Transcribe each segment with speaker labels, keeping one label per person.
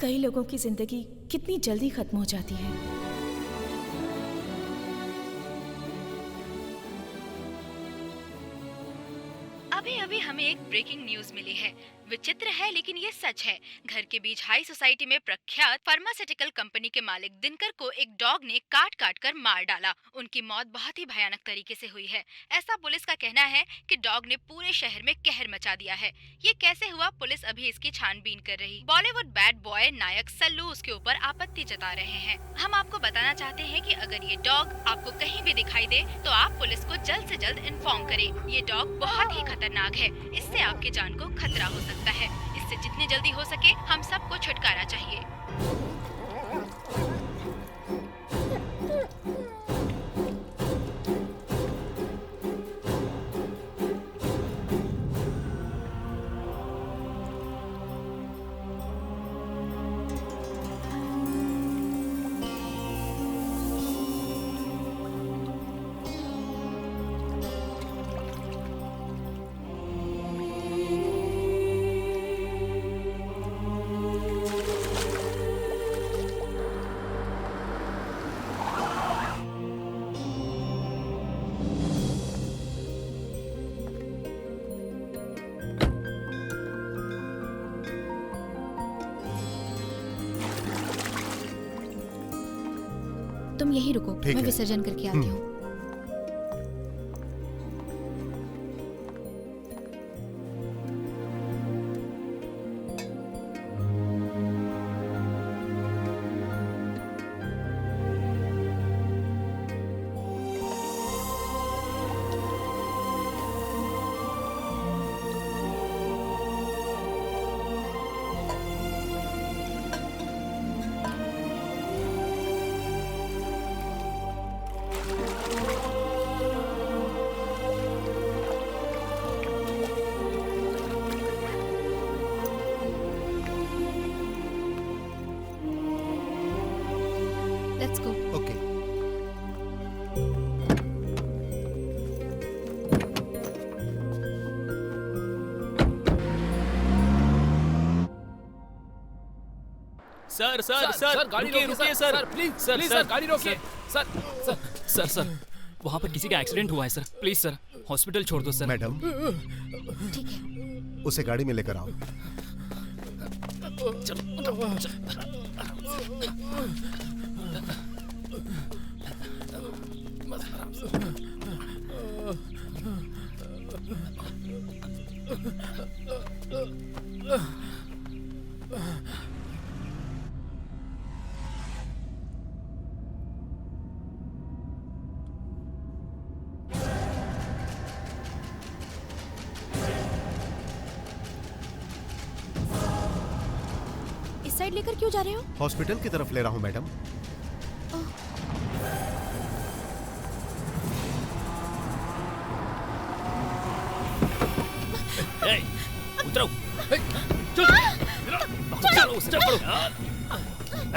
Speaker 1: कई लोगों की जिंदगी कितनी जल्दी खत्म हो जाती है।
Speaker 2: अभी अभी हमें एक ब्रेकिंग न्यूज मिली है। विचित्र है लेकिन ये सच है। घर के बीच हाई सोसाइटी में प्रख्यात फार्मास्यूटिकल कंपनी के मालिक दिनकर को एक डॉग ने काट काट कर मार डाला। उनकी मौत बहुत ही भयानक तरीके से हुई है। ऐसा पुलिस का कहना है कि डॉग ने पूरे शहर में कहर मचा दिया है। ये कैसे हुआ, पुलिस अभी इसकी छानबीन कर रही। बॉलीवुड बैड बॉय नायक सल्लू उसके ऊपर आपत्ति जता रहे हैं। हम आपको बताना चाहते हैं कि अगर ये डॉग आपको कहीं भी दिखाई दे तो आप पुलिस को जल्द से जल्द इन्फॉर्म करें। ये डॉग बहुत ही खतरनाक है, इससे आपके जान को खतरा हो सकता है। इससे जितनी जल्दी हो सके हम सबको छुटकारा चाहिए।
Speaker 1: तुम यहीं रुको, मैं विसर्जन करके आती हूँ। Let's go.
Speaker 3: Okay.
Speaker 4: Sir sir sir गाड़ी रोकिए सर प्लीज सर गाड़ी रोकिए सर सर सर सर वहाँ पर किसी का एक्सीडेंट हुआ है सर, प्लीज सर हॉस्पिटल छोड़ दो सर।
Speaker 3: मैडम,
Speaker 1: ठीक है।
Speaker 3: उसे गाड़ी में लेकर आओ।
Speaker 1: इस साइड लेकर क्यों जा रहे हो?
Speaker 3: हॉस्पिटल की तरफ ले रहा हूँ मैडम।
Speaker 4: उतरो, चलो उसे पकड़ो,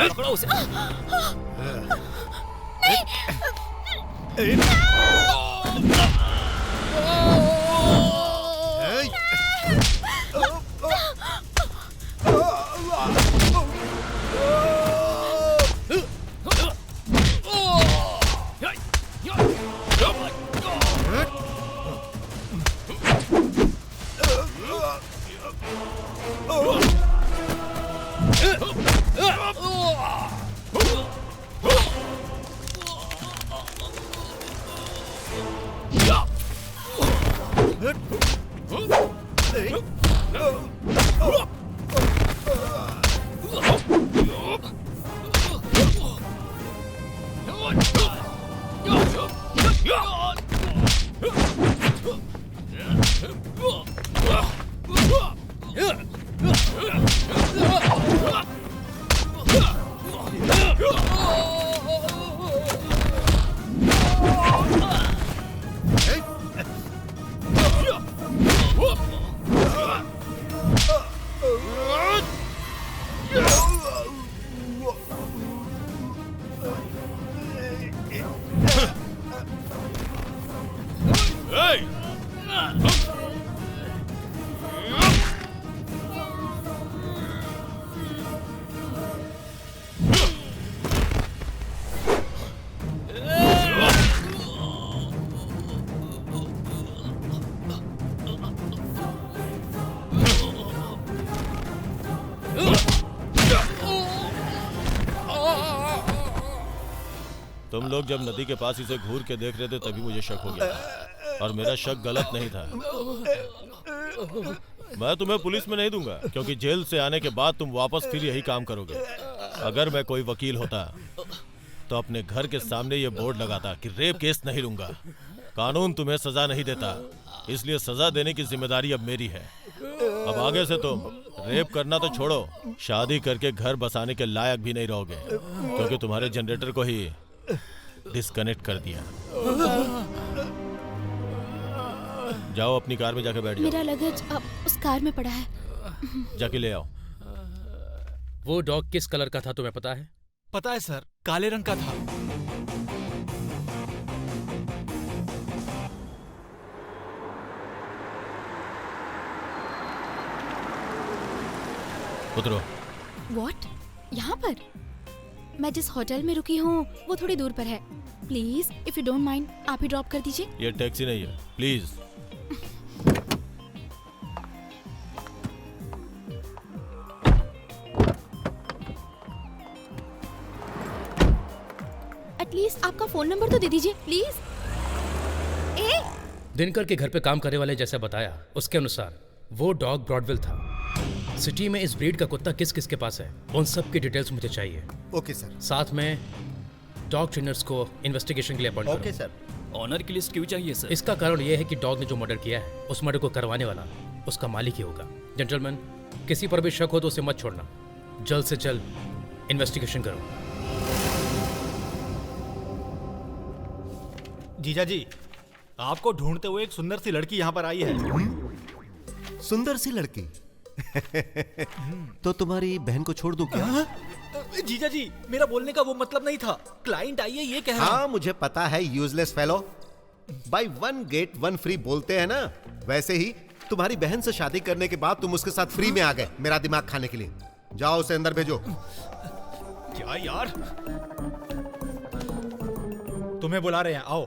Speaker 4: पकड़ो उसे।
Speaker 5: तुम लोग जब नदी के पास इसे घूर के देख रहे थे तभी मुझे शक हो गया था। और मेरा शक गलत नहीं था। मैं तुम्हें पुलिस में नहीं दूंगा क्योंकि जेल से आने के बाद तुम वापस फिर यही काम करोगे। अगर मैं कोई वकील होता तो अपने घर के सामने ये बोर्ड लगाता कि रेप केस नहीं लूंगा। कानून तुम्हें सजा नहीं देता, इसलिए सजा देने की जिम्मेदारी अब मेरी है। अब आगे से तुम रेप करना तो छोड़ो, शादी करके घर बसाने के लायक भी नहीं रहोगे क्योंकि तुम्हारे जनरेटर को ही डिस्कनेक्ट कर दिया। जाओ अपनी कार में जाके बैठ जाओ।
Speaker 1: मेरा लगेज अब उस कार में पड़ा है।
Speaker 5: जाके ले आओ।
Speaker 6: वो डॉग किस कलर का था तुम्हें पता है?
Speaker 7: पता है सर, काले रंग का था।
Speaker 5: उतरो।
Speaker 1: व्हाट? यहाँ पर? मैं जिस होटल में रुकी हूँ वो थोड़ी दूर पर है। Please if you don't mind आप ही ड्रॉप कर दीजिए।
Speaker 5: ये टैक्सी नहीं है, प्लीज।
Speaker 1: एटलीस्ट आपका फोन नंबर तो दे दीजिए प्लीज। ए
Speaker 6: दिनकर के घर पे काम करने वाले जैसा बताया उसके अनुसार वो डॉग ब्रॉडविल था। सिटी में इस ब्रीड का कुत्ता किस किस के पास है उन सब की डिटेल्स मुझे चाहिए।
Speaker 3: Okay sir.
Speaker 6: साथ में डॉग ट्रेनर्स को इन्वेस्टिगेशन के लिए अपॉइंट
Speaker 3: ओके
Speaker 6: करो।
Speaker 3: सर।
Speaker 4: ऑनर की लिस्ट क्यों चाहिए सर?
Speaker 6: इसका कारण यह है कि डॉग ने जो मर्डर किया है उस मर्डर को करवाने वाला उसका मालिक ही होगा। जेंटलमैन, किसी पर भी शक हो तो उसे मत छोड़ना। जल्द से जल्द इन्वेस्टिगेशन करो।
Speaker 7: जीजा जी, आपको ढूंढते हुए एक सुंदर सी लड़की यहाँ पर आई है।
Speaker 3: सुंदर सी लड़की। तो तुम्हारी बहन को छोड़ दूं क्या?
Speaker 7: जीजा जी, मेरा बोलने का वो मतलब नहीं था। क्लाइंट आई है ये कह रहा
Speaker 3: हाँ मुझे पता है, useless fellow. By one get one free बोलते हैं ना, वैसे ही तुम्हारी बहन से शादी करने के बाद तुम उसके साथ फ्री में आ गए मेरा दिमाग खाने के लिए। जाओ उसे अंदर भेजो।
Speaker 7: क्या यार, तुम्हें बुला रहे हैं, आओ।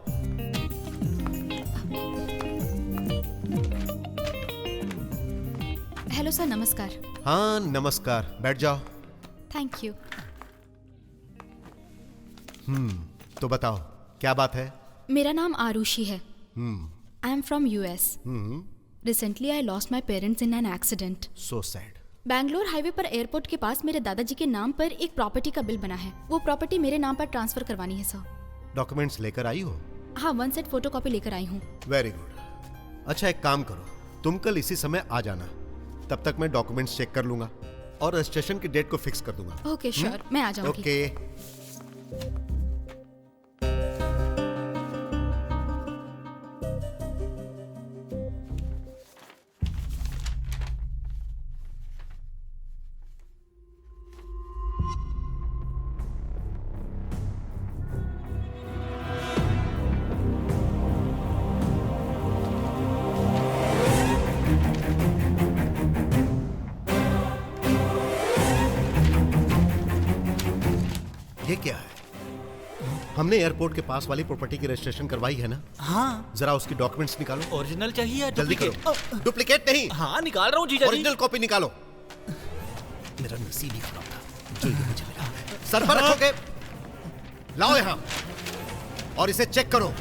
Speaker 1: हेलो सर, नमस्कार।
Speaker 3: हाँ नमस्कार, बैठ जाओ।
Speaker 1: Thank you.
Speaker 3: तो बताओ क्या बात है?
Speaker 1: मेरा नाम आरुषि है। I am from US. Recently I lost my parents in an accident.
Speaker 3: So sad.
Speaker 1: Bangalore highway पर एयरपोर्ट के पास मेरे दादाजी के नाम पर एक प्रॉपर्टी का बिल बना है। वो प्रॉपर्टी मेरे नाम पर ट्रांसफर करवानी है सर।
Speaker 3: डॉक्यूमेंट्स लेकर आई हो?
Speaker 1: हाँ, 1 सेट फोटोकॉपी लेकर आई हूँ।
Speaker 3: Very good. अच्छा एक काम करो, तुम कल इसी समय आ जाना, तब तक मैं डॉक्यूमेंट्स चेक कर लूंगा और रजिस्ट्रेशन की डेट को फिक्स कर दूंगा।
Speaker 1: ओके श्योर, मैं आ जाऊंगी।
Speaker 3: ओके। ये क्या है? हमने एयरपोर्ट के पास वाली प्रॉपर्टी की रजिस्ट्रेशन करवाई है ना?
Speaker 7: हाँ,
Speaker 3: जरा उसकी डॉक्यूमेंट्स निकालो।
Speaker 7: ओरिजिनल चाहिए या
Speaker 3: जल्दी
Speaker 7: डुप्लीकेट?
Speaker 3: करो। डुप्लीकेट नहीं,
Speaker 7: हाँ निकाल रहा हूँ जीजा जी।
Speaker 3: ओरिजिनल कॉपी निकालो। मेरा नसीब ही खराब था जो ये मुझे मिला। सर पर रखोगे? लाओ यहाँ और इसे चेक करो।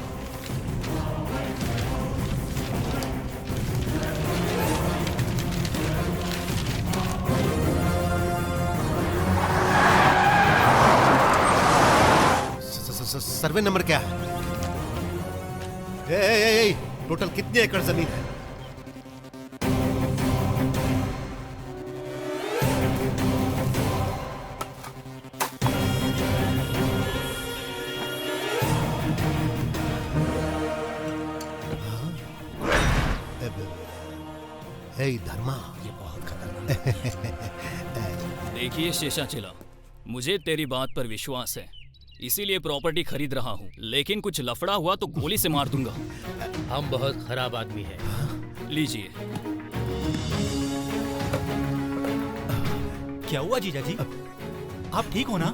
Speaker 3: सर्वे नंबर क्या है? टोटल कितनी एकड़ जमीन है? धर्मा, ये बहुत खतरनाक।
Speaker 4: देखिए शेषाचला, मुझे तेरी बात पर विश्वास है, इसीलिए प्रॉपर्टी खरीद रहा हूँ, लेकिन कुछ लफड़ा हुआ तो गोली से मार दूंगा।
Speaker 6: हम बहुत खराब आदमी हैं।
Speaker 4: लीजिए।
Speaker 7: क्या हुआ जीजा जी? आप ठीक हो ना?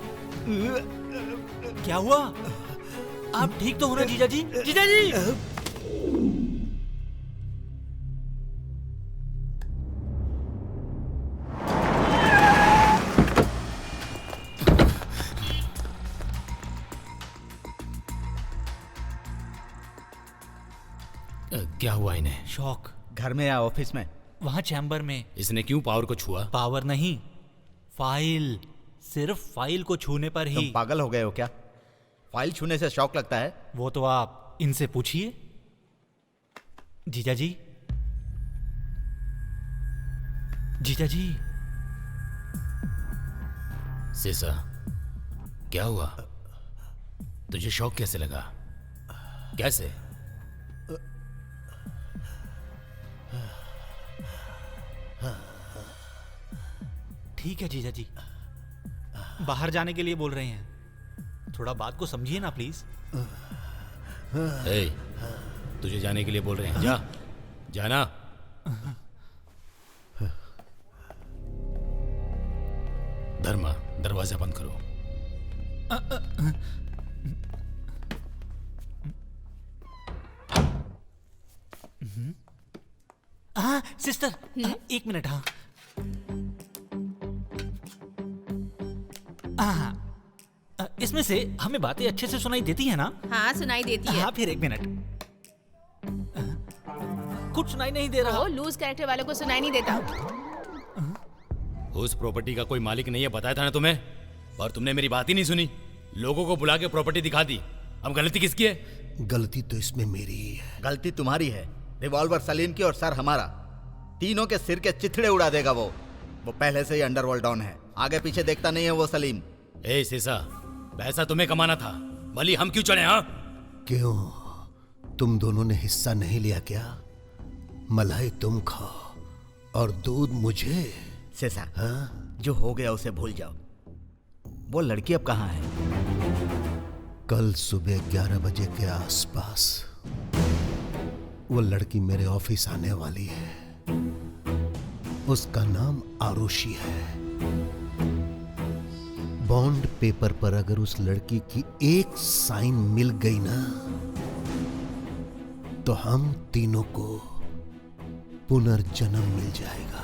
Speaker 7: क्या हुआ? आप ठीक तो हो ना जीजा जी? जीजा जी!
Speaker 6: क्या हुआ इन्हें?
Speaker 7: शॉक।
Speaker 8: घर में या ऑफिस में?
Speaker 7: वहां चैम्बर में।
Speaker 6: इसने क्यों पावर को छुआ?
Speaker 7: पावर नहीं, फाइल। सिर्फ फाइल को छूने पर ही।
Speaker 8: तुम पागल हो गए हो क्या? फाइल छूने से शौक लगता है?
Speaker 7: वो तो आप इनसे पूछिए। जीजा जी, जीजा जी।
Speaker 6: सीसा, क्या हुआ? तुझे शौक कैसे लगा? कैसे?
Speaker 7: ठीक है जीजा जी, बाहर जाने के लिए बोल रहे हैं, थोड़ा बात को समझिए ना प्लीज।
Speaker 6: ए, तुझे जाने के लिए बोल रहे हैं, जा, जाना। धर्मा, दरवाजा बंद करो।
Speaker 7: हाँ सिस्टर, एक मिनट। हाँ इसमें से हमें बातें अच्छे से सुनाई देती है ना?
Speaker 9: हाँ सुनाई देती है।
Speaker 7: हाँ फिर एक मिनट। कुछ सुनाई नहीं दे रहा।
Speaker 9: वो लूज कैरेक्टर वालों को सुनाई नहीं देता।
Speaker 6: उस प्रॉपर्टी का कोई मालिक नहीं है, बताया था ना तुम्हें, और तुमने मेरी बात ही नहीं सुनी। लोगों को बुला के प्रॉपर्टी दिखा दी। अब गलती किसकी है?
Speaker 3: गलती तो इसमें मेरी ही है।
Speaker 8: गलती तुम्हारी है। रिवॉल्वर सलीम की और सर हमारा। तीनों के सिर के चिथड़े उड़ा देगा वो पहले से ही अंडरवर्ल्ड डॉन है, आगे पीछे देखता नहीं है वो सलीम।
Speaker 6: ए सीसा, पैसा तुम्हें कमाना था, भली हम क्यों चढ़े? हाँ
Speaker 3: क्यों, तुम दोनों ने हिस्सा नहीं लिया क्या? मलाई तुम खाओ और दूध मुझे।
Speaker 8: सेसा,
Speaker 3: हाँ?
Speaker 8: जो हो गया उसे भूल जाओ। वो लड़की अब कहाँ है?
Speaker 3: कल सुबह 11 बजे के आसपास वो लड़की मेरे ऑफिस आने वाली है। उसका नाम आरुषि है। बॉन्ड पेपर पर अगर उस लड़की की एक साइन मिल गई ना, तो हम तीनों को पुनर्जन्म मिल जाएगा।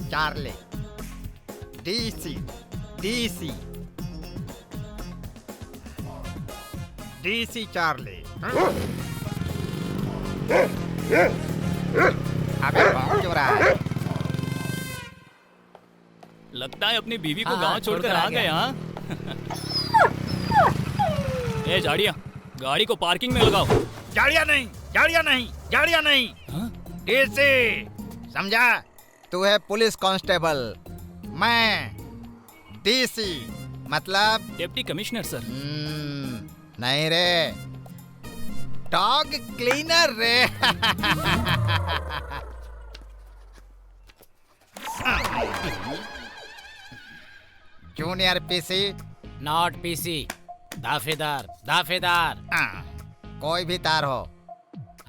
Speaker 8: Charlie, DC, DC, DC Charlie. अबे कौन क्यों रहा है?
Speaker 4: लगता है अपनी बीवी को
Speaker 7: हाँ,
Speaker 4: गांव छोड़कर आ गए। हाँ ए झाड़िया, गाड़ी को पार्किंग में लगाओ।
Speaker 8: जाड़िया नहीं, जाड़िया नहीं, जाड़िया नहीं। डीसी, समझा? तू है पुलिस कांस्टेबल, मैं डीसी, मतलब
Speaker 4: डिप्टी कमिश्नर सर।
Speaker 8: नहीं रे, डॉग क्लीनर रे। जूनियर पीसी,
Speaker 6: नॉट पीसी, दाफेदार, दाफेदार।
Speaker 8: कोई भी तार हो,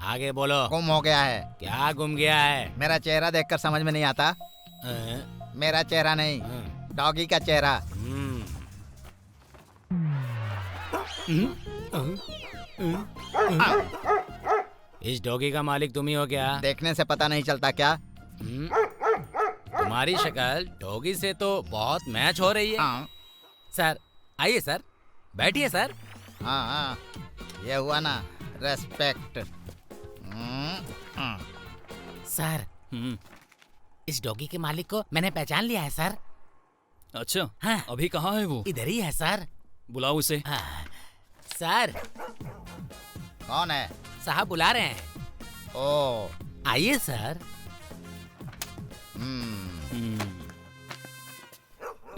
Speaker 6: आगे बोलो।
Speaker 8: गुम हो गया है।
Speaker 6: क्या गुम गया है?
Speaker 8: मेरा चेहरा देखकर समझ में नहीं आता? मेरा चेहरा नहीं, डॉगी का चेहरा।
Speaker 6: इस डॉगी का मालिक तुम ही हो क्या?
Speaker 8: देखने से पता नहीं चलता क्या?
Speaker 6: तुम्हारी शक्ल डॉगी से तो बहुत मैच हो रही है। सर आइए सर, बैठिए सर।
Speaker 8: हाँ हाँ, ये हुआ ना रेस्पेक्ट।
Speaker 6: सर, इस डॉगी के मालिक को मैंने पहचान लिया है सर।
Speaker 4: अच्छा,
Speaker 6: हाँ।
Speaker 4: अभी कहाँ है वो?
Speaker 6: इधर ही है सर।
Speaker 4: बुलाओ उसे।
Speaker 6: सर,
Speaker 8: कौन है?
Speaker 6: साहब बुला रहे हैं।
Speaker 8: ओ,
Speaker 6: आइए सर।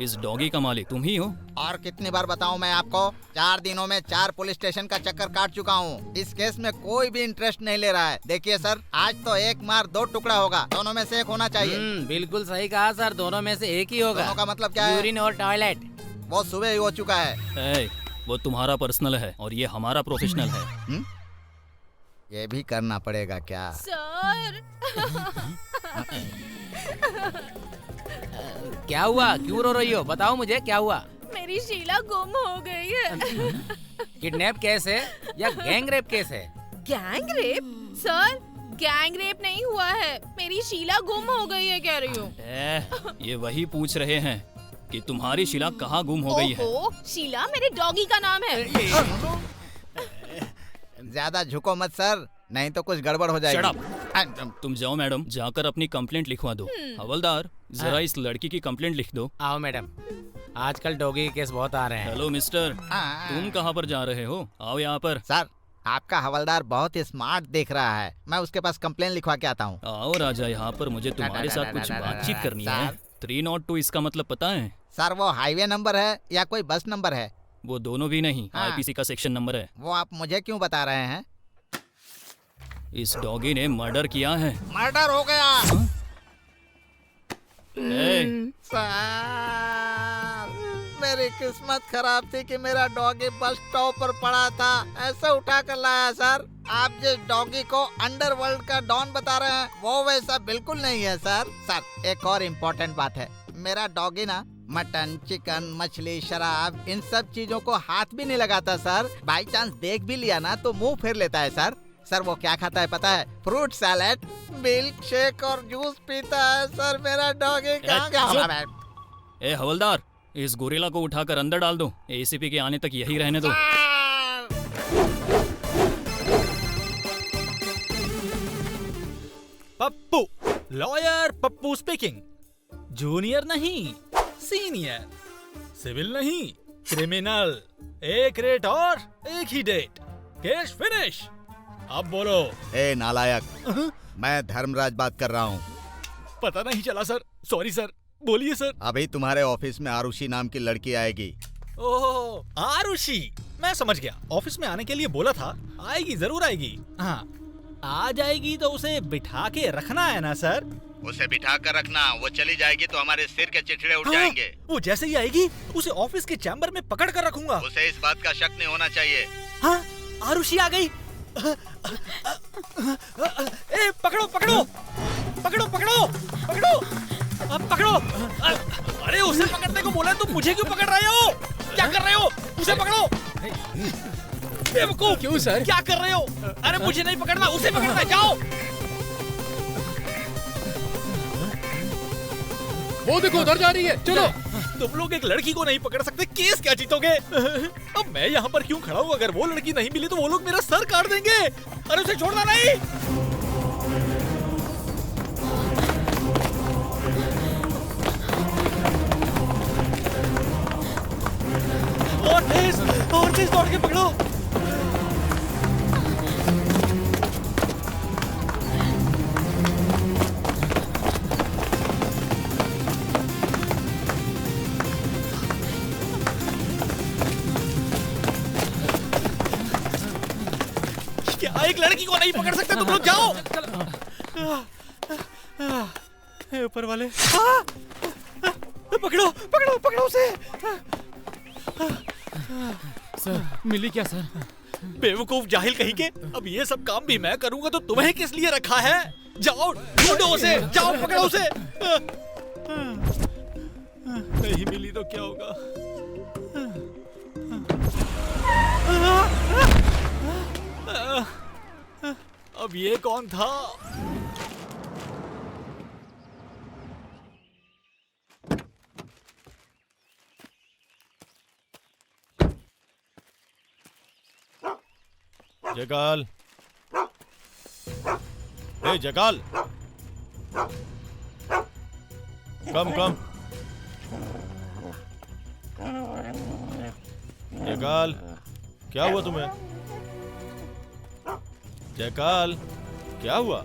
Speaker 4: इस डॉगी का मालिक तुम ही हो?
Speaker 8: और कितनी बार बताऊं मैं आपको, 4 दिनों में 4 पुलिस स्टेशन का चक्कर काट चुका हूं। इस केस में कोई भी इंटरेस्ट नहीं ले रहा है। देखिए सर, आज तो एक मार 2 टुकड़ा होगा, दोनों में से एक होना चाहिए।
Speaker 10: बिल्कुल सही कहा सर, दोनों में से एक ही होगा।
Speaker 8: दोनों का मतलब क्या है?
Speaker 10: यूरिन और टॉयलेट।
Speaker 8: वो सुबह ही हो चुका है।
Speaker 4: वो तुम्हारा पर्सनल है और ये हमारा प्रोफेशनल है।
Speaker 8: ये भी करना पड़ेगा क्या?
Speaker 9: सर
Speaker 10: क्या हुआ, क्यों रो रही हो? बताओ मुझे क्या हुआ।
Speaker 9: मेरी शीला गुम हो गई है।
Speaker 10: किडनैप केस है या गैंग रेप केस है?
Speaker 9: Gang rape? Sir gang rape नहीं हुआ है, मेरी शीला गुम हो गई है कह रही हूँ।
Speaker 4: ये वही पूछ रहे हैं कि तुम्हारी शीला कहाँ गुम हो गई है।
Speaker 9: ओहो, शीला मेरे डॉगी का नाम है।
Speaker 8: ज्यादा झुको मत सर, नहीं तो कुछ गड़बड़ हो जाएगी।
Speaker 4: Shut up! तुम जाओ मैडम, जाकर अपनी कंप्लेंट लिखवा दो। हवलदार, जरा इस लड़की की कंप्लेंट लिख दो।
Speaker 10: आओ मैडम, आजकल डॉगी के केस बहुत आ रहे हैं।
Speaker 4: हेलो मिस्टर, तुम कहाँ पर जा रहे हो? आओ यहाँ पर।
Speaker 8: सर, आपका हवलदार बहुत ही स्मार्ट दिख रहा है, मैं उसके पास कंप्लेन लिखवा के आता हूँ।
Speaker 4: आओ राजा, यहाँ पर मुझे तुम्हारे साथ कुछ बातचीत करनी है। 302 इसका मतलब पता है?
Speaker 8: सर वो हाईवे नंबर है या कोई बस नंबर है?
Speaker 4: वो दोनों भी नहीं, आईपीसी का सेक्शन नंबर है।
Speaker 8: वो आप मुझे क्यों बता रहे हैं?
Speaker 4: इस डॉगी ने मर्डर किया है।
Speaker 8: मर्डर हो गया? सर, मेरी किस्मत खराब थी कि मेरा डॉगी बस स्टॉप पर पड़ा था, ऐसे उठा कर लाया। सर, आप जिस डॉगी को अंडरवर्ल्ड का डॉन बता रहे हैं वो वैसा बिल्कुल नहीं है सर। सर एक और इम्पोर्टेंट बात है, मेरा डॉगी ना मटन, चिकन, मछली, शराब इन सब चीजों को हाथ भी नहीं लगाता सर। बाई चांस देख भी लिया ना तो मुंह फेर लेता है सर। सर वो क्या खाता है पता है? फ्रूट सैलेड, मिल्क शेक और जूस पीता है सर। मेरा डॉगी कहाँ गया?
Speaker 4: ए हवलदार, इस गोरिल्ला को उठाकर अंदर डाल दो। एसीपी के आने तक यही रहने दो।
Speaker 7: Pappu, lawyer Pappu speaking. Junior नहीं, सीनियर। सिविल नहीं, क्रिमिनल। एक रेट और एक ही डेट, केस फिनिश। अब बोलो।
Speaker 8: ए नालायक, मैं धर्मराज बात कर रहा हूँ।
Speaker 7: पता नहीं चला सर, सॉरी सर। बोलिए सर।
Speaker 8: अभी तुम्हारे ऑफिस में आरुषि नाम की लड़की आएगी।
Speaker 7: ओह आरुषि, मैं समझ गया। ऑफिस में आने के लिए बोला था, आएगी, जरूर आएगी। हाँ, आ जाएगी तो उसे बिठा के रखना है ना सर?
Speaker 8: उसे बिठा कर रखना, वो चली जाएगी तो हमारे सिर के चिथड़े उठ जाएंगे।
Speaker 7: वो जैसे ही आएगी उसे ऑफिस के चैम्बर में पकड़ कर रखूंगा।
Speaker 8: उसे इस बात का शक नहीं होना चाहिए।
Speaker 7: हाँ, आरुषि आ गई। ए पकड़ो पकड़ो पकड़ो पकड़ो पकड़ो, अब पकड़ो। अरे उसे पकड़ने को बोला तो मुझे क्यों पकड़ रहे हो? क्या कर रहे हो? उसे पकड़ो। बेवकूफ।
Speaker 6: क्यों सर?
Speaker 7: क्या कर रहे हो? अरे मुझे नहीं पकड़ना, उसे पकड़ना। जाओ।
Speaker 6: वो देखो उधर जा रही है, चलो।
Speaker 7: तुम लोग एक लड़की को नहीं पकड़ सकते, केस क्या जीतोगे? अब मैं यहाँ पर क्यों खड़ा हूँ? अगर वो लड़की नहीं मिली तो वो लोग मेरा सर काट देंगे। अरे उसे छोड़ना नहीं। और तेज दौड़ के पकड़ो। क्या एक लड़की को नहीं पकड़ सकते तुम लोग? जाओ। ऊपर वाले, पकड़ो पकड़ो पकड़ो उसे।
Speaker 6: सर मिली क्या सर?
Speaker 7: बेवकूफ जाहिल कहीं के। अब ये सब काम भी मैं करूंगा तो तुम्हें किस लिए रखा है? जाओ ढूंढो उसे, जाओ पकड़ो उसे। नहीं मिली तो क्या होगा? अब ये कौन था?
Speaker 5: जगाल, ए जगाल, कम कम। जगाल, क्या हुआ तुम्हें? जयकाल, क्या हुआ?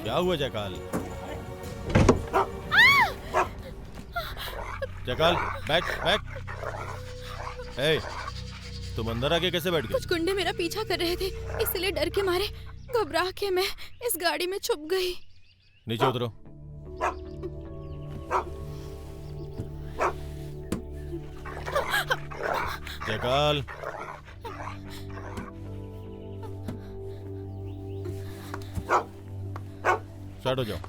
Speaker 5: क्या हुआ जयकाल? जयकाल बैठ बैठ। ए, तुम अंदर आके कैसे बैठ गए?
Speaker 1: कुछ गुंडे मेरा पीछा कर रहे थे, इसलिए डर के मारे घबरा के मैं इस गाड़ी में छुप गई।
Speaker 5: नीचे उतरो। जयकाल, स्टार्ट हो जाओ।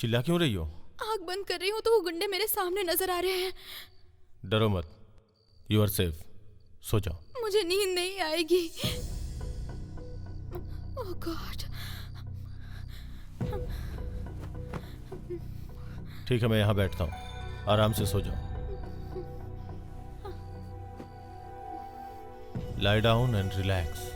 Speaker 5: चिल्ला क्यों रही हो?
Speaker 1: आँख बंद कर रही हूँ तो वो गुंडे मेरे सामने नजर आ रहे हैं।
Speaker 5: डरो मत, यू आर सेफ। सो जाओ।
Speaker 1: मुझे नींद नहीं आएगी। ओह गॉड।
Speaker 5: ठीक है, मैं यहाँ बैठता हूँ, आराम से सो जाओ। Lie down and relax.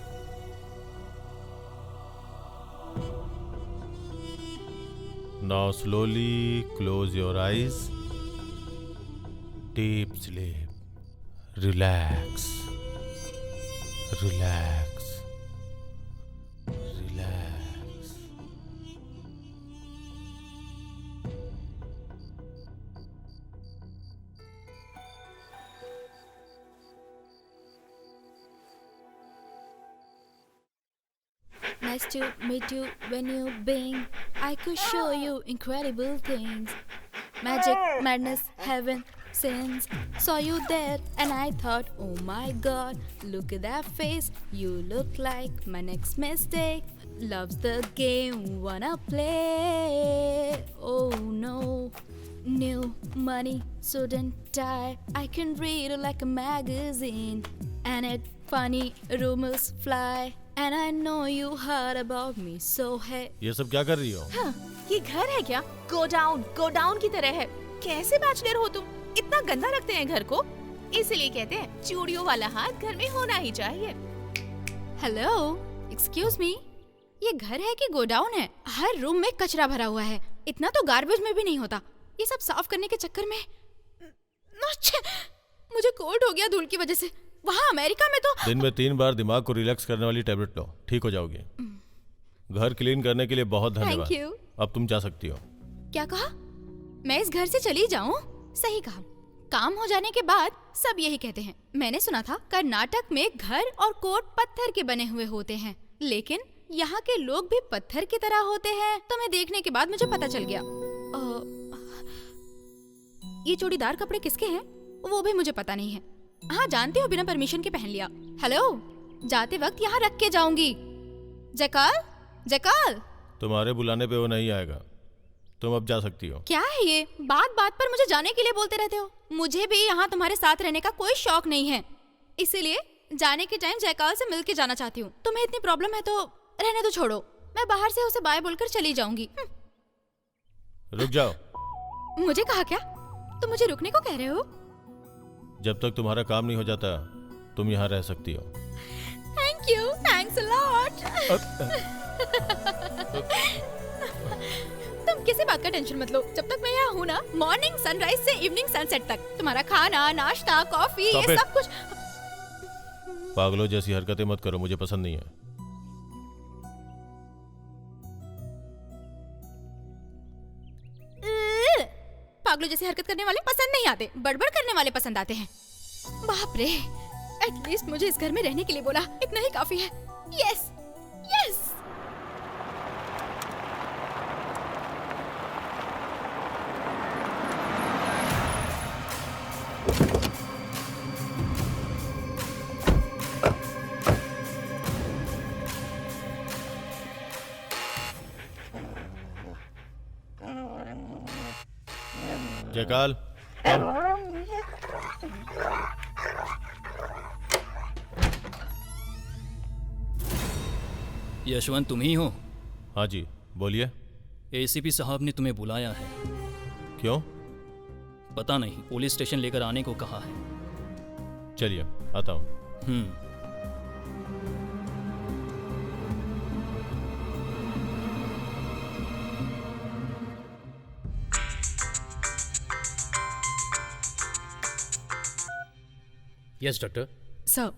Speaker 5: Now slowly close your eyes. Deep sleep. Relax. Relax. Relax.
Speaker 1: Nice to meet you when you bing. I could show you incredible things. Magic, madness, heaven, sins. Saw you there and I thought, oh my god, look at that face. You look like my next mistake. Loves the game, wanna play. Oh no. New money, suit and tie. I can read it like a magazine. And it funny, rumors fly. And I know you heard about me, so hey.
Speaker 5: ये सब क्या कर रही हो?
Speaker 9: हाँ, ये घर है क्या? गो डाउन की तरह है। कैसे बैचलर हो तुम? इतना गंदा रखते हैं घर को, इसलिए कहते हैं चूड़ियों वाला हाथ घर में होना ही चाहिए।
Speaker 1: हेलो, एक्सक्यूज मी, ये घर है कि गोडाउन है? हर रूम में कचरा भरा हुआ है, इतना तो गार्बेज में भी नहीं होता। ये सब साफ करने के चक्कर में मुझे कोल्ड हो गया धूल की वजह से। वहाँ अमेरिका में तो
Speaker 5: दिन में 3 बार दिमाग को रिलैक्स करने वाली टैबलेट लो, ठीक हो जाओगी। घर क्लीन करने के लिए बहुत धन्यवाद।
Speaker 1: Thank you.
Speaker 5: अब तुम जा सकती हो।
Speaker 1: क्या कहा? मैं इस घर से चली जाऊं? सही कहा। काम हो जाने के बाद सब यही कहते हैं। मैंने सुना था कर्नाटक में घर और कोर्ट पत्थर के बने हुए होते हैं, लेकिन यहाँ के लोग भी पत्थर की तरह होते हैं। तो मैं देखने के बाद मुझे पता चल गया। ये चूड़ीदार कपड़े किसके हैं वो भी मुझे पता नहीं है। हाँ जानती हो, बिना परमिशन के पहन लिया। हेलो, जाते वक्त यहाँ रख के जाऊंगी। जयकाल।
Speaker 5: तुम्हारे बुलाने पे वो नहीं आएगा, तुम अब जा सकती हो।
Speaker 1: क्या है ये? बात बात पर मुझे जाने के लिए बोलते रहते हो। मुझे भी यहाँ तुम्हारे साथ रहने का कोई शौक नहीं है, इसीलिए जाने के टाइम जयकाल से मिल के जाना चाहती हूँ। तुम्हें इतनी प्रॉब्लम है तो रहने तो छोड़ो, मैं बाहर से उसे बाय बोलकर चली जाऊंगी।
Speaker 5: रुक जाओ।
Speaker 1: मुझे कहा क्या? तुम मुझे रुकने को कह रहे हो?
Speaker 5: जब तक तुम्हारा काम नहीं हो जाता तुम यहाँ रह सकती हो।
Speaker 1: Thank you, thanks a lot. तुम किसी बात का टेंशन मत लो, जब तक मैं यहाँ हूँ ना, मॉर्निंग सनराइज से इवनिंग सनसेट तक तुम्हारा खाना, नाश्ता, कॉफी, ये सब कुछ।
Speaker 5: पागलों जैसी हरकतें मत करो, मुझे पसंद नहीं है।
Speaker 1: पागलों जैसी हरकत करने वाले पसंद नहीं आते, बड़बड़ करने वाले पसंद आते हैं। बाप रे, एटलीस्ट मुझे इस घर में रहने के लिए बोला, इतना ही काफी है। Yes yes.
Speaker 5: जयकाल,
Speaker 4: यशवंत तुम ही हो?
Speaker 5: हाँ जी, बोलिए।
Speaker 4: एसीपी साहब ने तुम्हें बुलाया है।
Speaker 5: क्यों?
Speaker 4: पता नहीं, पुलिस स्टेशन लेकर आने को कहा है।
Speaker 5: चलिए आता हूँ।
Speaker 6: Yes doctor.
Speaker 1: सर,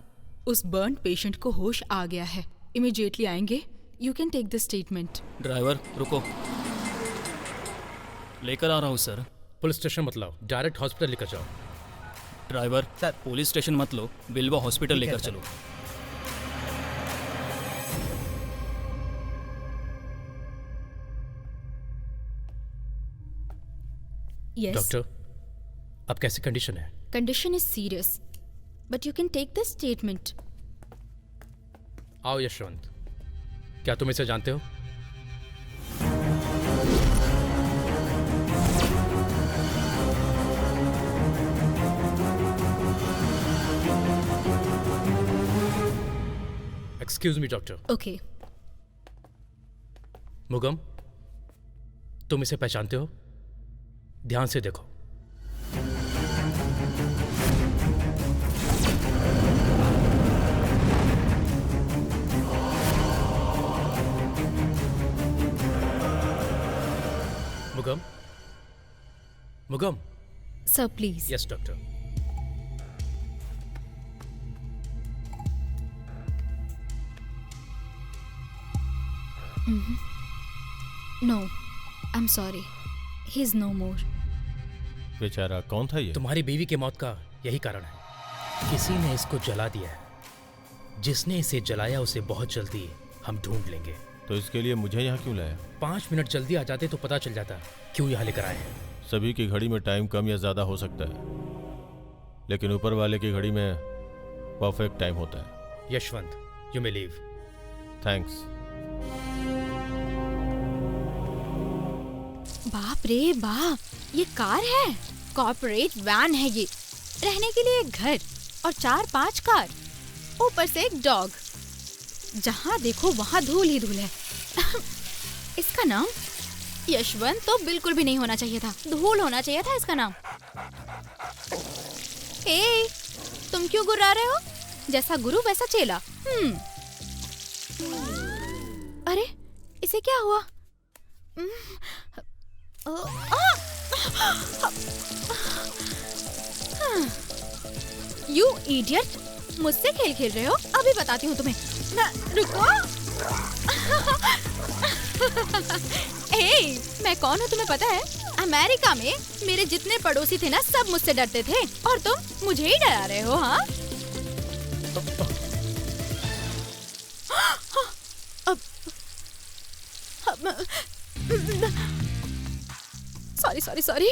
Speaker 1: उस बर्न पेशेंट को होश आ गया है, इमीडिएटली आएंगे। You can take the statement.
Speaker 4: Driver रुको, लेकर आ रहा हूँ सर।
Speaker 6: पुलिस स्टेशन मत लाओ, डायरेक्ट हॉस्पिटल लेकर जाओ।
Speaker 4: ड्राइवर सर, पुलिस स्टेशन मत लो, बिलवा हॉस्पिटल लेकर चलो।
Speaker 1: यस
Speaker 6: डॉक्टर, अब कैसी कंडीशन है?
Speaker 1: Condition is serious, but you can take the statement.
Speaker 6: आओ यशवंत, क्या तुम इसे जानते हो? Excuse me doctor.
Speaker 1: Okay.
Speaker 6: Mugam, तुम इसे पहचानते हो? ध्यान से देखो। Mugam, Mugam.
Speaker 1: Sir please.
Speaker 6: Yes doctor.
Speaker 1: No, I am sorry, he is no more.
Speaker 5: बेचारा कौन था ये?
Speaker 6: तुम्हारी बीवी की मौत का यही कारण है। किसी ने इसको जला दिया है। जिसने इसे जलाया उसे बहुत जल्दी हम ढूंढ लेंगे।
Speaker 5: तो इसके लिए मुझे यहाँ क्यों लाया?
Speaker 6: 5 मिनट जल्दी आ जाते तो पता चल जाता क्यों यहाँ लेकर आए हैं।
Speaker 5: सभी की घड़ी में टाइम कम या ज़्यादा हो सकता है, लेकिन ऊपर वाले की घड़ी में परफेक्ट टाइम होता है।
Speaker 6: Yashwant, you may leave.
Speaker 5: Thanks.
Speaker 1: बाप रे बाप, ये कार है, कॉर्पोरेट वैन है ये। रहने के लिए एक घर और 4-5 कार, ऊपर से एक डॉग। जहाँ देखो वहाँ धूल ही धूल है। इसका नाम यशवंत तो बिल्कुल भी नहीं होना चाहिए था, धूल होना चाहिए था इसका नाम। हे, तुम क्यों गुर्रा रहे हो? जैसा गुरु वैसा चेला। अरे, इसे क्या हुआ? यू इडियट, मुझसे खेल खेल रहे हो? अभी बताती हूँ तुम्हें। रुको। ए, मैं कौन हूँ तुम्हें पता है? अमेरिका में मेरे जितने पड़ोसी थे ना, सब मुझसे डरते थे, और तुम मुझे ही डरा रहे हो। हाँ, सॉरी सॉरी सॉरी,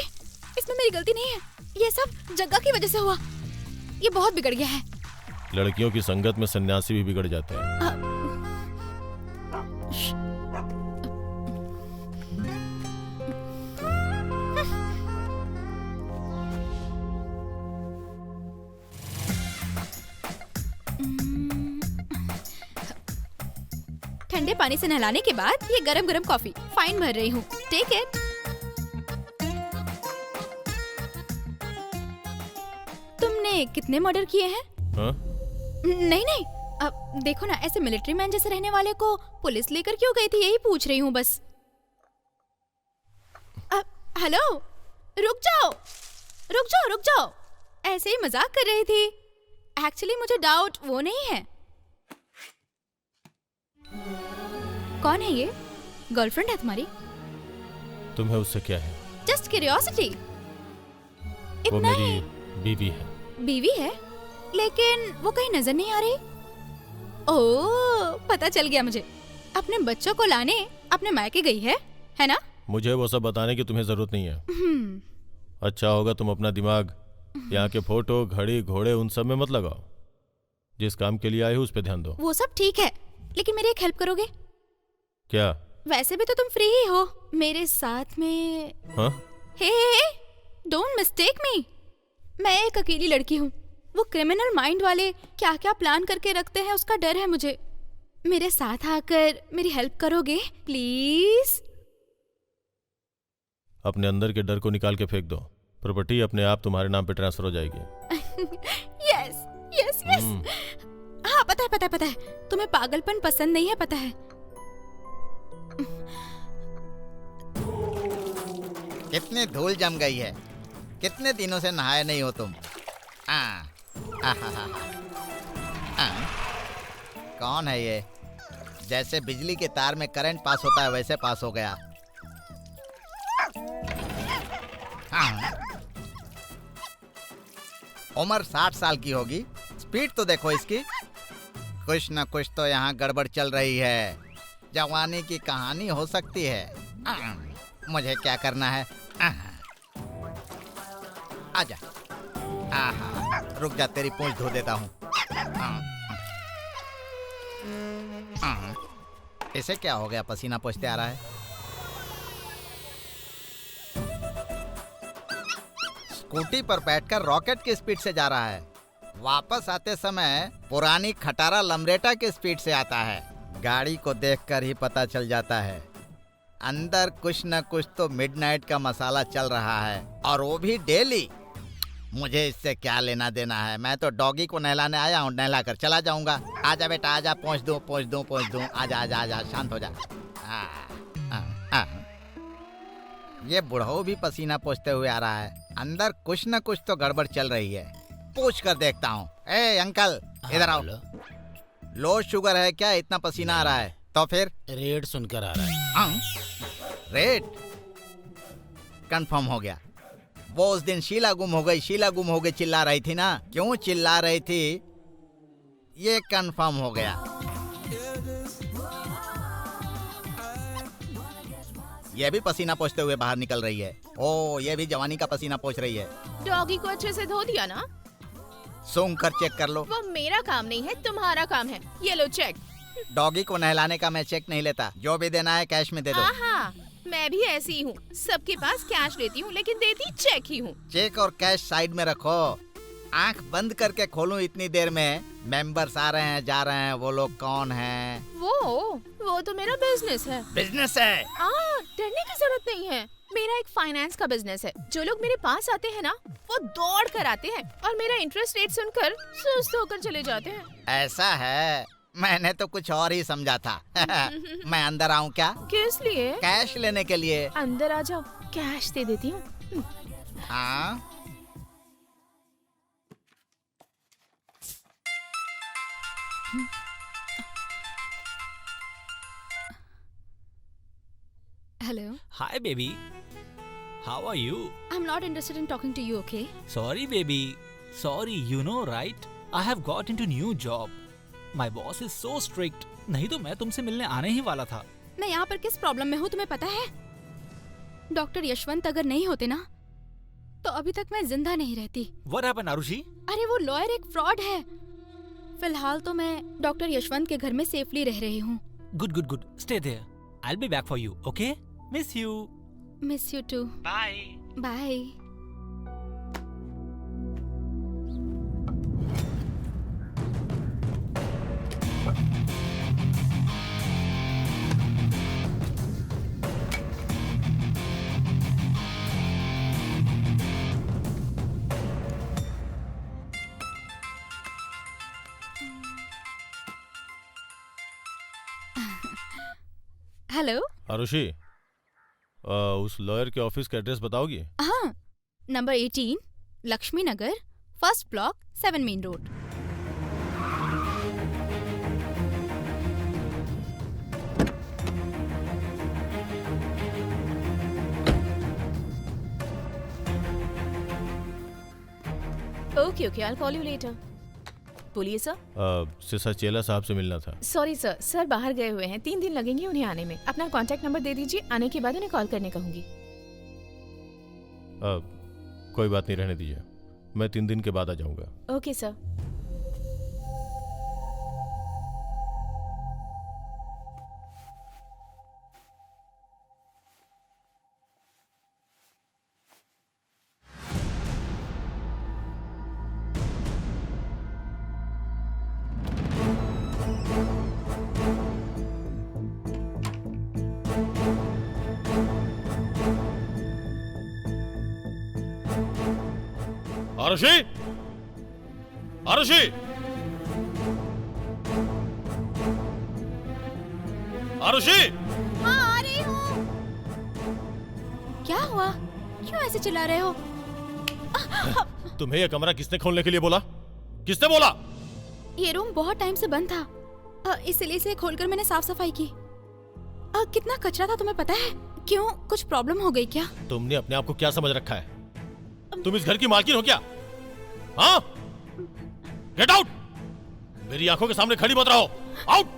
Speaker 1: इसमें मेरी गलती नहीं है। ये सब जग्गा की वजह से हुआ। ये बहुत बिगड़ गया है।
Speaker 5: लड़कियों की संगत में सन्यासी भी बिगड़ जाते हैं।
Speaker 1: ठंडे पानी से नहलाने के बाद ये गरम गरम कॉफी फाइन भर रही हूँ। Take it. तुमने कितने मर्डर किए हैं?
Speaker 5: हाँ?
Speaker 1: नहीं नहीं, अब देखो ना, ऐसे मिलिट्री मैन जैसे रहने वाले को पुलिस लेकर क्यों गई थी, यही पूछ रही हूँ बस। हेलो, रुक जाओ रुक जाओ रुक जाओ, ऐसे ही मजाक कर रही थी। एक्चुअली मुझे डाउट वो नहीं है। कौन है ये? गर्लफ्रेंड है तुम्हारी?
Speaker 5: तुम्हें उससे क्या है?
Speaker 1: Just curiosity.
Speaker 5: वो
Speaker 1: इतना
Speaker 5: मेरी
Speaker 1: ही?
Speaker 5: बीवी है।
Speaker 1: बीवी है, लेकिन वो कहीं नजर नहीं आ रही। ओह, पता चल गया मुझे। अपने बच्चों को लाने अपने मायके गई है ना?
Speaker 5: मुझे वो सब बताने की तुम्हें जरूरत नहीं है। अच्छा होगा तुम अपना दिमाग यहाँ के फोटो, घड़ी, घोड़े उन सब में मत लगाओ। जिस काम के लिए आए हो उस पर ध्यान दो।
Speaker 1: वो सब ठीक है, लेकिन मेरी एक हेल्प करोगे?
Speaker 5: क्या?
Speaker 1: वैसे भी तो तुम फ्री ही हो, मेरे साथ में।
Speaker 5: हाँ?
Speaker 1: हे, डोंट मिस्टेक मी। मैं एक अकेली लड़की हूँ। वो क्रिमिनल माइंड वाले क्या क्या प्लान करके रखते हैं, उसका डर है मुझे। मेरे साथ आकर मेरी हेल्प करोगे प्लीज?
Speaker 5: अपने अंदर के डर को निकाल के फेंक दो। प्रॉपर्टी अपने आप तुम्हारे नाम पे ट्रांसफर हो जाएगी।
Speaker 1: Yes yes yes. हाँ पता है तुम्हें पागलपन पसंद नहीं है, पता है।
Speaker 8: कितनी धूल जम गई है, कितने दिनों से नहाए नहीं हो तुम। कौन है ये? जैसे बिजली के तार में करंट पास होता है वैसे पास हो गया। उम्र 60 साल की होगी, स्पीड तो देखो इसकी। कुछ न कुछ तो यहाँ गड़बड़ चल रही है। जवानी की कहानी हो सकती है। मुझे क्या करना है? आजा। रुक जा, तेरी पूंछ धो देता हूँ। इसे क्या हो गया? पसीना पोंछते आ रहा है। स्कूटी पर बैठकर रॉकेट की स्पीड से जा रहा है। वापस आते समय पुरानी खटारा लमरेटा की स्पीड से आता है। गाड़ी को देखकर ही पता चल जाता है अंदर कुछ न कुछ तो मिडनाइट का मसाला चल रहा है, और वो भी डेली। मुझे इससे क्या लेना देना है? मैं तो डॉगी को नहलाने आया हूँ, नहलाकर चला जाऊंगा। आजा बेटा आजा, पहुँच दूँ। आजा आजा आजा, शांत हो जा। ये बुढ़ऊ भी पसीना पोंछते हुए आ रहा है। अंदर कुछ न कुछ तो गड़बड़ चल रही है। पूछ कर देखता हूँ। ए अंकल, इधर आओ। लो शुगर है क्या? इतना पसीना आ रहा है तो फिर?
Speaker 10: रेट सुनकर आ रहा है।
Speaker 8: रेट कंफर्म हो गया। वो उस दिन शीला गुम हो गई चिल्ला रही थी ना। क्यों चिल्ला रही थी ये कंफर्म हो गया। ये भी पसीना पोंछते हुए बाहर निकल रही है। ओ, ये भी जवानी का पसीना पोंछ रही है।
Speaker 9: डॉगी को अच्छे से धो दिया ना?
Speaker 8: सूंघ कर चेक कर लो।
Speaker 9: वो मेरा काम नहीं है, तुम्हारा काम है। ये लो चेक।
Speaker 8: डॉगी को नहलाने का मैं चेक नहीं लेता, जो भी देना है कैश में दे दो।
Speaker 9: हाँ, मैं भी ऐसी ही हूँ, सबके पास कैश लेती हूँ लेकिन देती चेक ही हूँ।
Speaker 8: चेक और कैश साइड में रखो। आंख बंद करके खोलूं इतनी देर में? मेंबर्स आ रहे हैं जा रहे हैं, वो लोग कौन हैं?
Speaker 9: वो तो मेरा बिजनेस है।
Speaker 8: बिजनेस है?
Speaker 9: डरने की जरूरत नहीं है। मेरा एक फाइनेंस का बिजनेस है। जो लोग मेरे पास आते हैं ना, वो दौड़ कर आते हैं और मेरा इंटरेस्ट रेट सुनकर सुस्त होकर चले जाते हैं।
Speaker 8: ऐसा है? मैंने तो कुछ और ही समझा था। मैं अंदर आऊं क्या?
Speaker 9: किस लिए?
Speaker 8: कैश लेने के लिए।
Speaker 9: अंदर आ जाओ, कैश दे देती हूँ।
Speaker 8: हाँ,
Speaker 1: Hello.
Speaker 7: Hi, baby. How are you?
Speaker 1: I'm not interested in talking to you, okay?
Speaker 7: Sorry, baby. Sorry, you know, right? I have got into new job. My boss is so strict. नहीं तो मैं तुमसे मिलने आने ही वाला था।
Speaker 1: मैं यहाँ पर किस प्रॉब्लम में हूँ तुम्हें पता है? डॉक्टर यशवंत अगर नहीं होते ना, तो अभी तक मैं जिंदा नहीं रहती।
Speaker 7: What happened, Arushi?
Speaker 1: अरे वो लॉयर एक फ्रॉड है। फिलहाल तो मैं डॉक्टर यशवंत के घर में सेफली रह रही हूँ।
Speaker 7: Good. Stay there. I'll be back for you, okay? Miss you.
Speaker 1: Miss you too.
Speaker 7: Bye.
Speaker 1: Bye. Hello
Speaker 5: Arushi, उस लॉयर के ऑफिस का एड्रेस बताओगी?
Speaker 1: हाँ, number 18 Lakshmi Nagar, first block, 7 main road.
Speaker 9: Okay, I'll call you later. बोलिए sir.
Speaker 5: सिसाचेला साहब से मिलना था।
Speaker 9: सॉरी सर बाहर गए हुए हैं, 3 दिन लगेंगे उन्हें आने में। अपना कांटेक्ट नंबर दे दीजिए, आने के बाद उन्हें कॉल करने कहूंगी।
Speaker 5: कोई बात नहीं, रहने दीजिए, मैं 3 दिन के बाद आ जाऊंगा।
Speaker 9: Okay sir.
Speaker 5: आरुषि, आरुषि! आरुषि!
Speaker 1: हाँ आ रही हूँ। क्या हुआ? क्यों ऐसे चिल्ला रहे हो?
Speaker 5: तुम्हें यह कमरा किसने खोलने के लिए बोला? किसने बोला?
Speaker 1: ये रूम बहुत टाइम से बंद था, इसलिए इसे खोलकर मैंने साफ सफाई की। कितना कचरा था तुम्हें पता है? क्यों, कुछ प्रॉब्लम हो गई क्या?
Speaker 5: तुमने अपने आप को क्या समझ रखा है? तुम इस घर की मालकिन हो क्या? हाँ? Gate out! मेरी आंखों के सामने खड़ी मत रहो। आउट!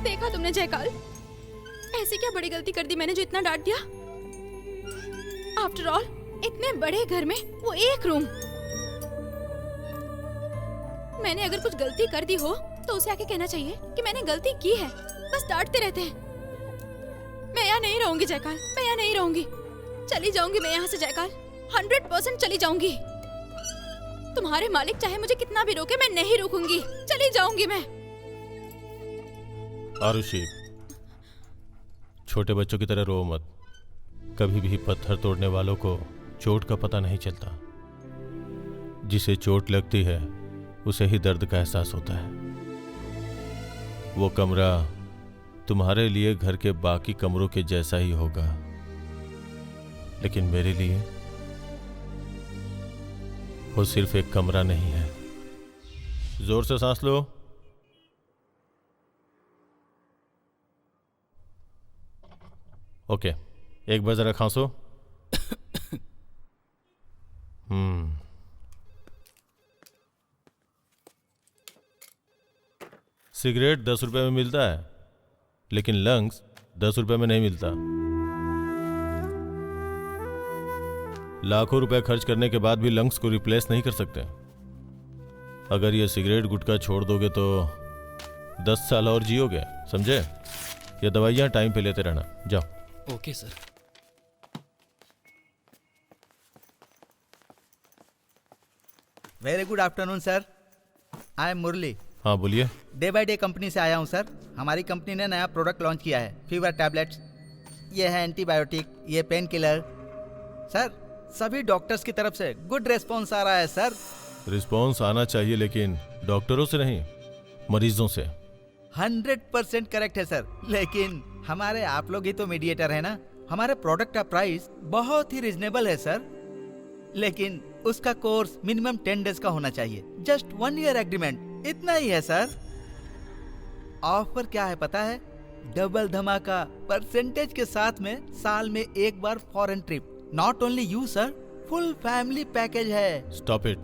Speaker 1: देखा तुमने जयकाल, ऐसी क्या बड़ी गलती कर दी मैंने जो इतना डांट दिया? आफ्टर ऑल इतने बड़े घर में वो एक रूम। मैंने अगर कुछ गलती कर दी हो तो उसे आके कहना चाहिए कि मैंने गलती की है। बस डांटते रहते हैं। मैं यहाँ नहीं रहूंगी जयकाल, मैं यहाँ नहीं रहूंगी। चली जाऊंगी मैं यहाँ से जयकाल, 100% चली जाऊंगी। तुम्हारे मालिक चाहे मुझे कितना भी रोके, मैं नहीं रुकूंगी। चली जाऊंगी मैं।
Speaker 5: आरुषि, छोटे बच्चों की तरह रो मत। कभी भी पत्थर तोड़ने वालों को चोट का पता नहीं चलता। जिसे चोट लगती है उसे ही दर्द का एहसास होता है। वो कमरा तुम्हारे लिए घर के बाकी कमरों के जैसा ही होगा, लेकिन मेरे लिए वो सिर्फ एक कमरा नहीं है। जोर से सांस लो। ओके, एक बार जरा खांसो। सिगरेट 10 रुपए में मिलता है, लेकिन लंग्स 10 रुपए में नहीं मिलता। लाखों रुपए खर्च करने के बाद भी लंग्स को रिप्लेस नहीं कर सकते। अगर ये सिगरेट गुटखा छोड़ दोगे तो 10 साल और जियोगे, समझे? ये दवाइयां टाइम पे लेते रहना। जाओ।
Speaker 4: Okay sir.
Speaker 8: Very good afternoon sir, I am Murali.
Speaker 5: हाँ बोलिए।
Speaker 8: डे बाय डे कंपनी से आया हूँ सर। हमारी कंपनी ने नया प्रोडक्ट लॉन्च किया है, फीवर टैबलेट्स। ये है एंटीबायोटिक, ये पेन किलर। सर सभी डॉक्टर्स की तरफ से गुड रिस्पॉन्स आ रहा है सर।
Speaker 5: रिस्पॉन्स आना चाहिए, लेकिन डॉक्टरों से नहीं, मरीजों से।
Speaker 8: 100% करेक्ट है सर, लेकिन हमारे आप लोग ही तो मीडिएटर है ना। हमारे प्रोडक्ट का प्राइस बहुत ही रिजनेबल है सर, लेकिन उसका कोर्स मिनिमम 10 डेज का होना चाहिए। जस्ट 1 ईयर एग्रीमेंट, इतना ही है सर। ऑफर क्या है पता है? डबल धमाका परसेंटेज के साथ में साल में एक बार foreign trip. Not only you sir, full family package है।
Speaker 5: Stop it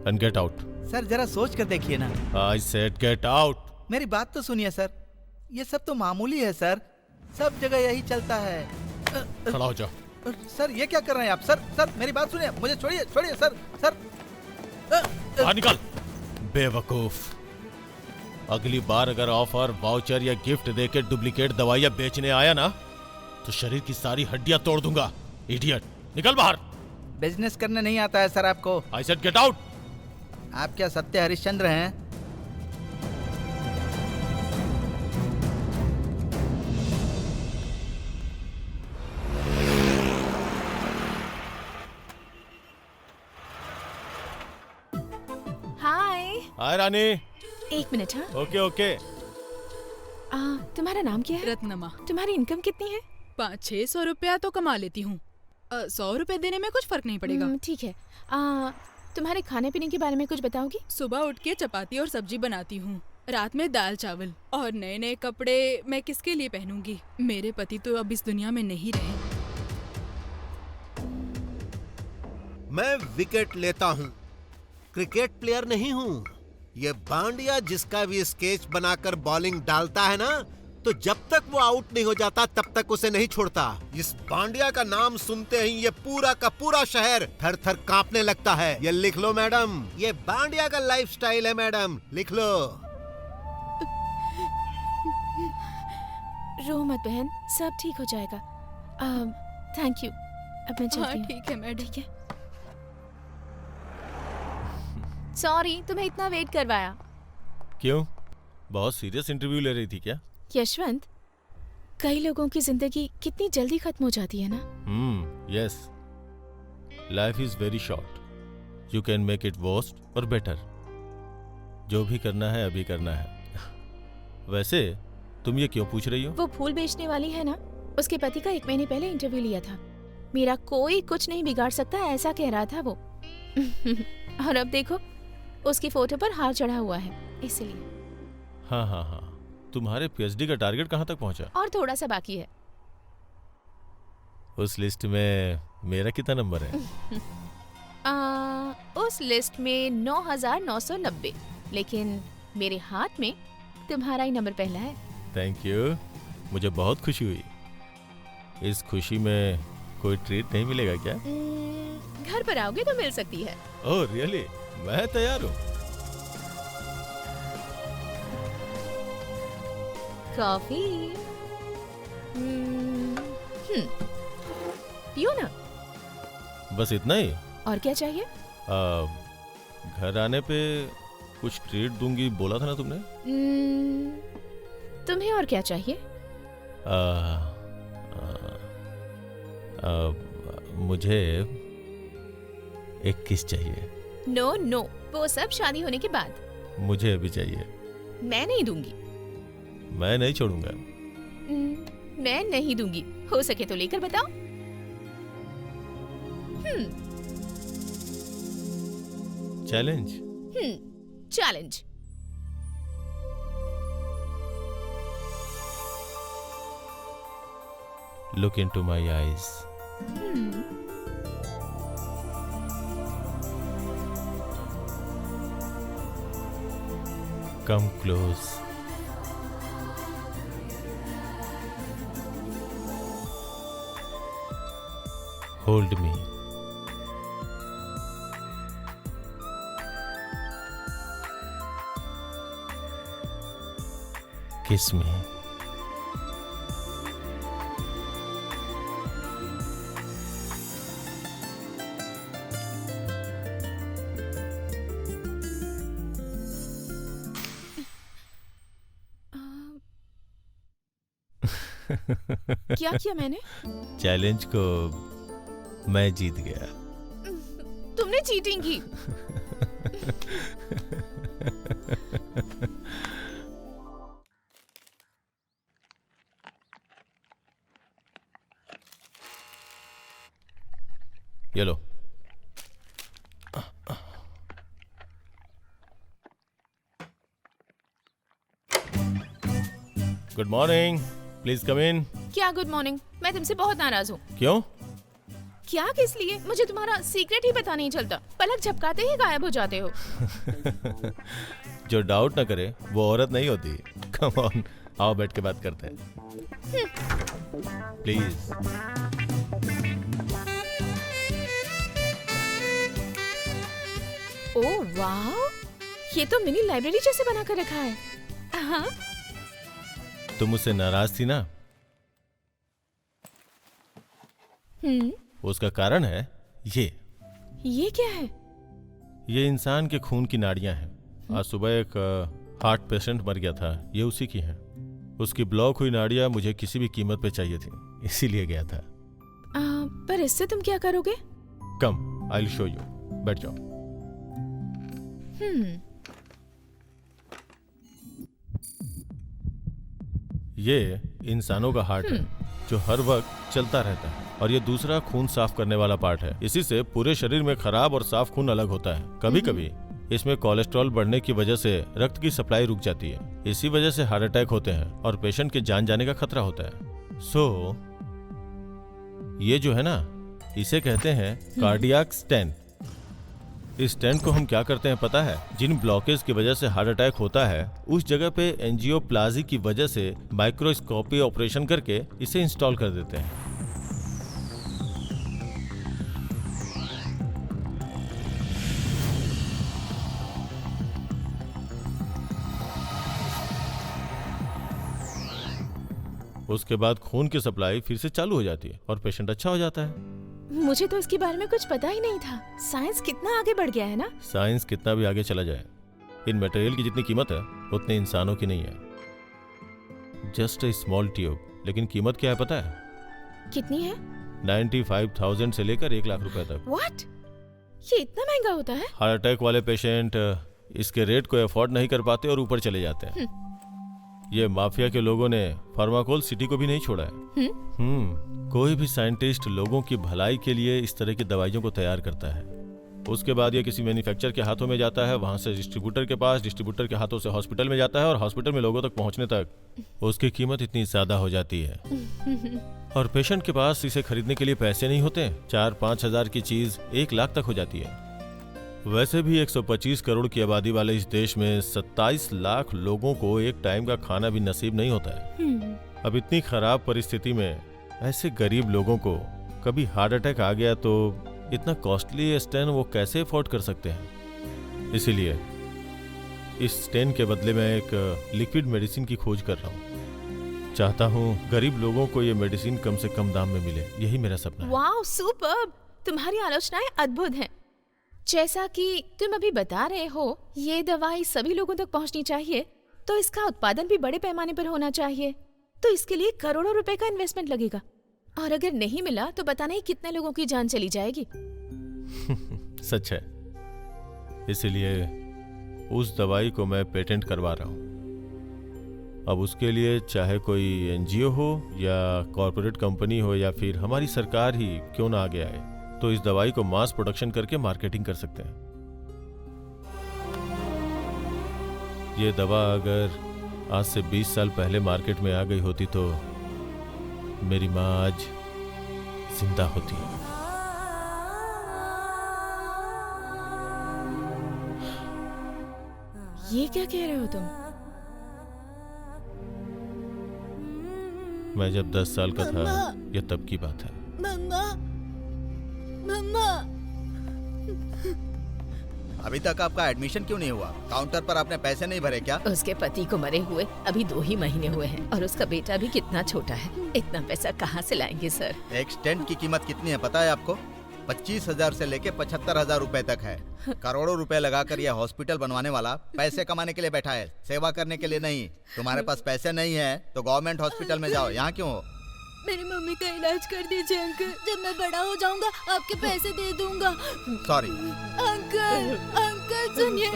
Speaker 5: and get out.
Speaker 8: Sir जरा सोच कर देखिए ना।
Speaker 5: I said get out.
Speaker 8: मेरी बात तो सुनिए सर, ये सब तो मामूली है सर, सब जगह यही चलता है।
Speaker 5: खड़ा हो जाओ।
Speaker 8: सर ये क्या कर रहे हैं आप? सर मेरी बात सुनिए, मुझे छोड़िए छोड़िए सर।
Speaker 5: बाहर निकल बेवकूफ। अगली बार अगर ऑफर, वाउचर या गिफ्ट देके डुप्लीकेट दवाइयां बेचने आया ना तो शरीर की सारी हड्डियां तोड़ दूंगा। इडियट, निकल बाहर।
Speaker 8: बिजनेस करने नहीं आता है सर आपको।
Speaker 5: आई सेड गेट आउट।
Speaker 8: आप क्या सत्य हरिश्चंद्र हैं?
Speaker 5: हाय रानी।
Speaker 9: एक मिनट। हाँ
Speaker 5: ओके ओके।
Speaker 9: तुम्हारा नाम क्या है?
Speaker 1: रत्नमा।
Speaker 9: तुम्हारी इनकम कितनी है?
Speaker 1: 500-600 रुपया तो कमा लेती हूँ। 100 रुपए देने में कुछ फर्क नहीं पड़ेगा।
Speaker 9: ठीक है। तुम्हारे खाने पीने के बारे में कुछ बताओगी?
Speaker 1: सुबह उठ के चपाती और सब्जी बनाती हूँ, रात में दाल चावल। और नए नए कपड़े मैं किसके लिए पहनूंगी? मेरे पति तो अब इस दुनिया में नहीं रहे।
Speaker 3: मैं विकेट लेता हूँ, क्रिकेट प्लेयर नहीं हूँ। ये बांडिया जिसका भी स्केच बनाकर बॉलिंग डालता है ना, तो जब तक वो आउट नहीं हो जाता तब तक उसे नहीं छोड़ता। इस बांडिया का नाम सुनते ही ये पूरा का पूरा शहर थर थर कांपने लगता है। ये लिख लो मैडम, ये बांडिया का लाइफस्टाइल है मैडम, लिख लो।
Speaker 9: रो मत बहन, सब ठीक हो जाएगा। थैंक यू, अब मैं चलती हूँ।
Speaker 1: ठीक है मैडम।
Speaker 9: ठीक है। सॉरी तुम्हें इतना वेट करवाया।
Speaker 5: क्यों, बहुत सीरियस इंटरव्यू ले रही थी क्या?
Speaker 9: यशवंत, कई लोगों की जिंदगी कितनी जल्दी खत्म हो जाती है ना।
Speaker 5: Yes, life is very short, you can make it worst और बेटर। जो भी करना है अभी करना है। वैसे तुम ये क्यों पूछ रही हो?
Speaker 9: वो फूल बेचने वाली है ना, उसके पति का 1 महीने पहले इंटरव्यू लिया था। मेरा कोई कुछ नहीं बिगाड़ सकता ऐसा कह रहा था वो। और अब देखो, उसकी फोटो पर हार चढ़ा हुआ है, इसलिए।
Speaker 5: हाँ, तुम्हारे पीएचडी का टारगेट कहाँ तक पहुँचा?
Speaker 9: और थोड़ा सा बाकी है।
Speaker 5: उस लिस्ट में मेरा कितना नंबर है?
Speaker 9: उस लिस्ट में 9,990, लेकिन मेरे हाथ में तुम्हारा ही नंबर पहला है।
Speaker 5: थैंक यू, मुझे बहुत खुशी हुई। इस खुशी में कोई ट्रीट नहीं मिलेगा क्या?
Speaker 9: घर पर आओगे तो मिल सकती है।
Speaker 5: Oh really? मैं तैयार हूँ।
Speaker 9: कॉफी पियो ना।
Speaker 5: बस इतना ही?
Speaker 9: और क्या चाहिए?
Speaker 5: घर आने पे कुछ ट्रीट दूंगी बोला था ना तुमने?
Speaker 9: तुम्हें और क्या चाहिए?
Speaker 5: मुझे एक किस चाहिए।
Speaker 9: नो, वो सब शादी होने के बाद।
Speaker 5: मुझे अभी चाहिए।
Speaker 9: मैं नहीं दूंगी।
Speaker 5: मैं नहीं छोड़ूंगा।
Speaker 9: मैं नहीं दूंगी, हो सके तो लेकर बताओ।
Speaker 5: Challenge?
Speaker 9: Challenge.
Speaker 5: Look into my eyes. Come close. Hold me. Kiss me.
Speaker 9: क्या किया मैंने?
Speaker 5: चैलेंज को मैं जीत गया।
Speaker 9: तुमने चीटिंग की।
Speaker 5: ये लो। गुड मॉर्निंग, प्लीज कम इन।
Speaker 9: क्या गुड मॉर्निंग? मैं तुमसे बहुत नाराज हूँ।
Speaker 5: क्यों?
Speaker 9: क्या, किस लिए? मुझे तुम्हारा सीक्रेट ही पता नहीं चलता, पलक झपकाते ही गायब हो जाते हो।
Speaker 5: जो डाउट ना करे वो औरत नहीं होती। कम ऑन, आओ बैठ के बात करते हैं प्लीज।
Speaker 9: ओह वाह, ये तो मिनी लाइब्रेरी जैसे बना कर रखा है। हाँ?
Speaker 5: तुम मुझसे नाराज थी ना? उसका कारण है ये
Speaker 9: क्या है?
Speaker 5: ये इंसान के खून की नाड़ियां हैं। आज सुबह एक हार्ट पेशेंट मर गया था, ये उसी की है। उसकी ब्लॉक हुई नाड़ियां मुझे किसी भी कीमत पे चाहिए थी, इसीलिए गया था।
Speaker 9: पर इससे तुम क्या करोगे?
Speaker 5: कम, आई विल शो यू। बैठ जाओ। ये इंसानों का हार्ट है जो हर वक्त चलता रहता है, और ये दूसरा खून साफ करने वाला पार्ट है। इसी से पूरे शरीर में खराब और साफ खून अलग होता है। कभी कभी इसमें कोलेस्ट्रॉल बढ़ने की वजह से रक्त की सप्लाई रुक जाती है। इसी वजह से हार्ट अटैक होते हैं और पेशेंट के जान जाने का खतरा होता है। सो ये जो है ना, इसे कहते हैं कार्डियक स्टेंट। इस स्टेंट को हम क्या करते हैं पता है? जिन ब्लॉकेज की वजह से हार्ट अटैक होता है उस जगह पे एंजियोप्लाजी की वजह से माइक्रोस्कोपी ऑपरेशन करके इसे इंस्टॉल कर देते हैं। उसके बाद खून की सप्लाई फिर से चालू हो जाती है और पेशेंट अच्छा हो जाता है।
Speaker 9: मुझे तो इसके बारे में कुछ पता ही नहीं था। साइंस कितना आगे बढ़ गया है ना।
Speaker 5: साइंस कितना भी आगे चला जाए, इन मटेरियल की जितनी कीमत है उतने इंसानों की नहीं है। जस्ट ए स्मॉल ट्यूब, लेकिन कीमत क्या है पता है?
Speaker 9: कितनी है?
Speaker 5: 95,000 से लेकर 1 लाख रुपए तक।
Speaker 9: व्हाट? ये इतना महंगा होता है?
Speaker 5: हार्ट अटैक वाले पेशेंट इसके रेट को अफोर्ड नहीं कर पाते और ऊपर चले जाते हैं। ये माफिया के लोगों ने फार्माकोल सिटी को भी नहीं छोड़ा है। कोई भी साइंटिस्ट लोगों की भलाई के लिए इस तरह की दवाइयों को तैयार करता है। उसके बाद ये किसी मैन्युफैक्चरर के हाथों में जाता है, वहां से डिस्ट्रीब्यूटर के पास, डिस्ट्रीब्यूटर के हाथों से हॉस्पिटल में जाता है और हॉस्पिटल में लोगों तक पहुंचने तक उसकी कीमत इतनी ज्यादा हो जाती है और पेशेंट के पास इसे खरीदने के लिए पैसे नहीं होते। 4-5 हजार की चीज 1 लाख तक हो जाती है। वैसे भी 125 करोड़ की आबादी वाले इस देश में 27 लाख लोगों को एक टाइम का खाना भी नसीब नहीं होता है। अब इतनी खराब परिस्थिति में ऐसे गरीब लोगों को कभी हार्ट अटैक आ गया तो इतना कॉस्टली स्टेन वो कैसे अफोर्ड कर सकते हैं। इसीलिए इस स्टेन के बदले में एक लिक्विड मेडिसिन की खोज कर रहा हूँ। चाहता हूँ गरीब लोगों को ये मेडिसिन कम से कम दाम में मिले, यही मेरा सपना है।
Speaker 9: Wow, superb! तुम्हारी आलोचनाएं अद्भुत हैं। जैसा कि तुम अभी बता रहे हो, ये दवाई सभी लोगों तक पहुंचनी चाहिए, तो इसका उत्पादन भी बड़े पैमाने पर होना चाहिए। तो इसके लिए करोड़ों रुपए का इन्वेस्टमेंट लगेगा और अगर नहीं मिला तो पता नहीं कितने लोगों की जान चली जाएगी।
Speaker 5: सच है, इसीलिए उस दवाई को मैं पेटेंट करवा रहा हूँ। अब उसके लिए चाहे कोई एनजीओ हो या कॉर्पोरेट कंपनी हो या फिर हमारी सरकार ही क्यों ना आगे आए, तो इस दवाई को मास प्रोडक्शन करके मार्केटिंग कर सकते हैं। ये दवा अगर आज से 20 साल पहले मार्केट में आ गई होती तो मेरी माँ आज जिंदा होती।
Speaker 9: ये क्या कह रहे हो तुम?
Speaker 5: मैं जब 10 साल का था, यह तब की बात है।
Speaker 1: मम्मा, मम्मा।
Speaker 8: अभी तक आपका एडमिशन क्यों नहीं हुआ? काउंटर पर आपने पैसे नहीं भरे क्या?
Speaker 11: उसके पति को मरे हुए अभी 2 ही महीने हुए हैं और उसका बेटा भी कितना छोटा है। इतना पैसा कहाँ से लाएंगे सर?
Speaker 8: एक स्टेंट की कीमत कितनी है पता है आपको? 25,000 से लेके 75,000 रुपए तक है। करोड़ों रुपए लगाकर यह हॉस्पिटल बनवाने वाला पैसे कमाने के लिए बैठा है, सेवा करने के लिए नहीं। तुम्हारे पास पैसे नहीं है तो गवर्नमेंट हॉस्पिटल में जाओ, यहाँ क्यों हो?
Speaker 1: मेरी मम्मी का इलाज कर दीजिए अंकल। जब मैं बड़ा हो जाऊंगा आपके पैसे दे दूंगा।
Speaker 8: सॉरी
Speaker 1: अंकल, अंकल सुनिए।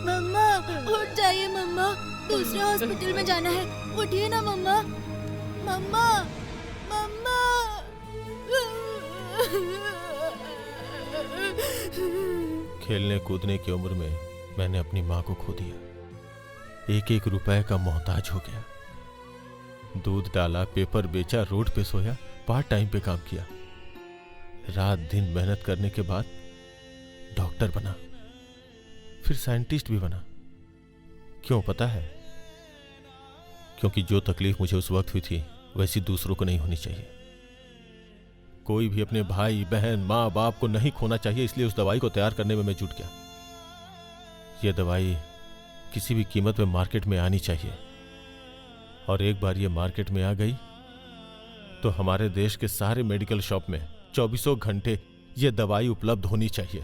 Speaker 1: मम्मा उठ जाइए मम्मा, दूसरे हॉस्पिटल में जाना है। उठिए ना मम्मा। मम्मा, मम्मा।
Speaker 5: खेलने कूदने की उम्र में मैंने अपनी माँ को खो दिया। 1-1 रुपए का मोहताज हो गया। दूध डाला, पेपर बेचा, रोड पे सोया, पार्ट टाइम पे काम किया। रात दिन मेहनत करने के बाद डॉक्टर बना, फिर साइंटिस्ट भी बना। क्यों पता है? क्योंकि जो तकलीफ मुझे उस वक्त हुई थी वैसी दूसरों को नहीं होनी चाहिए। कोई भी अपने भाई बहन माँ बाप को नहीं खोना चाहिए, इसलिए उस दवाई को तैयार करने में मैं जुट गया। यह दवाई किसी भी कीमत में मार्केट में आनी चाहिए और एक बार ये मार्केट में आ गई तो हमारे देश के सारे मेडिकल शॉप में 24 घंटे ये दवाई उपलब्ध होनी चाहिए।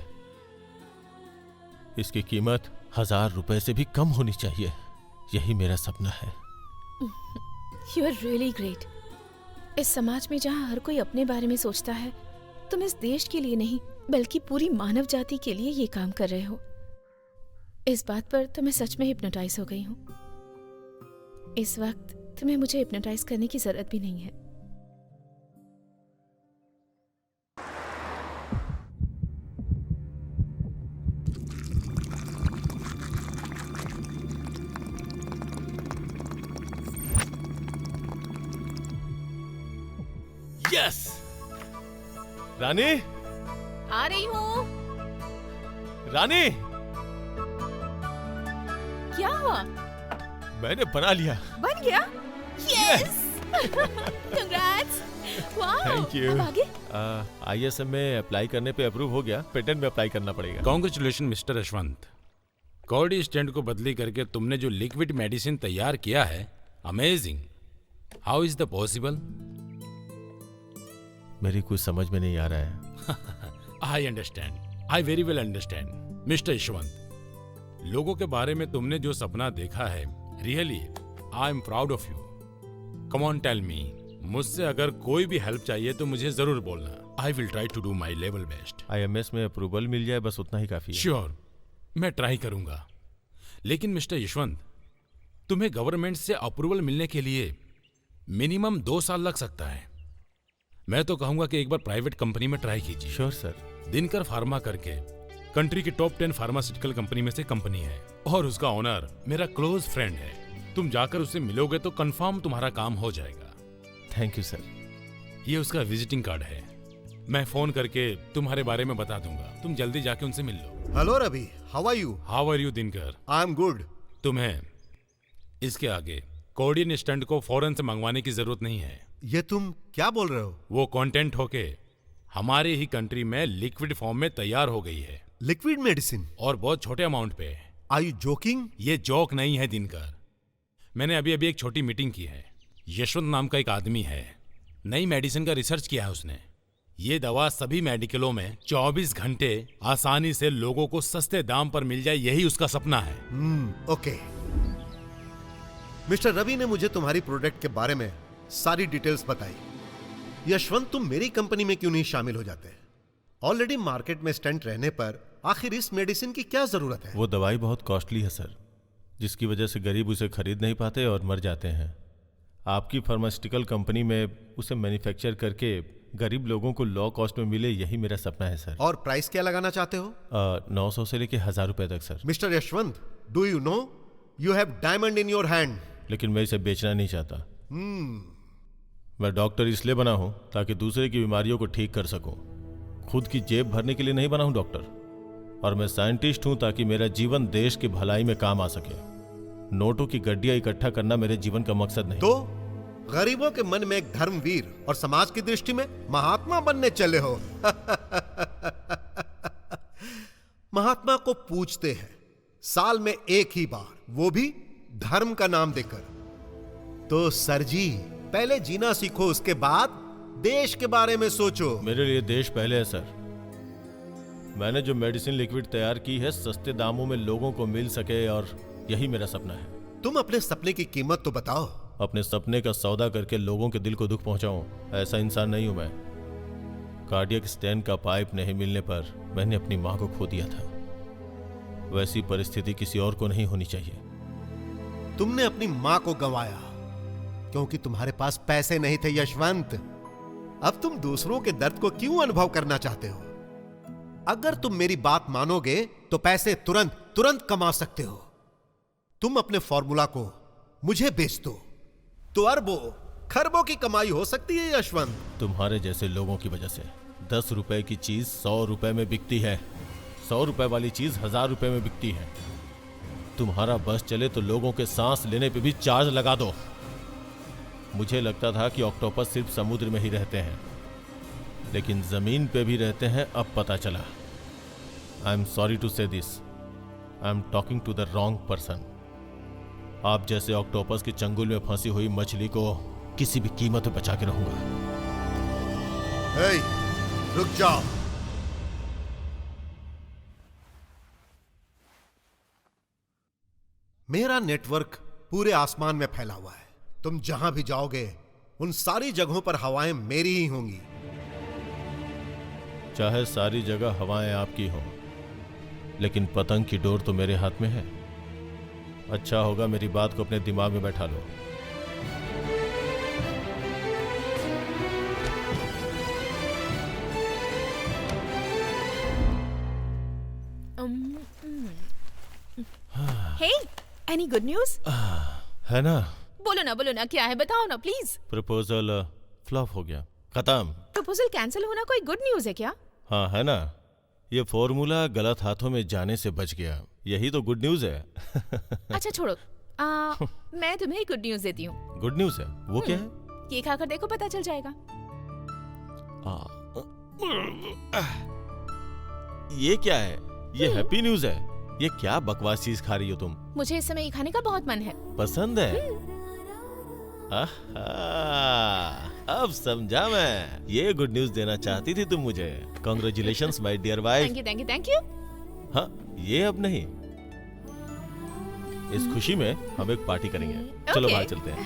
Speaker 5: इसकी कीमत 1000 रुपए से भी कम होनी चाहिए। यही मेरा सपना है।
Speaker 9: You are really great. इस समाज में जहाँ हर कोई अपने बारे में सोचता है, तुम इस देश के लिए नहीं बल्कि पूरी मानव जाति के लिए ये काम कर रहे हो। इस बात पर तो मैं सच में हिप्नोटाइज हो गई हूँ। इस वक्त तुम्हें मुझे हिप्नोटाइज करने की जरूरत भी नहीं है।
Speaker 5: यस! रानी,
Speaker 9: आ रही हूँ।
Speaker 5: रानी,
Speaker 9: क्या हुआ?
Speaker 5: मैंने बना लिया।
Speaker 9: बन गया? यस! Congrats! वाह!
Speaker 5: Thank you.
Speaker 9: अब आगे?
Speaker 5: ISM में अप्लाई करने पे अप्रूव हो गया, पेटेंट में अप्लाई करना पड़ेगा।
Speaker 10: Congratulation mister Yashwant. कॉर्डी स्टेंट को बदली करके तुमने जो लिक्विड मेडिसिन तैयार किया है amazing, how is the possible?
Speaker 5: मेरी कुछ समझ में नहीं आ रहा है।
Speaker 10: I understand, I very well understand. Mister Yashwant, लोगों के बारे में तुमने जो सपना देखा है, really I am proud of you. Come on tell me, मुझसे अगर कोई भी हेल्प चाहिए तो मुझे जरूर बोलना। I will try to do my level best.
Speaker 5: IMS में अप्रूवल मिल जाए, बस उतना ही काफी है।
Speaker 10: श्योर, मैं ट्राई करूंगा। लेकिन मिस्टर यशवंत, तुम्हें गवर्नमेंट से अप्रूवल मिलने के लिए मिनिमम 2 साल लग सकता है। मैं तो कहूंगा कि एक बार प्राइवेट कंपनी में ट्राई कीजिए।
Speaker 5: Sure sir.
Speaker 10: दिनकर फार्मा करके कंट्री की टॉप 10 फार्मास्यूटिकल कंपनी में से कंपनी है और उसका ओनर मेरा क्लोज फ्रेंड है। तुम जाकर उससे मिलोगे तो कंफर्म तुम्हारा काम हो जाएगा।
Speaker 5: Thank you sir.
Speaker 10: ये उसका विजिटिंग कार्ड है, मैं फोन करके तुम्हारे बारे में बता दूंगा। तुम जल्दी जाके उनसे मिल लो।
Speaker 3: Hello Ravi, how are you?
Speaker 10: How are you Dinkar?
Speaker 3: I am good.
Speaker 10: तुम्हें इसके आगे कोडियन स्टंट को फौरन से मंगवाने की जरूरत नहीं है।
Speaker 3: ये तुम क्या बोल रहे हो?
Speaker 10: वो कंटेंट होके हमारे ही कंट्री में लिक्विड फॉर्म में तैयार हो गई है।
Speaker 3: Liquid medicine?
Speaker 10: और बहुत छोटे अमाउंट पे।
Speaker 3: Are you joking?
Speaker 10: ये जोक नहीं है दिनकर। मैंने अभी अभी एक छोटी मीटिंग की है। यशवंत नाम का एक आदमी है, नई मेडिसिन का रिसर्च किया है उसने। ये दवा सभी मेडिकलों में 24 घंटे आसानी से लोगों को सस्ते दाम पर मिल जाए, यही उसका सपना है।
Speaker 3: ओके। मिस्टर रवि ने मुझे तुम्हारी प्रोडक्ट के बारे में सारी डिटेल्स बताई। यशवंत, तुम मेरी कंपनी में क्यों नहीं शामिल हो जाते? ऑलरेडी मार्केट में स्टंट रहने पर आखिर इस मेडिसिन की क्या जरूरत है?
Speaker 5: वो दवाई बहुत कॉस्टली है सर, जिसकी वजह से गरीब उसे खरीद नहीं पाते और मर जाते हैं। आपकी फार्मास्यूटिकल कंपनी में उसे मैन्युफैक्चर करके गरीब लोगों को लो कॉस्ट में मिले, यही मेरा सपना है सर।
Speaker 3: और प्राइस क्या लगाना चाहते हो?
Speaker 5: 900 से लेके 1000 रुपए तक sir.
Speaker 3: Mister Yashwant, do you know you have diamond in your hand?
Speaker 5: लेकिन मैं इसे बेचना नहीं चाहता। मैं डॉक्टर इसलिए बना हूं ताकि दूसरे की बीमारियों को ठीक कर सकूं। खुद की जेब भरने के लिए नहीं बना हूं डॉक्टर। और मैं साइंटिस्ट हूं ताकि मेरा जीवन देश की भलाई में काम आ सके। नोटों की गड्डियां इकट्ठा करना मेरे जीवन का मकसद नहीं।
Speaker 3: तो गरीबों के मन में एक धर्मवीर और समाज की दृष्टि में महात्मा बनने चले हो। महात्मा को पूछते हैं साल में एक ही बार, वो भी धर्म का नाम देकर। तो सर जी, पहले जीना सीखो, उसके बाद देश के बारे में सोचो।
Speaker 5: मेरे लिए देश पहले है सर। मैंने जो मेडिसिन लिक्विड तैयार की है, सस्ते दामों में लोगों को मिल सके, और यही मेरा सपना है।
Speaker 3: तुम अपने सपने की कीमत तो बताओ।
Speaker 5: अपने सपने का सौदा करके लोगों के दिल को दुख पहुंचाऊं, ऐसा इंसान नहीं हूं मैं। कार्डियक स्टेंट का पाइप नहीं मिलने पर मैंने अपनी मां को खो दिया था। वैसी परिस्थिति किसी और को नहीं होनी चाहिए।
Speaker 3: तुमने अपनी मां को गंवाया क्योंकि तुम्हारे पास पैसे नहीं थे यशवंत। अब तुम दूसरों के दर्द को क्यों अनुभव करना चाहते हो? अगर तुम मेरी बात मानोगे तो पैसे तुरंत कमा सकते हो। तुम अपने फॉर्मूला को मुझे बेच दो तो अरबों खरबों की कमाई हो सकती है यशवंत।
Speaker 5: तुम्हारे जैसे लोगों की वजह से 10 रुपए की चीज 100 रुपए में बिकती है, 100 रुपए वाली चीज 1000 रुपए में बिकती है। तुम्हारा बस चले तो लोगों के सांस लेने पे भी चार्ज लगा दो। मुझे लगता था कि ऑक्टोपस सिर्फ समुद्र में ही रहते हैं, लेकिन जमीन पे भी रहते हैं, अब पता चला। I am sorry to say this, I am talking to the wrong person. आप जैसे ऑक्टोपस के चंगुल में फंसी हुई मछली को किसी भी कीमत पे बचा के रहूंगा।
Speaker 3: हे, रुक जाओ। मेरा नेटवर्क पूरे आसमान में फैला हुआ है। तुम जहां भी जाओगे उन सारी जगहों पर हवाएं मेरी ही होंगी।
Speaker 5: चाहे सारी जगह हवाएं आपकी हों, लेकिन पतंग की डोर तो मेरे हाथ में है। अच्छा होगा मेरी बात को अपने दिमाग में बैठा लो।
Speaker 9: हे, एनी गुड न्यूज?
Speaker 5: है ना?
Speaker 9: बोलो ना, क्या है बताओ ना प्लीज।
Speaker 5: प्रपोजल फ्लॉप हो गया, खत्म।
Speaker 9: प्रपोजल कैंसिल होना कोई गुड न्यूज है क्या?
Speaker 5: हाँ है ना, ये फॉर्मूला गलत हाथों में जाने से बच गया, यही तो गुड न्यूज है।
Speaker 9: अच्छा छोड़ो, मैं तुम्हें गुड न्यूज देती हूँ।
Speaker 5: गुड न्यूज है? वो क्या है?
Speaker 9: ये खाकर देखो, पता चल जाएगा।
Speaker 5: ये क्या है? ये हैप्पी न्यूज है? ये क्या बकवास चीज खा रही हो तुम?
Speaker 9: मुझे इस समय ये खाने का बहुत मन है।
Speaker 5: पसंद है? अब समझा मैं। ये गुड न्यूज देना चाहती थी तुम मुझे। Congratulations my dear wife.
Speaker 9: Thank you thank you thank you.
Speaker 5: हाँ, ये अब नहीं, इस खुशी में हम एक पार्टी करेंगे। चलो बाहर चलते हैं।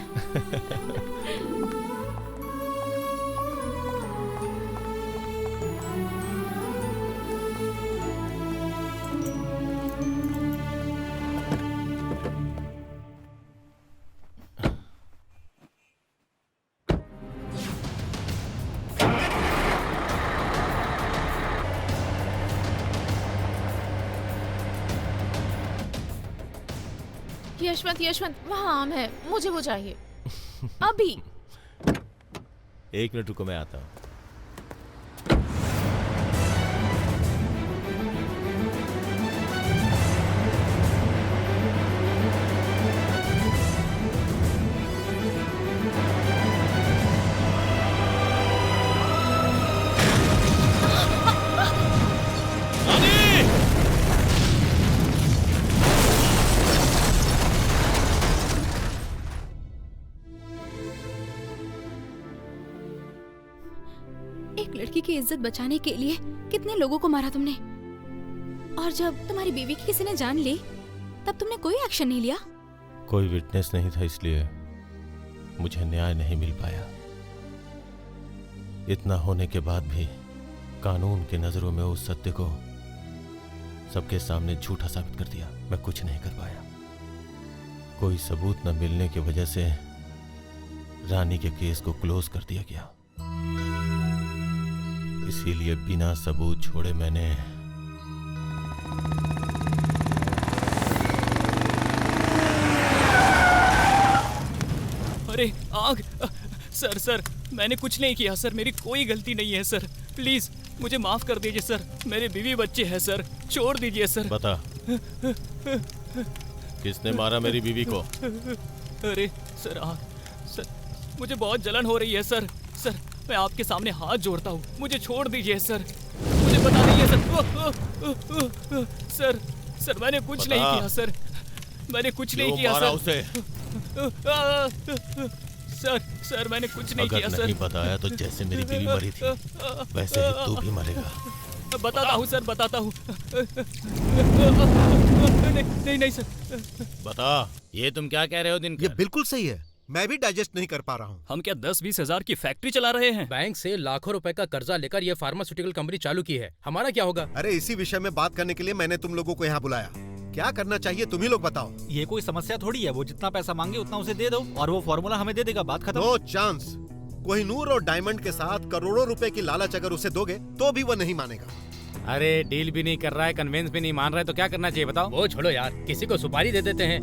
Speaker 9: यशवंत यशवंत, वहाँ आम है, मुझे वो चाहिए अभी।
Speaker 5: 1 मिनट रुको, मैं आता हूँ।
Speaker 1: एक लड़की की इज्जत बचाने के लिए कितने लोगों को मारा तुमने, और जब तुम्हारी बीवी की किसी ने जान ली तब तुमने कोई एक्शन नहीं लिया।
Speaker 5: कोई विटनेस नहीं था, इसलिए मुझे न्याय नहीं मिल पाया। इतना होने के बाद भी कानून की नजरों में उस सत्य को सबके सामने झूठा साबित कर दिया। मैं कुछ नहीं कर पाया। कोई सबूत न मिलने की वजह से रानी के केस को क्लोज कर दिया गया। इसीलिए बिना सबूत छोड़े मैंने
Speaker 4: अरे आग! सर मैंने कुछ नहीं किया सर, मेरी कोई गलती नहीं है सर। प्लीज मुझे माफ कर दीजिए सर, मेरे बीवी बच्चे हैं सर, छोड़ दीजिए सर।
Speaker 5: बता, किसने मारा मेरी बीवी को?
Speaker 4: अरे सर मुझे बहुत जलन हो रही है सर। मैं आपके सामने हाथ जोड़ता हूँ, मुझे छोड़ दीजिए सर, मुझे बता दीजिए सर। सर मैंने कुछ नहीं किया सर, मैंने कुछ नहीं किया सर। सर मैंने कुछ नहीं किया सर।
Speaker 5: अगर नहीं बताया तो जैसे मेरी बीवी मरी थी वैसे ही तू भी मरेगा।
Speaker 4: बताता हूँ सर, बताता हूँ। नहीं सर।
Speaker 6: बता, ये तुम क्या कह रहे हो?
Speaker 3: ये बिल्कुल सही है, मैं भी डाइजेस्ट नहीं कर पा रहा हूँ।
Speaker 4: हम क्या 10-20 हजार की फैक्ट्री चला रहे हैं?
Speaker 6: बैंक से लाखों रुपए का कर्जा लेकर ये फार्मास्यूटिकल कंपनी चालू की है, हमारा क्या होगा?
Speaker 3: अरे इसी विषय में बात करने के लिए मैंने तुम लोगों को यहाँ बुलाया। क्या करना चाहिए तुम ही लोग बताओ।
Speaker 7: ये कोई समस्या थोड़ी है, वो जितना पैसा मांगे उतना उसे दे दो और वो फॉर्मूला हमें दे देगा, बात खत्म।
Speaker 3: No chance. कोहिनूर और डायमंड के साथ करोड़ों रुपए की लालच अगर उसे दोगे तो भी वो नहीं मानेगा।
Speaker 6: अरे डील भी नहीं कर रहा है, कन्विंस भी नहीं मान रहा है, तो क्या करना चाहिए बताओ? वो छोड़ो यार, किसी को सुपारी दे देते हैं।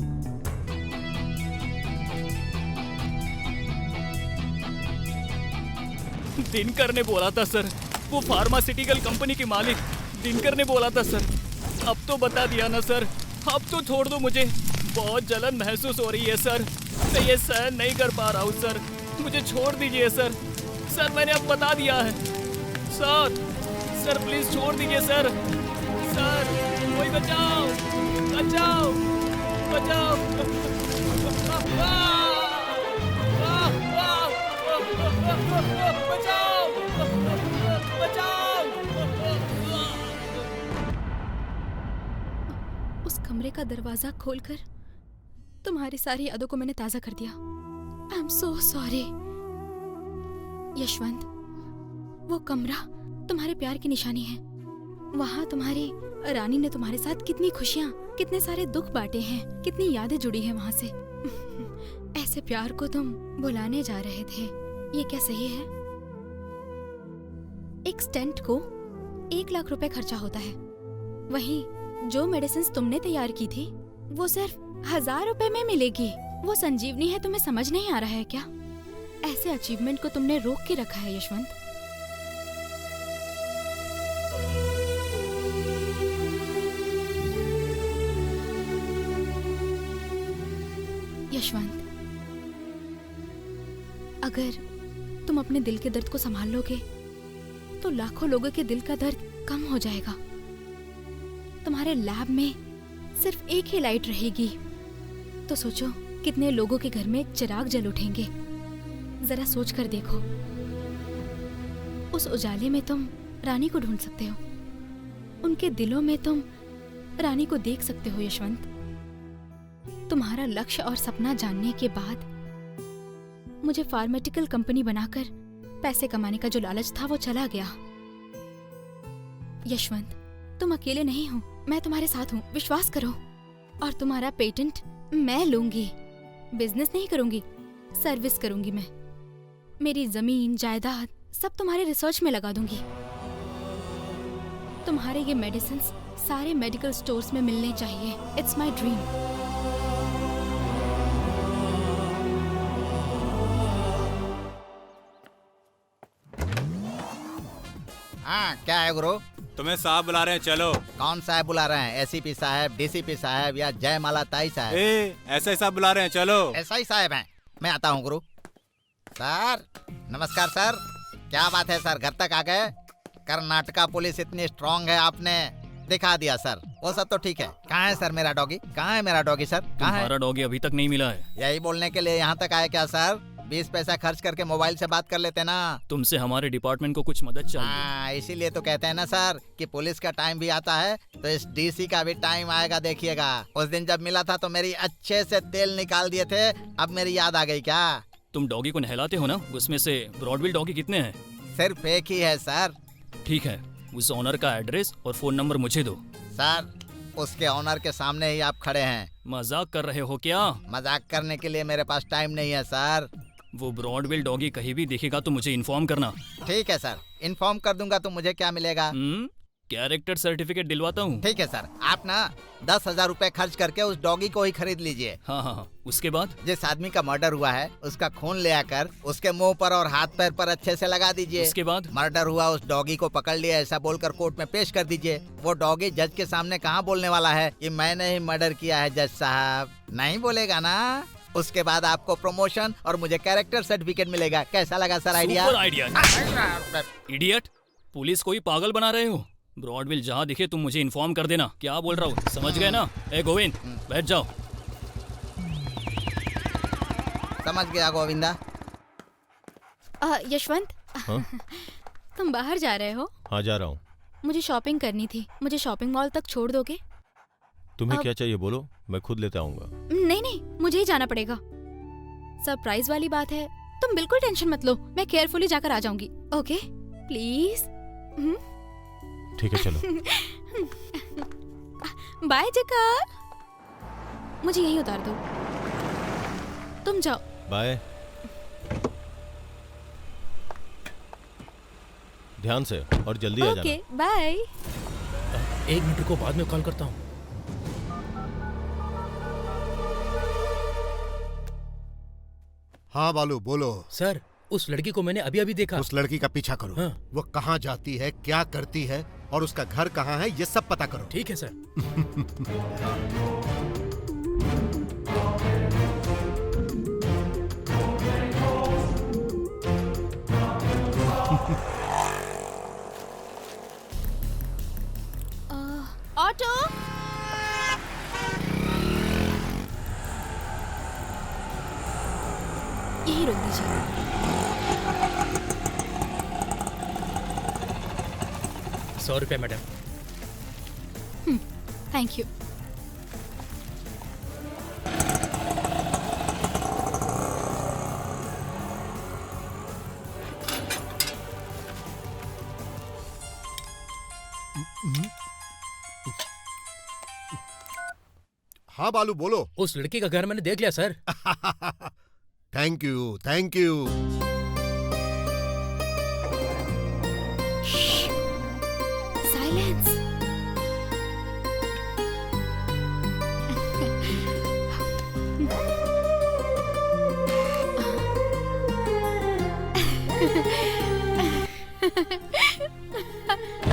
Speaker 4: दिनकर ने बोला था सर, वो फार्मास्यूटिकल कंपनी के मालिक दिनकर ने बोला था सर। अब तो बता दिया ना सर, अब तो छोड़ दो मुझे, बहुत जलन महसूस हो रही है सर, मैं ये सहन नहीं कर पा रहा हूँ सर, मुझे छोड़ दीजिए सर। सर मैंने अब बता दिया है सर प्लीज छोड़ दीजिए सर। कोई बचाओ बचाओ बचाओ।
Speaker 1: उस कमरे का दरवाजा खोलकर तुम्हारी सारी यादों को मैंने ताजा कर दिया। I am so sorry Yashwant. वो कमरा तुम्हारे प्यार की निशानी है। वहाँ तुम्हारी रानी ने तुम्हारे साथ कितनी खुशियाँ, कितने सारे दुख बांटे हैं, कितनी यादें जुड़ी हैं वहाँ से। ऐसे प्यार को तुम भुलाने जा रहे थे, ये क्या सही है? एक स्टेंट को 1 लाख रुपए खर्चा होता है, वहीं जो मेडिसिन तुमने तैयार की थी वो सिर्फ 1000 रुपए में मिलेगी। वो संजीवनी है, तुम्हें समझ नहीं आ रहा है क्या? ऐसे अचीवमेंट को तुमने रोक के रखा है यशवंत। यशवंत, अगर तुम अपने दिल के दर्द को संभाल लोगे तो लाखों लोगों के दिल का दर्द कम हो जाएगा। तुम्हारे लैब में सिर्फ एक ही लाइट रहेगी, तो सोचो कितने लोगों के घर में चिराग जल उठेंगे। जरा सोच कर देखो, उस उजाले में तुम रानी को ढूंढ सकते हो, उनके दिलों में तुम रानी को देख सकते हो। यशवंत, तुम्हारा लक्ष्य और सपना जानने के बाद मुझे फार्मास्यूटिकल कंपनी बनाकर पैसे कमाने का जो लालच था वो चला गया। यशवंत, तुम अकेले नहीं हो, मैं तुम्हारे साथ हूँ, विश्वास करो। और तुम्हारा पेटेंट मैं लूंगी। बिजनेस नहीं करूंगी, सर्विस करूंगी मैं। मेरी जमीन जायदाद सब तुम्हारे रिसर्च में लगा दूंगी। तुम्हारे ये मेडिसिन सारे मेडिकल स्टोर्स में मिलने चाहिए। It's my dream.
Speaker 8: हाँ, क्या है गुरु?
Speaker 12: तुम्हें साहब बुला रहे हैं, चलो।
Speaker 8: कौन साहब बुला रहे हैं? एसीपी साहब, डीसीपी साहब या जयमाला ताई साहब?
Speaker 12: ऐसा ही साहब बुला रहे हैं, चलो।
Speaker 8: ऐसा ही साहब हैं। मैं आता हूँ गुरु। सर नमस्कार सर। क्या बात है सर, घर तक आ गए? कर्नाटका पुलिस इतनी स्ट्रांग है, आपने दिखा दिया सर। वो सब तो ठीक है। कहाँ है सर मेरा डॉगी? कहाँ है मेरा डॉगी सर? कहाँ है?
Speaker 4: तुम्हारा डॉगी अभी तक नहीं मिला है।
Speaker 8: यही बोलने के लिए यहाँ तक आए क्या सर? 20 पैसा खर्च करके मोबाइल से बात कर लेते ना।
Speaker 4: तुमसे हमारे डिपार्टमेंट को कुछ मदद चाहिए।
Speaker 8: हाँ, इसीलिए तो कहते हैं ना सर कि पुलिस का टाइम भी आता है तो इस डीसी का भी टाइम आएगा, देखिएगा। उस दिन जब मिला था तो मेरी अच्छे से तेल निकाल दिए थे। अब मेरी याद आ गई क्या?
Speaker 4: तुम डॉगी को नहलाते हो ना, उसमें से ब्रॉडविल डॉगी कितने हैं?
Speaker 8: सिर्फ एक ही है सर।
Speaker 4: ठीक है, उस ऑनर का एड्रेस और फोन नंबर मुझे दो।
Speaker 8: सर उसके ऑनर के सामने ही आप खड़े हैं।
Speaker 4: मजाक कर रहे हो क्या?
Speaker 8: मजाक करने के लिए मेरे पास टाइम नहीं है सर।
Speaker 4: वो ब्रॉडविल डॉगी कहीं भी दिखेगा तो मुझे इन्फॉर्म करना।
Speaker 8: ठीक है सर, इन्फॉर्म कर दूंगा। तो मुझे क्या मिलेगा?
Speaker 4: कैरेक्टर सर्टिफिकेट दिलवाता हूँ।
Speaker 8: ठीक है सर, आप ना 10,000 रूपए खर्च करके उस डॉगी को ही खरीद लीजिए।
Speaker 4: हाँ हाँ हाँ। उसके बाद
Speaker 8: जिस आदमी का मर्डर हुआ है उसका खून ले आकर उसके मुंह पर और हाथ पैर पर अच्छे से लगा दीजिए।
Speaker 4: उसके बाद
Speaker 8: मर्डर हुआ, उस डॉगी को पकड़ लिया ऐसा बोलकर कोर्ट में पेश कर दीजिए। वो डॉगी जज के सामने कहाँ बोलने वाला है कि मैंने ही मर्डर किया है जज साहब? नहीं बोलेगा ना। उसके बाद आपको प्रमोशन और मुझे कैरेक्टर सर्टिफिकेट मिलेगा। कैसा लगा sir idea?
Speaker 4: Super idea. Idiot, police को ही पागल बना रहे हो। ब्रॉडविल जहाँ दिखे तुम मुझे इन्फॉर्म कर देना। क्या बोल रहा हूँ, समझ गए ना? ए गोविंद, बैठ जाओ।
Speaker 8: समझ गया गोविंदा।
Speaker 1: यशवंत, तुम बाहर जा रहे हो?
Speaker 5: हाँ, जा रहा हूँ।
Speaker 1: मुझे शॉपिंग करनी थी, मुझे शॉपिंग मॉल तक छोड़ दोगे?
Speaker 5: तुम्हें क्या चाहिए बोलो, मैं खुद लेते आऊंगा।
Speaker 1: नहीं नहीं, मुझे ही जाना पड़ेगा। सरप्राइज वाली बात है, तुम बिल्कुल टेंशन मत लो, मैं केयरफुली जाकर आ जाऊंगी। Okay please.
Speaker 5: ठीक है, चलो।
Speaker 1: बाय जकार। मुझे यहीं उतार दो, तुम जाओ।
Speaker 5: बाय। ध्यान से और जल्दी आ जाना।
Speaker 1: Okay bye.
Speaker 6: 1 मिनट को बाद में कॉल करता हूँ।
Speaker 3: हाँ बालू, बोलो।
Speaker 6: सर, उस लड़की को मैंने अभी अभी देखा।
Speaker 3: उस लड़की का पीछा करो।
Speaker 6: हाँ।
Speaker 3: वो कहाँ जाती है, क्या करती है और उसका घर कहाँ है, ये सब पता करो।
Speaker 6: ठीक है सर।
Speaker 1: ऑटो। यही रोक दीजिए।
Speaker 6: 100 रुपये मैडम।
Speaker 1: Thank you.
Speaker 3: हाँ बालू, बोलो।
Speaker 6: उस लड़की का घर मैंने देख लिया sir.
Speaker 3: Thank you, thank you.
Speaker 1: Silence.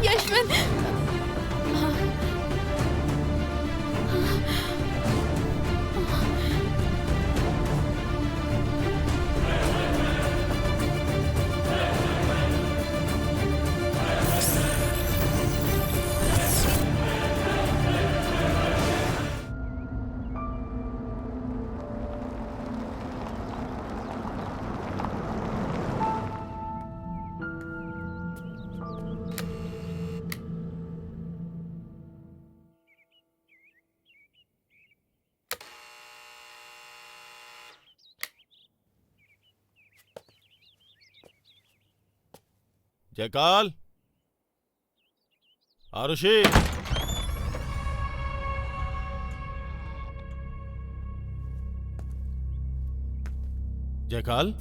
Speaker 1: Yashwant.
Speaker 5: जयकाल, आरुषि, जयकाल,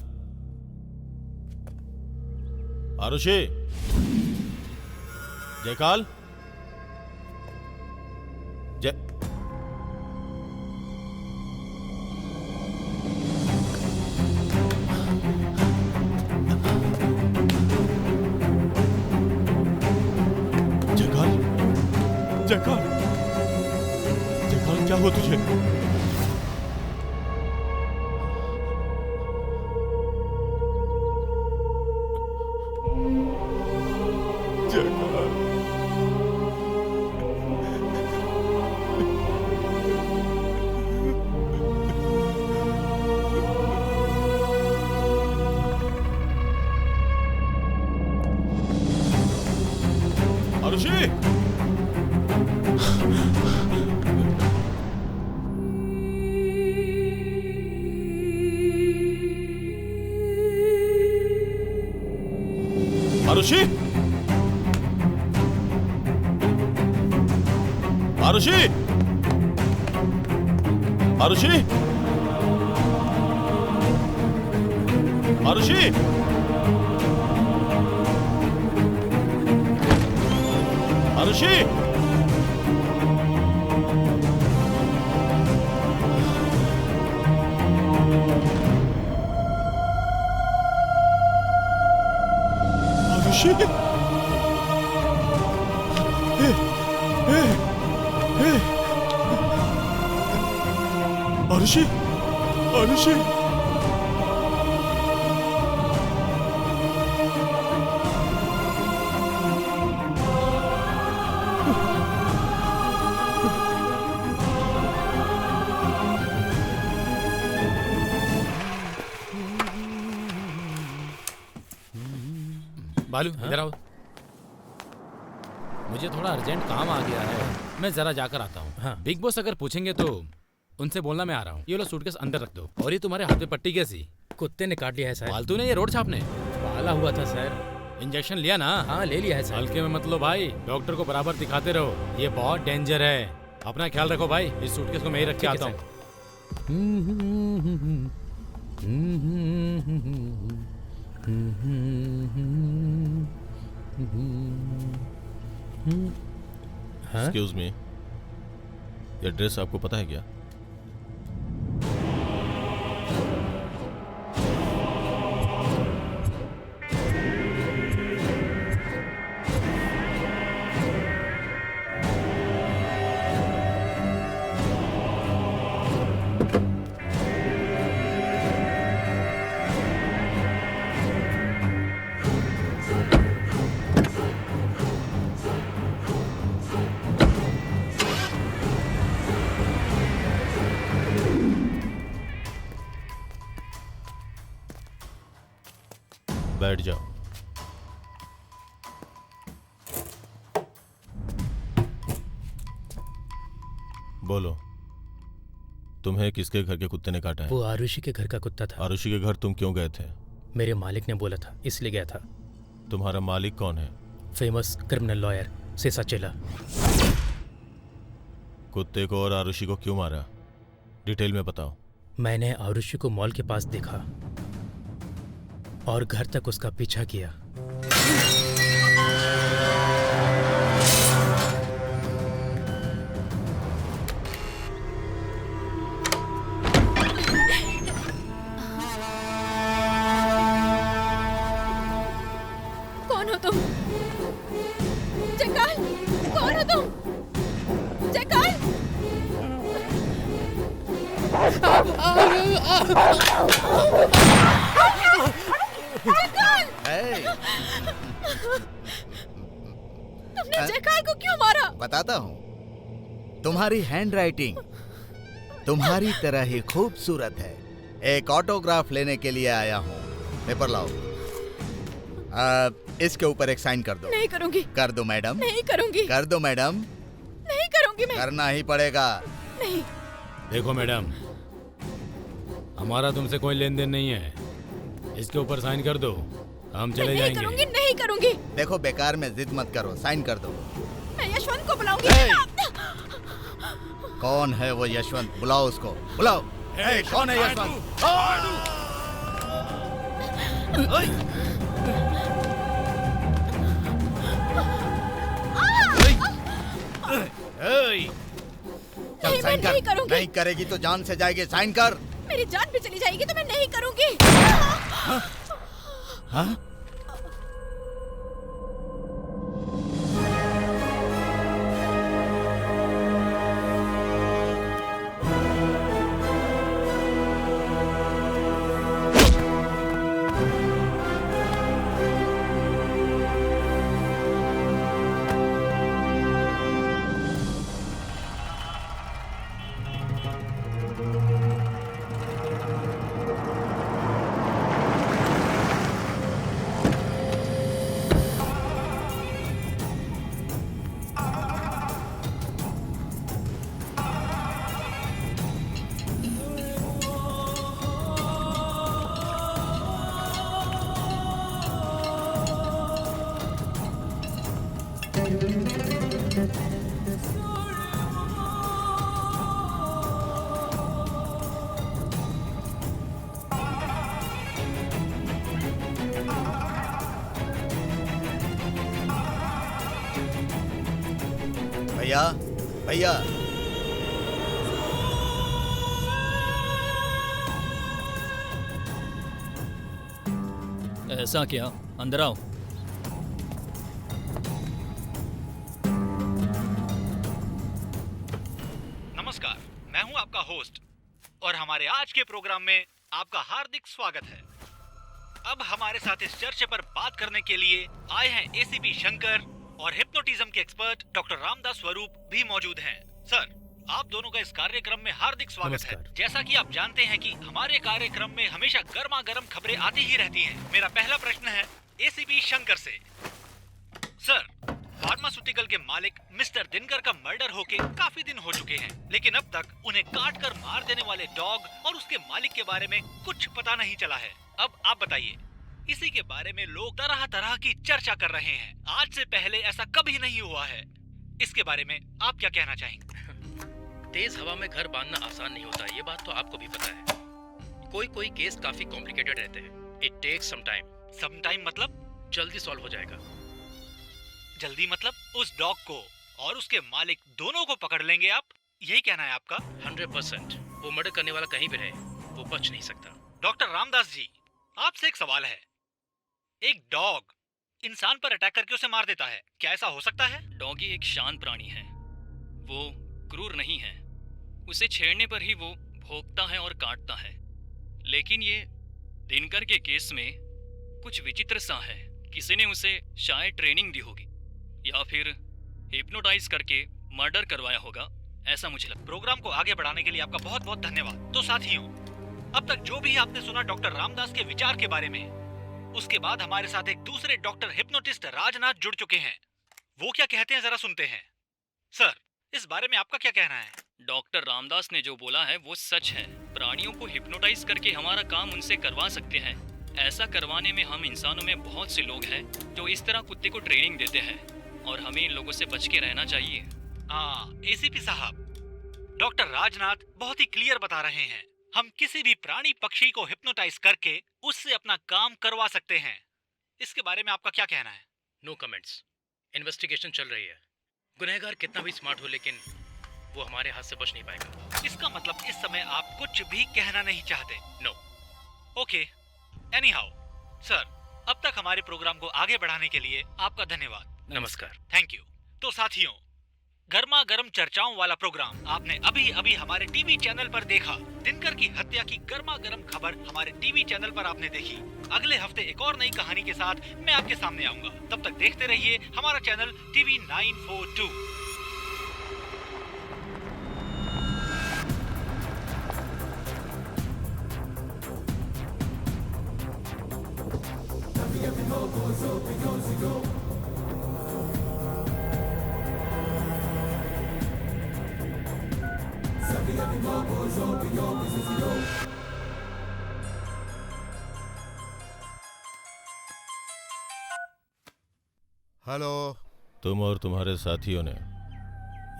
Speaker 5: आरुषि, जयकाल, जय जयकाल, जयकाल, जयकाल, क्या हुआ तुझे? आरुषि, आरुषि, आरुषि, आरुषि, आरुषि, आरुषि, आरुषि, आरुषि, आरुषि,
Speaker 6: बालू इधर आओ। मुझे थोड़ा अर्जेंट काम आ गया है, मैं जरा जाकर आता हूँ। हाँ। बिग बॉस अगर पूछेंगे तो उनसे बोलना मैं आ रहा हूँ। ये लो सूटकेस अंदर रख दो। और ये तुम्हारे हाथ में पट्टी कैसी? कुत्ते ने काट लिया है सर। फालतू ने ये रोड छापने पाला हुआ था सर। इंजेक्शन लिया ना? हाँ ले लिया है सर। हल्के में मत लो भाई, डॉक्टर को बराबर दिखाते रहो, ये बहुत डेंजर है। अपना ख्याल रखो भाई। इस सूटकेस को मैं ही रख के आता हूँ।
Speaker 5: एक्सक्यूज मी, ये ड्रेस आपको पता है क्या? बैठ जाओ। बोलो, तुम्हें किसके घर के कुत्ते ने काटा है?
Speaker 6: वो आरुषि के घर का कुत्ता था।
Speaker 5: आरुषि के घर तुम क्यों गए थे?
Speaker 6: मेरे मालिक ने बोला था, इसलिए गया था।
Speaker 5: तुम्हारा मालिक कौन है?
Speaker 6: फेमस क्रिमिनल लॉयर सेसा चेला।
Speaker 5: कुत्ते को और आरुषि को क्यों मारा? डिटेल में बताओ।
Speaker 6: मैंने आरुषि को मॉल के पास देखा और घर तक उसका पीछा किया।
Speaker 9: कौन हो तुम? जयकाल, कौन हो तुम? जयकाल! तुमने जयकाल को क्यों मारा?
Speaker 8: बताता हूँ। तुम्हारी हैंडराइटिंग तुम्हारी तरह ही खूबसूरत है। एक ऑटोग्राफ लेने के लिए आया हूँ। पेपर लाओ। इसके ऊपर एक साइन कर दो।
Speaker 9: नहीं करूंगी।
Speaker 8: कर दो मैडम।
Speaker 9: नहीं करूंगी।
Speaker 8: कर दो मैडम।
Speaker 9: नहीं करूंगी मैं।
Speaker 8: करना ही पड़ेगा।
Speaker 9: नहीं।
Speaker 10: देखो मैडम, हमारा तुमसे कोई लेन देन नहीं है। इसके ऊपर साइन कर दो। हम चले
Speaker 9: नहीं
Speaker 10: जाएंगे।
Speaker 9: करूंगी, नहीं करूंगी।
Speaker 8: देखो बेकार में जिद मत करो, साइन कर दो।
Speaker 9: मैं यशवंत को बुलाऊंगी।
Speaker 8: कौन है वो यशवंत? बुलाओ उसको, बुलाओ। कौन है यशवंत? चल साइन कर।
Speaker 9: नहीं करूंगी।
Speaker 8: नहीं करेगी तो जान से जाएगी, साइन कर।
Speaker 9: मेरी जान भी चली जाएगी तो मैं नहीं करूंगी।
Speaker 8: हाँ? भैया, भैया,
Speaker 4: ऐसा क्या? अंदर आओ।
Speaker 7: नमस्कार, मैं हूं आपका होस्ट और हमारे आज के प्रोग्राम में आपका हार्दिक स्वागत है। अब हमारे साथ इस चर्चा पर बात करने के लिए आए हैं एसीपी शंकर और हिप्नोटिज्म के एक्सपर्ट डॉक्टर रामदास स्वरूप भी मौजूद हैं। सर, आप दोनों का इस कार्यक्रम में हार्दिक स्वागत है। जैसा कि आप जानते हैं कि हमारे कार्यक्रम में हमेशा गर्मा गर्म खबरें आती ही रहती हैं। मेरा पहला प्रश्न है एसीपी शंकर से। सर, फार्मास्यूटिकल के मालिक मिस्टर दिनकर का मर्डर होके काफी दिन हो चुके हैं, लेकिन अब तक उन्हें काट कर मार देने वाले डॉग और उसके मालिक के बारे में कुछ पता नहीं चला है। अब आप बताइए, इसी के बारे में लोग तरह तरह की चर्चा कर रहे हैं। आज से पहले ऐसा कभी नहीं हुआ है। इसके बारे में आप क्या कहना चाहेंगे?
Speaker 6: तेज हवा में घर बांधना आसान नहीं होता, ये बात तो आपको भी पता है। कोई कोई केस काफी कॉम्प्लिकेटेड रहते हैं। It takes some time.
Speaker 7: Some time मतलब?
Speaker 6: जल्दी सॉल्व हो जाएगा।
Speaker 7: जल्दी मतलब उस डॉग को और उसके मालिक दोनों को पकड़ लेंगे आप, यही कहना है आपका?
Speaker 6: 100%। वो मर्डर करने वाला कहीं भी रहे, वो बच नहीं सकता।
Speaker 7: डॉक्टर रामदास जी, आपसे एक सवाल है। एक डॉग इंसान पर अटैक करके उसे मार देता है, क्या ऐसा हो सकता है?
Speaker 4: डॉगी एक शांत प्राणी है, वो क्रूर नहीं है। उसे छेड़ने पर ही वो भौंकता है और काटता है। लेकिन ये दिनकर के केस में कुछ विचित्र सा है। किसी ने उसे शायद ट्रेनिंग दी होगी या फिर हिप्नोटाइज करके मर्डर करवाया होगा, ऐसा मुझे लगता है।
Speaker 7: प्रोग्राम को आगे बढ़ाने के लिए आपका बहुत बहुत धन्यवाद। तो साथियों, अब तक जो भी आपने सुना डॉक्टर रामदास के विचार के बारे में, उसके बाद हमारे साथ एक दूसरे डॉक्टर हिप्नोटिस्ट राजनाथ जुड़ चुके हैं। वो क्या कहते हैं जरा सुनते हैं। सर, इस बारे में आपका क्या कहना है?
Speaker 4: डॉक्टर रामदास ने जो बोला है वो सच है। प्राणियों को हिप्नोटाइज करके हमारा काम उनसे करवा सकते हैं। ऐसा करवाने में हम इंसानों में बहुत से लोग हैं जो इस तरह कुत्ते को ट्रेनिंग देते हैं और हमें इन लोगों से बच के रहना चाहिए।
Speaker 7: एसीपी साहब, डॉक्टर राजनाथ बहुत ही क्लियर बता रहे हैं। हम किसी भी प्राणी पक्षी को हिप्नोटाइज करके उससे अपना काम करवा सकते हैं। इसके बारे में आपका क्या कहना है?
Speaker 6: No comments. इन्वेस्टिगेशन चल रही है। गुनहगार कितना भी स्मार्ट हो, लेकिन वो हमारे हाथ से बच नहीं पाएगा।
Speaker 7: इसका मतलब इस समय आप कुछ भी कहना नहीं चाहते?
Speaker 6: नो।
Speaker 7: ओके, एनीहाउ सर, अब तक हमारे प्रोग्राम को आगे बढ़ाने के लिए आपका धन्यवाद।
Speaker 6: नमस्कार।
Speaker 7: Thank you. तो साथियों, गर्मा गर्म चर्चाओं वाला प्रोग्राम आपने अभी अभी हमारे टीवी चैनल पर देखा। दिनकर की हत्या की गर्मा गर्म खबर हमारे टीवी चैनल पर आपने देखी। अगले हफ्ते एक और नई कहानी के साथ मैं आपके सामने आऊंगा। तब तक देखते रहिए हमारा चैनल टीवी 942।
Speaker 3: हेलो।
Speaker 5: तुम और तुम्हारे साथियों ने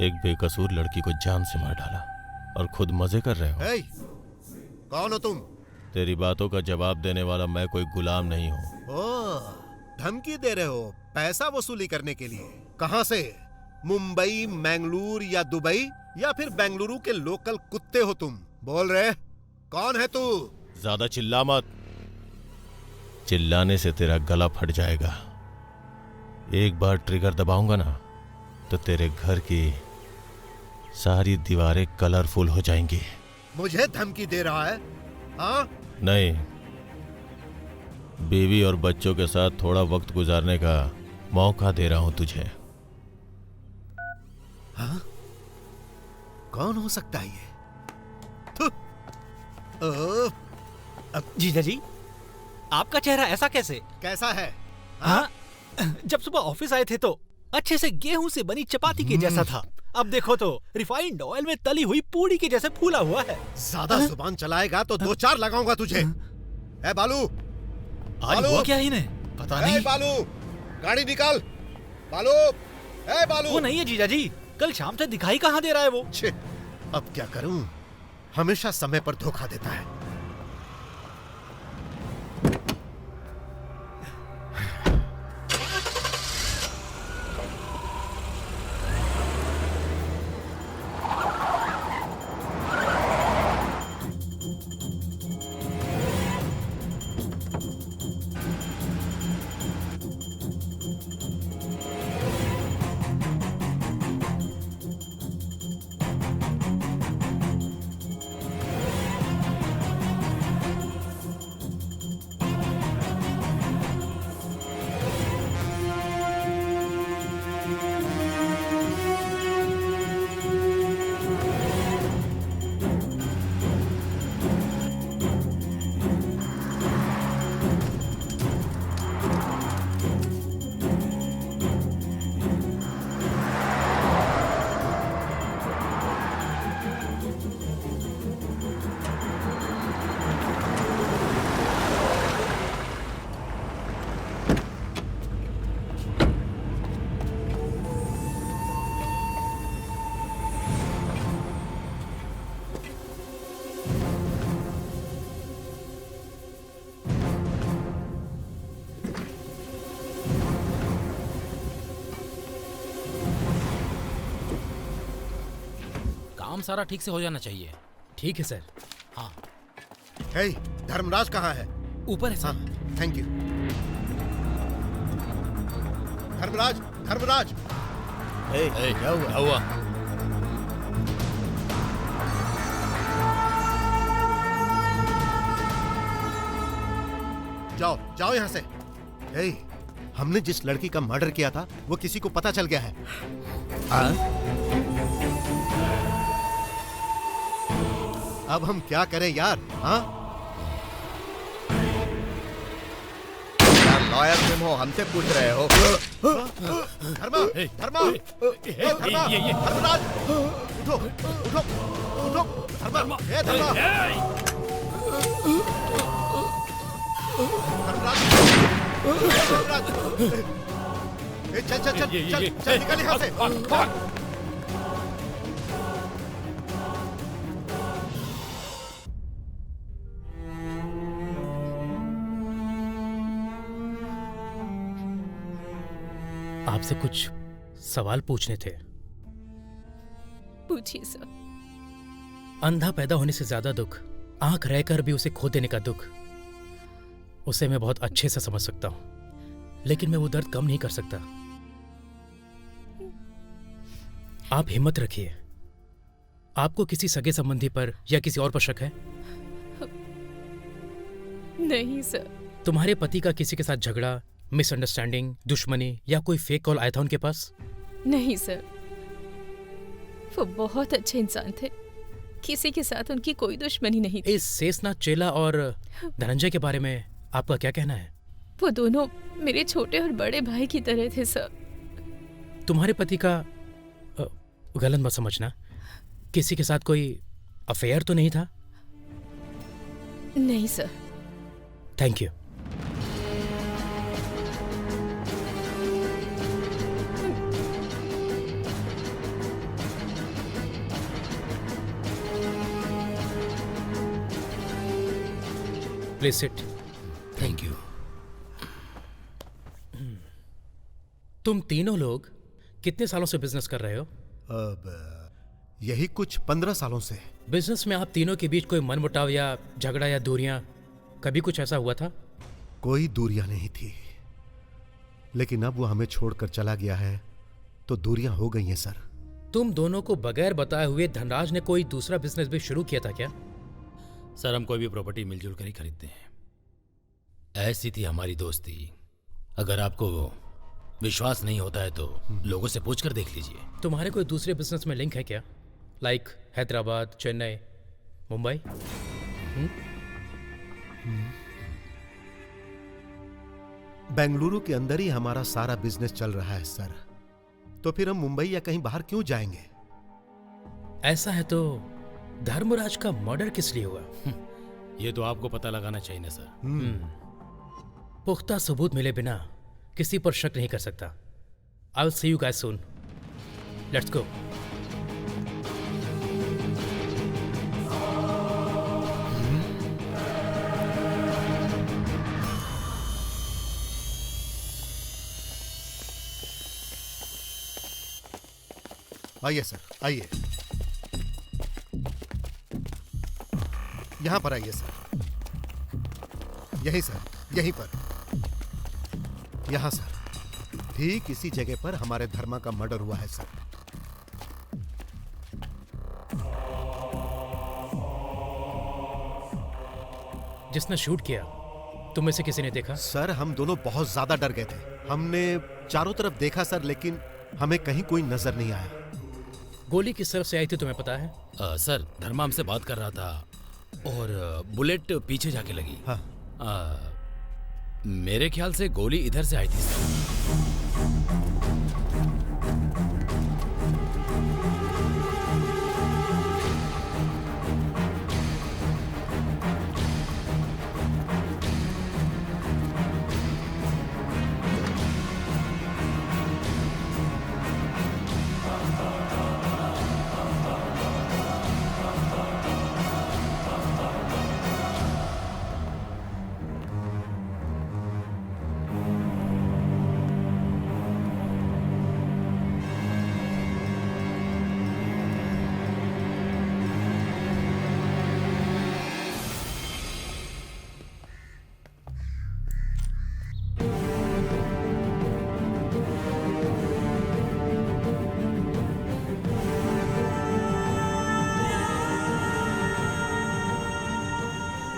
Speaker 5: एक बेकसूर लड़की को जान से मार डाला और खुद मजे कर रहे हो।
Speaker 3: हे, कौन हो तुम?
Speaker 5: तेरी बातों का जवाब देने वाला मैं कोई गुलाम नहीं हूँ।
Speaker 3: ओह, धमकी दे रहे हो पैसा वसूली करने के लिए? कहाँ से? मुंबई, मैंगलोर या दुबई या फिर बेंगलुरु के लोकल कुत्ते हो तुम? बोल रहे, कौन है तू?
Speaker 5: ज्यादा चिल्ला मत, चिल्लाने से तेरा गला फट जाएगा। एक बार ट्रिगर दबाऊंगा ना तो तेरे घर की सारी दीवारें कलरफुल हो जाएंगी।
Speaker 3: मुझे धमकी दे रहा है? हाँ?
Speaker 5: नहीं, बीवी और बच्चों के साथ थोड़ा वक्त गुजारने का मौका दे रहा हूं तुझे।
Speaker 3: हाँ? कौन हो सकता है ये? अब
Speaker 7: जीजा जी, आपका चेहरा ऐसा कैसे?
Speaker 3: कैसा है?
Speaker 7: हाँ, जब सुबह ऑफिस आए थे तो अच्छे से गेहूं से बनी चपाती के जैसा था। अब देखो तो रिफाइंड ऑयल में तली हुई पूड़ी के जैसे फूला हुआ है।
Speaker 3: ज्यादा जुबान चलाएगा तो 2-4 लगाऊंगा तुझे। ए बालू,
Speaker 7: आज हुआ क्या इन्हें? पता नहीं।
Speaker 3: बालू, गाड़ी निकाल। बालू, ए बालू।
Speaker 7: वो नहीं है जीजा जी, कल शाम से दिखाई कहाँ दे रहा है वो।
Speaker 3: अब क्या करूं, हमेशा समय पर धोखा देता है।
Speaker 6: काम सारा ठीक से हो जाना चाहिए। ठीक है सर। हाँ।
Speaker 3: हे, धर्मराज कहाँ है?
Speaker 6: ऊपर है सर।
Speaker 3: हाँ, थैंक यू। धर्मराज, धर्मराज।
Speaker 5: क्या हुआ?
Speaker 3: जाओ जाओ यहाँ से। हे, हमने जिस लड़की का मर्डर किया था वो किसी को पता चल गया है। अब हम क्या करें यार? हाँ?
Speaker 13: लॉयर तुम हो, हमसे पूछ रहे हो?
Speaker 3: धर्मा, धर्मा, धर्मा, धर्मराज, उठो, उठो, उठो, धर्मा, हे धर्मा, धर्मराज, चल चल चल चल चल निकल यहाँ से।
Speaker 14: आपसे कुछ सवाल पूछने थे।
Speaker 9: पूछिए सर।
Speaker 14: अंधा पैदा होने से ज्यादा दुख, आंख रहकर भी उसे खो देने का दुख, उसे मैं बहुत अच्छे से समझ सकता हूं, लेकिन मैं वो दर्द कम नहीं कर सकता। आप हिम्मत रखिए। आपको किसी सगे संबंधी पर या किसी और पर शक है?
Speaker 9: नहीं सर।
Speaker 14: तुम्हारे पति का किसी के साथ झगड़ा, मिसअंडरस्टैंडिंग, दुश्मनी या कोई फेक कॉल आया था उनके पास?
Speaker 9: नहीं सर, वो बहुत अच्छे इंसान थे, किसी के साथ उनकी कोई दुश्मनी नहीं थी।
Speaker 14: इस शेषनाग चेला और धनंजय के बारे में आपका क्या कहना है?
Speaker 9: वो दोनों मेरे छोटे और बड़े भाई की तरह थे सर।
Speaker 14: तुम्हारे पति का गलत मत समझना, किसी के साथ कोई अफेयर तो नहीं था?
Speaker 9: नहीं sir.
Speaker 14: Thank you. Please sit.
Speaker 6: Thank you.
Speaker 14: तुम तीनों लोग कितने सालों से बिजनेस कर रहे हो?
Speaker 3: अब यही कुछ 15 सालों से।
Speaker 14: बिजनेस में आप तीनों के बीच कोई मनमुटाव या झगड़ा या दूरियां, कभी कुछ ऐसा हुआ था?
Speaker 3: कोई दूरियां नहीं थी, लेकिन अब वो हमें छोड़कर चला गया है तो दूरियां हो गई हैं सर।
Speaker 14: तुम दोनों को बगैर बताए हुए धनराज ने कोई दूसरा बिजनेस भी शुरू किया था क्या?
Speaker 6: सर हम कोई भी प्रॉपर्टी मिलजुल कर ही खरीदते हैं, ऐसी थी हमारी दोस्ती। अगर आपको विश्वास नहीं होता है तो लोगों से पूछ कर देख लीजिए।
Speaker 14: तुम्हारे कोई दूसरे बिजनेस में लिंक है क्या? लाइक हैदराबाद, चेन्नई, मुंबई?
Speaker 3: बेंगलुरु के अंदर ही हमारा सारा बिजनेस चल रहा है सर, तो फिर हम मुंबई या कहीं बाहर क्यों जाएंगे?
Speaker 14: ऐसा है तो धर्मराज का मर्डर किस लिए हुआ?
Speaker 6: ये तो आपको पता लगाना चाहिए ना सर।
Speaker 14: पुख्ता सबूत मिले बिना किसी पर शक नहीं कर सकता। I will see you guys soon. Let's go.
Speaker 3: आइए सर, आइए। यहां पर आइए सर। यहीं सर, यहीं पर। यहां सर, ठीक इसी जगह पर हमारे धर्मा का मर्डर हुआ है सर।
Speaker 14: जिसने शूट किया तुम में से किसी ने देखा?
Speaker 3: सर हम दोनों बहुत ज्यादा डर गए थे। हमने चारों तरफ देखा सर, लेकिन हमें कहीं कोई नजर नहीं आया।
Speaker 14: गोली किस तरफ से आई थी तुम्हें पता है?
Speaker 6: सर धर्मा हमसे बात कर रहा था और बुलेट पीछे जाके लगी।
Speaker 3: हाँ।
Speaker 6: मेरे ख्याल से गोली इधर से आई थी sir.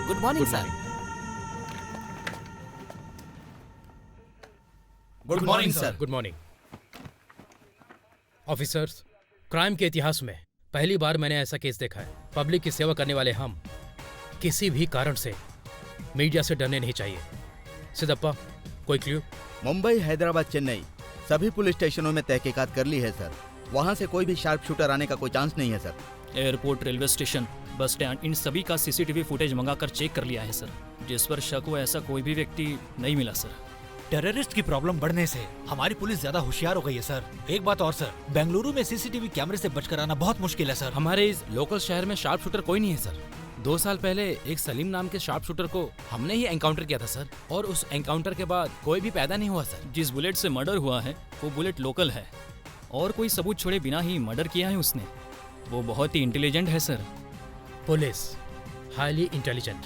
Speaker 4: Good morning sir.
Speaker 14: Good morning sir. Good morning officers. Crime के इतिहास में पहली बार मैंने ऐसा केस देखा है। पब्लिक की सेवा करने वाले हम किसी भी कारण से मीडिया से डरने नहीं चाहिए। सिद्धप्पा, कोई क्लू?
Speaker 13: मुंबई, हैदराबाद, चेन्नई सभी पुलिस स्टेशनों में तहकीकात कर ली है सर। वहाँ से कोई भी शार्प शूटर आने का कोई चांस नहीं है sir.
Speaker 4: Airport, railway station, bus stand, इन सभी का सीसीटीवी फुटेज मंगाकर चेक कर लिया है सर। जिस पर शक हो ऐसा कोई भी व्यक्ति नहीं मिला सर।
Speaker 7: टेररिस्ट की प्रॉब्लम बढ़ने से हमारी पुलिस ज्यादा होशियार हो गई है सर। एक बात और सर, बेंगलुरु में सीसीटीवी कैमरे से बचकर आना बहुत मुश्किल है सर।
Speaker 6: हमारे इस लोकल शहर में शार्प शूटर कोई नहीं है सर। 2 साल पहले एक सलीम नाम के शार्प शूटर को हमने ही एनकाउंटर किया था सर, और उस एनकाउंटर के बाद कोई भी पैदा नहीं हुआ सर।
Speaker 4: जिस बुलेट से मर्डर हुआ है वो बुलेट लोकल है और कोई सबूत छोड़े बिना ही मर्डर किया है उसने। वो बहुत ही इंटेलिजेंट है sir.
Speaker 14: Police highly intelligent.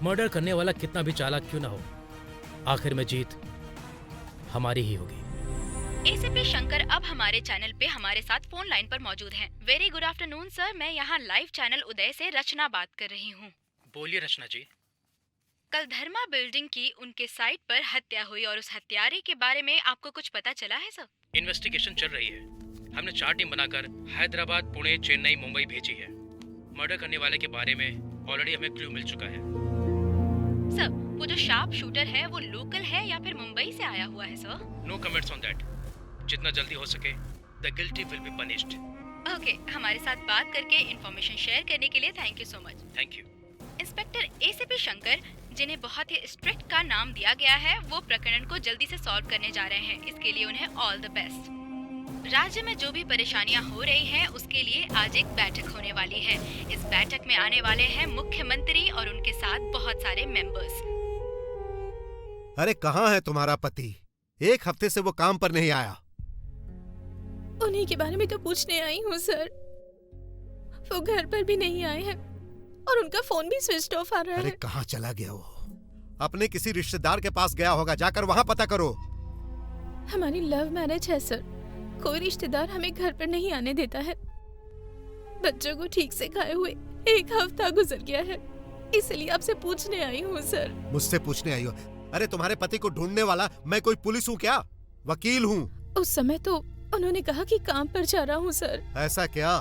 Speaker 14: Murder करने वाला कितना भी चालाक क्यों ना हो, आखिर में जीत हमारी ही होगी।
Speaker 2: एसीपी शंकर अब हमारे चैनल पे हमारे साथ फोन लाइन पर मौजूद हैं। वेरी गुड आफ्टरनून सर, मैं यहाँ लाइव चैनल उदय से रचना बात कर रही हूँ।
Speaker 14: बोलिए रचना जी।
Speaker 2: कल धर्मा बिल्डिंग की उनके साइट पर हत्या हुई और उस हत्यारे के बारे में आपको कुछ पता चला है सर?
Speaker 14: इन्वेस्टिगेशन चल रही है। हमने 4 टीम बनाकर हैदराबाद, पुणे, चेन्नई, मुंबई भेजी है। मर्डर करने वाले के बारे में ऑलरेडी हमें क्लू मिल चुका है।
Speaker 2: सर, वो जो शार्प शूटर है वो लोकल है या फिर मुंबई से आया हुआ है सर?
Speaker 14: No comments on that. जितना जल्दी हो सके the guilty will be punished.
Speaker 2: Okay, हमारे साथ बात करके इन्फॉर्मेशन शेयर करने के लिए thank you so much.
Speaker 14: Thank you.
Speaker 2: Inspector ACP Shankar, जिन्हें बहुत ही स्ट्रिक्ट का नाम दिया गया है, वो प्रकरण को जल्दी से सॉल्व करने जा रहे हैं। इसके लिए उन्हें ऑल द बेस्ट। राज्य में जो भी परेशानियां हो रही हैं उसके लिए आज एक बैठक होने वाली है। इस बैठक में आने वाले हैं मुख्यमंत्री और उनके साथ बहुत सारे मेंबर्स।
Speaker 3: अरे कहाँ है तुम्हारा पति? एक हफ्ते से वो काम पर नहीं आया।
Speaker 9: उन्हीं के बारे में तो पूछने आई हूँ सर। वो घर पर भी नहीं आए हैं और उनका फोन भी स्विच ऑफ आ रहा
Speaker 3: अरे
Speaker 9: है।
Speaker 3: कहाँ चला गया वो? अपने किसी रिश्तेदार के पास गया होगा, जाकर वहाँ पता करो।
Speaker 9: हमारी लव मैरिज है सर, कोई रिश्तेदार हमें घर पर नहीं आने देता है। बच्चों को ठीक से खाए हुए 1 हफ्ता गुजर गया है, इसलिए आपसे पूछने आई हूँ सर।
Speaker 3: मुझसे पूछने आई हो? अरे तुम्हारे पति को ढूंढने वाला मैं कोई पुलिस हूँ क्या? वकील हूँ।
Speaker 9: उस समय तो उन्होंने कहा कि काम पर जा रहा हूँ सर।
Speaker 3: ऐसा क्या?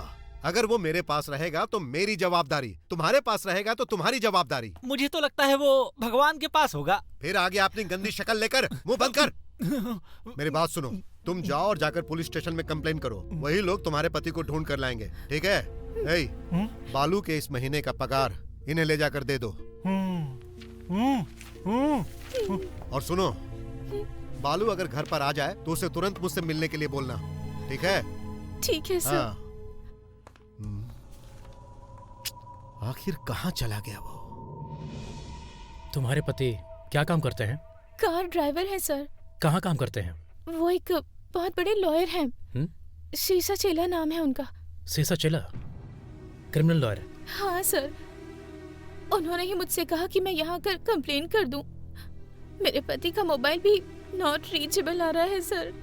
Speaker 3: अगर वो मेरे पास रहेगा तो मेरी जवाबदारी, तुम्हारे पास रहेगा तो तुम्हारी जवाबदारी।
Speaker 7: मुझे तो लगता है वो भगवान के पास होगा।
Speaker 3: फिर आगे अपनी गंदी शक्ल लेकर मुंह बंद कर। मेरी बात सुनो, तुम जाओ और जाकर पुलिस स्टेशन में कंप्लेन करो। वही लोग तुम्हारे पति को ढूंढ कर लाएंगे, ठीक है? ए, बालू के इस महीने का पगार इन्हें ले जाकर दे दो। और सुनो, बालू अगर घर पर आ जाए तो उसे तुरंत मुझसे मिलने के लिए बोलना, ठीक है?
Speaker 9: ठीक है सर।
Speaker 3: हाँ। आखिर कहाँ चला गया वो?
Speaker 14: तुम्हारे पति क्या काम करते हैं?
Speaker 9: कार ड्राइवर है सर।
Speaker 14: कहाँ काम करते हैं?
Speaker 9: वो एक बहुत बड़े लॉयर हैं। शीशा चेला नाम है उनका।
Speaker 14: सीसा चेला? Criminal lawyer?
Speaker 9: हाँ सर, उन्होंने ही मुझसे कहा कि मैं यहाँ कर कंप्लेन कर दूं। मेरे पति का मोबाइल भी नॉट रीचेबल आ रहा है सर।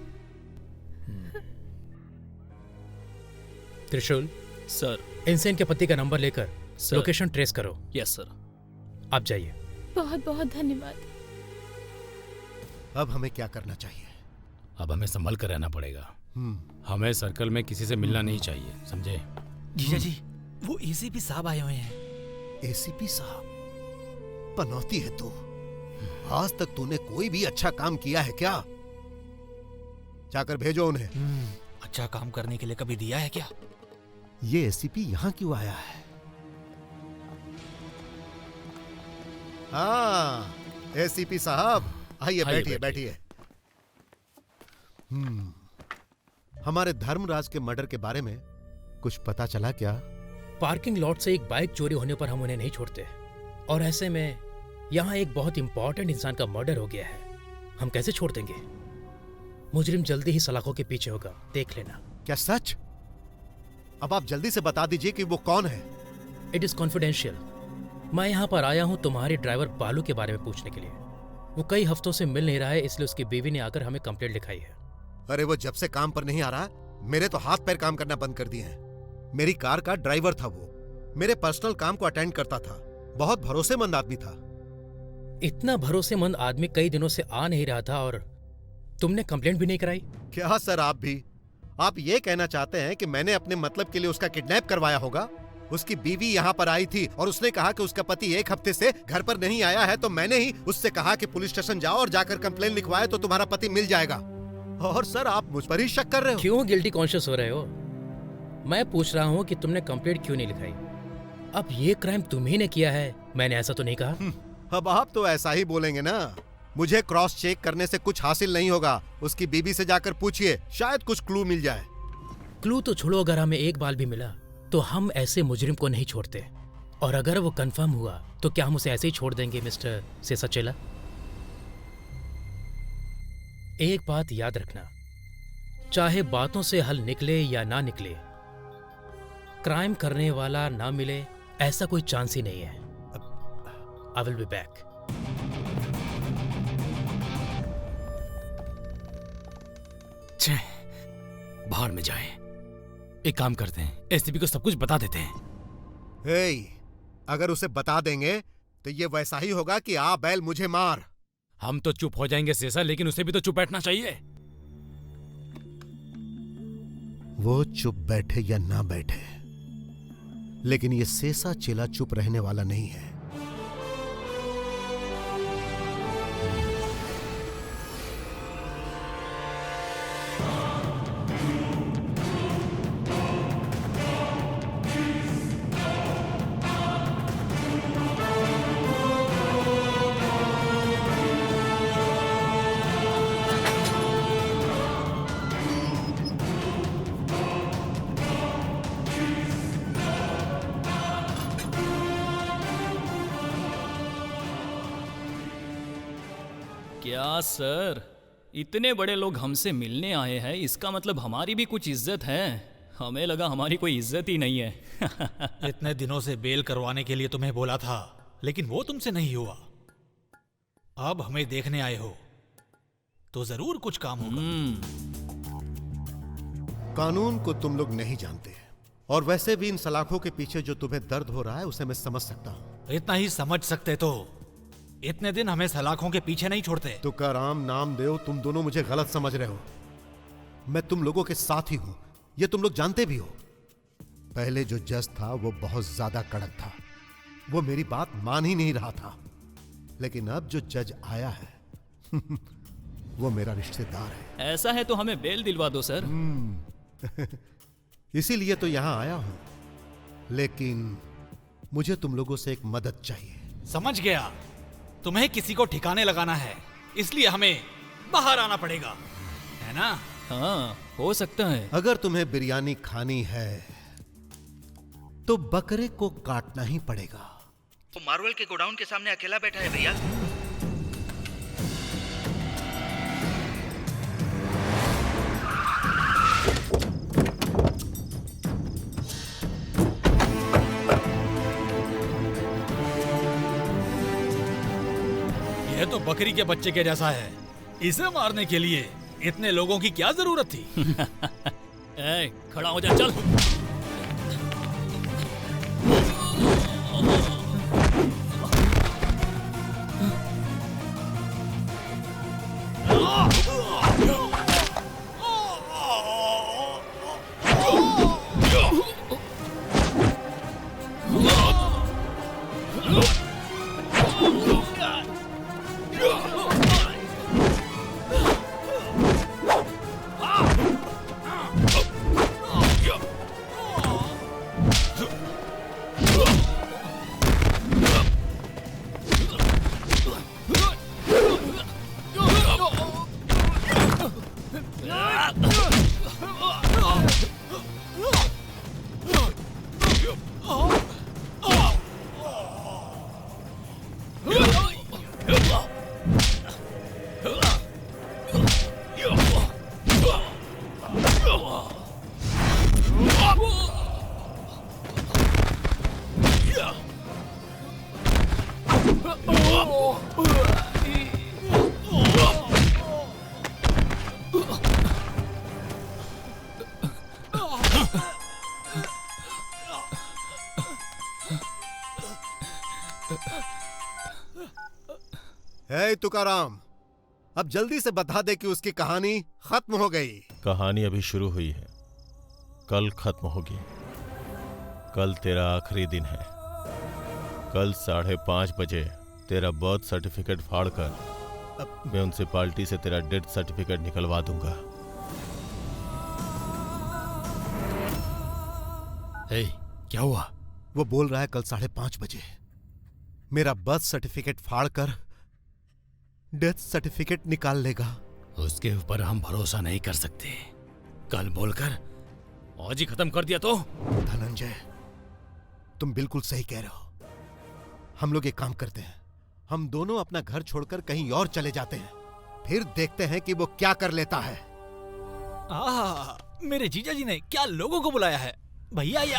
Speaker 14: त्रिशूल
Speaker 4: सर,
Speaker 14: इनसे इनके पति का नंबर लेकर
Speaker 4: सर।
Speaker 14: लोकेशन ट्रेस करो।
Speaker 4: Yes sir.
Speaker 14: आप जाइए।
Speaker 9: बहुत बहुत धन्यवाद।
Speaker 3: अब हमें क्या करना चाहिए?
Speaker 10: अब हमें संभल कर रहना पड़ेगा। हमें सर्कल में किसी से मिलना नहीं चाहिए, समझे?
Speaker 7: जीजा जी, वो एसीपी साहब आए हुए हैं।
Speaker 3: एसीपी साहब? पनौती है तू। आज तक तूने कोई भी अच्छा काम किया है क्या? जाकर भेजो उन्हें।
Speaker 7: अच्छा काम करने के लिए कभी दिया है क्या?
Speaker 3: ये एसीपी यहाँ क्यों आया है? हाँ, एसीपी साहब आइए, बैठिए बैठिए। हमारे धर्मराज के मर्डर के बारे में कुछ पता चला क्या?
Speaker 14: पार्किंग लॉट से एक बाइक चोरी होने पर हम उन्हें नहीं छोड़ते, और ऐसे में यहाँ एक बहुत इंपॉर्टेंट इंसान का मर्डर हो गया है। हम कैसे छोड़ देंगे? मुजरिम जल्दी ही सलाखों के पीछे होगा, देख लेना।
Speaker 3: क्या सच? अब आप जल्दी से बता दीजिए कि वो कौन है।
Speaker 14: It is confidential. मैं यहाँ पर आया हूँ तुम्हारे ड्राइवर बालू के बारे में पूछने के लिए। वो कई हफ्तों से मिल नहीं रहा है, इसलिए उसकी बीवी ने आकर हमें कंप्लेंट लिखाई है।
Speaker 3: अरे वो जब से काम पर नहीं आ रहा, मेरे तो हाथ पैर काम करना बंद कर दिए हैं। मेरी कार का ड्राइवर था वो, मेरे पर्सनल काम को अटेंड करता था, बहुत भरोसेमंद आदमी था।
Speaker 14: इतना भरोसेमंद आदमी कई दिनों से आ नहीं रहा था और तुमने कंप्लेंट भी नहीं कराई?
Speaker 3: क्या सर, आप भी? आप ये कहना चाहते हैं कि मैंने अपने मतलब के लिए उसका किडनैप करवाया होगा? उसकी बीवी यहाँ पर आई थी और उसने कहा कि उसका पति 1 हफ्ते से घर पर नहीं आया है, तो मैंने ही उससे कहा कि पुलिस स्टेशन जाओ और जाकर कंप्लेन लिखवाए तो तुम्हारा पति मिल जाएगा। और सर आप मुझ पर ही शक कर रहे हो?
Speaker 14: क्यों गिल्टी कॉन्शियस हो रहे हो? मैं पूछ रहा हूँ कि तुमने कंप्लेंट क्यों नहीं लिखाई। अब ये क्राइम तुम्ही ने किया है, मैंने ऐसा तो नहीं कहा।
Speaker 3: अब आप तो ऐसा ही बोलेंगे ना। मुझे क्रॉस चेक करने से कुछ हासिल नहीं होगा। उसकी बीबी से जाकर पूछिए, शायद कुछ क्लू मिल जाए।
Speaker 14: क्लू तो छोड़ो, अगर हमें एक बाल भी मिला तो हम ऐसे मुजरिम को नहीं छोड़ते, और अगर वो कंफर्म हुआ तो क्या हम उसे ऐसे ही छोड़ देंगे मिस्टर सेसाचेला? एक बात याद रखना, चाहे बातों से हल निकले या ना निकले, क्राइम करने वाला ना मिले ऐसा कोई चांस ही नहीं है। I will be back.
Speaker 10: बाहर में जाएं। एक काम करते हैं, एसपी को सब कुछ बता देते हैं।
Speaker 3: अगर उसे बता देंगे तो ये वैसा ही होगा कि आ बैल मुझे मार।
Speaker 10: हम तो चुप हो जाएंगे सेसा, लेकिन उसे भी तो चुप बैठना चाहिए।
Speaker 3: वो चुप बैठे या ना बैठे, लेकिन ये सेसा चेला चुप रहने वाला नहीं है।
Speaker 4: क्या सर, इतने बड़े लोग हमसे मिलने आए हैं, इसका मतलब हमारी भी कुछ इज्जत है। हमें लगा हमारी कोई इज्जत ही नहीं है।
Speaker 7: इतने दिनों से बेल करवाने के लिए तुम्हें बोला था, लेकिन वो तुमसे नहीं हुआ। अब हमें देखने आए हो तो जरूर कुछ काम होगा।
Speaker 3: कानून को तुम लोग नहीं जानते, और वैसे भी इन सलाखों के पीछे जो तुम्हें दर्द हो रहा है उसे मैं समझ सकता हूं।
Speaker 7: इतना ही समझ सकते तो इतने दिन हमें सलाखों के पीछे नहीं छोड़ते।
Speaker 3: तुकाराम, नामदेव, तुम दोनों मुझे गलत समझ रहे हो। मैं तुम लोगों के साथ ही हूं, ये तुम लोग जानते भी हो। पहले जो जज था वो बहुत ज्यादा कड़क था, वो मेरी बात मान ही नहीं रहा था। लेकिन अब जो जज आया है वो मेरा रिश्तेदार है।
Speaker 4: ऐसा है तो हमें बेल दिलवा दो सर।
Speaker 3: इसीलिए तो यहां आया हूं, लेकिन मुझे तुम लोगों से एक मदद चाहिए।
Speaker 7: समझ गया, तुम्हें किसी को ठिकाने लगाना है, इसलिए हमें बाहर आना पड़ेगा, है ना?
Speaker 4: हाँ, हो सकता है।
Speaker 3: अगर तुम्हें बिरयानी खानी है तो बकरे को काटना ही पड़ेगा।
Speaker 13: वो मार्वल के गोडाउन के सामने अकेला बैठा है भैया।
Speaker 7: यह तो बकरी के बच्चे के जैसा है। इसे मारने के लिए इतने लोगों की क्या जरूरत थी?
Speaker 4: ए, खड़ा हो जा, चल।
Speaker 3: हे तुकाराम, अब जल्दी से बता दे कि उसकी कहानी खत्म हो गई।
Speaker 5: कहानी अभी शुरू हुई है, कल खत्म होगी। कल तेरा आखिरी दिन है। कल 5:30 बजे तेरा बर्थ सर्टिफिकेट फाड़कर म्युनिसिपालिटी से तेरा डेथ सर्टिफिकेट निकलवा दूंगा।
Speaker 14: हे, क्या हुआ?
Speaker 3: वो बोल रहा है कल 5:30 बजे मेरा बर्थ सर्टिफिकेट फाड़कर डेथ सर्टिफिकेट निकाल लेगा।
Speaker 14: उसके ऊपर हम भरोसा नहीं कर सकते। कल बोलकर आज ही खत्म कर दिया तो?
Speaker 3: धनंजय, तुम बिल्कुल सही कह रहे हो। हम लोग एक काम करते हैं, हम दोनों अपना घर छोड़कर कहीं और चले जाते हैं, फिर देखते हैं कि वो क्या कर लेता है।
Speaker 7: मेरे जीजा जी ने क्या लोगों को बुलाया है भैया? ये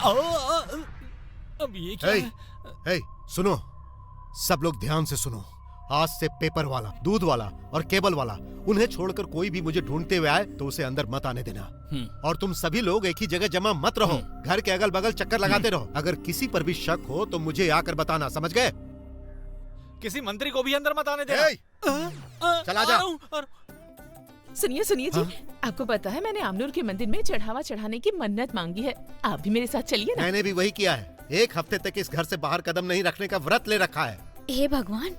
Speaker 7: अब ये क्या है?
Speaker 3: हे, सुनो, सब लोग ध्यान से सुनो। आज से पेपर वाला, दूध वाला और केबल वाला, उन्हें छोड़कर कोई भी मुझे ढूंढते हुए आए तो उसे अंदर मत आने देना। और तुम सभी लोग एक ही जगह जमा मत रहो, घर के अगल बगल चक्कर लगाते रहो। अगर किसी पर भी शक हो तो मुझे आकर बताना, समझ गए?
Speaker 7: किसी मंत्री को भी अंदर मत आने देना।
Speaker 3: चला जा।
Speaker 9: सुनिए सुनिए जी, आपको पता है मैंने आमनूर के मंदिर में चढ़ावा चढ़ाने की मन्नत मांगी है। आप भी मेरे साथ चलिए ना।
Speaker 3: मैंने भी वही किया है। 1 हफ्ते तक इस घर से बाहर कदम नहीं रखने का व्रत ले रखा है।
Speaker 1: हे भगवान,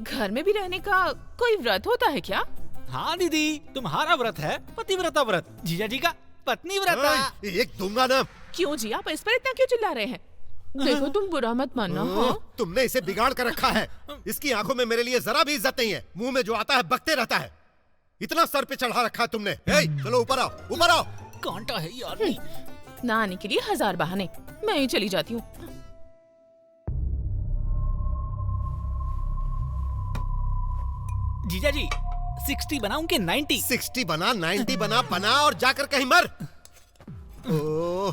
Speaker 9: घर में भी रहने का कोई व्रत होता है क्या?
Speaker 7: हाँ दीदी, तुम्हारा व्रत है पतिव्रता व्रत, जीजा जी का पत्नी व्रत।
Speaker 3: एक दूंगा ना।
Speaker 9: क्यों जी, आप इस पर इतना क्यों चिल्ला रहे हैं? देखो तुम बुरा मत मानना। हाँ?
Speaker 3: तुमने इसे बिगाड़ कर रखा है। इसकी आंखों में मेरे लिए जरा भी इज्जत नहीं है। मुंह में जो आता है बकते रहता है। इतना सर पे चढ़ा रखा है तुमने। चलो ऊपर आओ, ऊपर आओ।
Speaker 7: कांटा है ये आदमी।
Speaker 9: ना आने के लिए 1000 बहाने। मैं ही चली जाती हूँ।
Speaker 7: जीजा जी 60 बनाऊं कि 90?
Speaker 3: 60 बना, 90 बना और जाकर कहीं मर। ओह,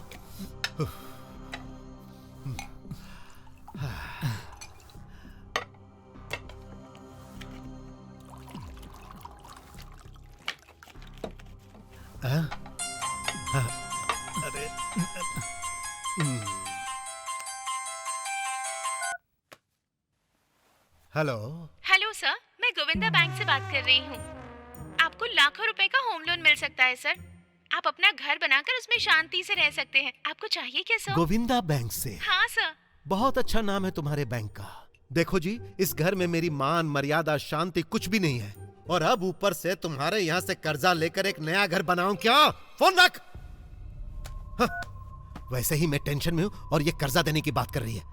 Speaker 3: अरे हेलो।
Speaker 2: हेलो सर, मैं गोविंदा बैंक से बात कर रही हूँ। आपको लाखों रुपए का होम लोन मिल सकता है सर। आप अपना घर बनाकर उसमें शांति से रह सकते हैं। आपको चाहिए क्या सर?
Speaker 3: गोविंदा बैंक से?
Speaker 2: हाँ सर।
Speaker 3: बहुत अच्छा नाम है तुम्हारे बैंक का। देखो जी, इस घर में मेरी मान मर्यादा शांति कुछ भी नहीं है, और अब ऊपर से तुम्हारे यहाँ से कर्जा लेकर एक नया घर बनाऊं क्या? फोन रख। हाँ, वैसे ही मैं टेंशन में हूँ और ये कर्जा देने की बात कर रही है।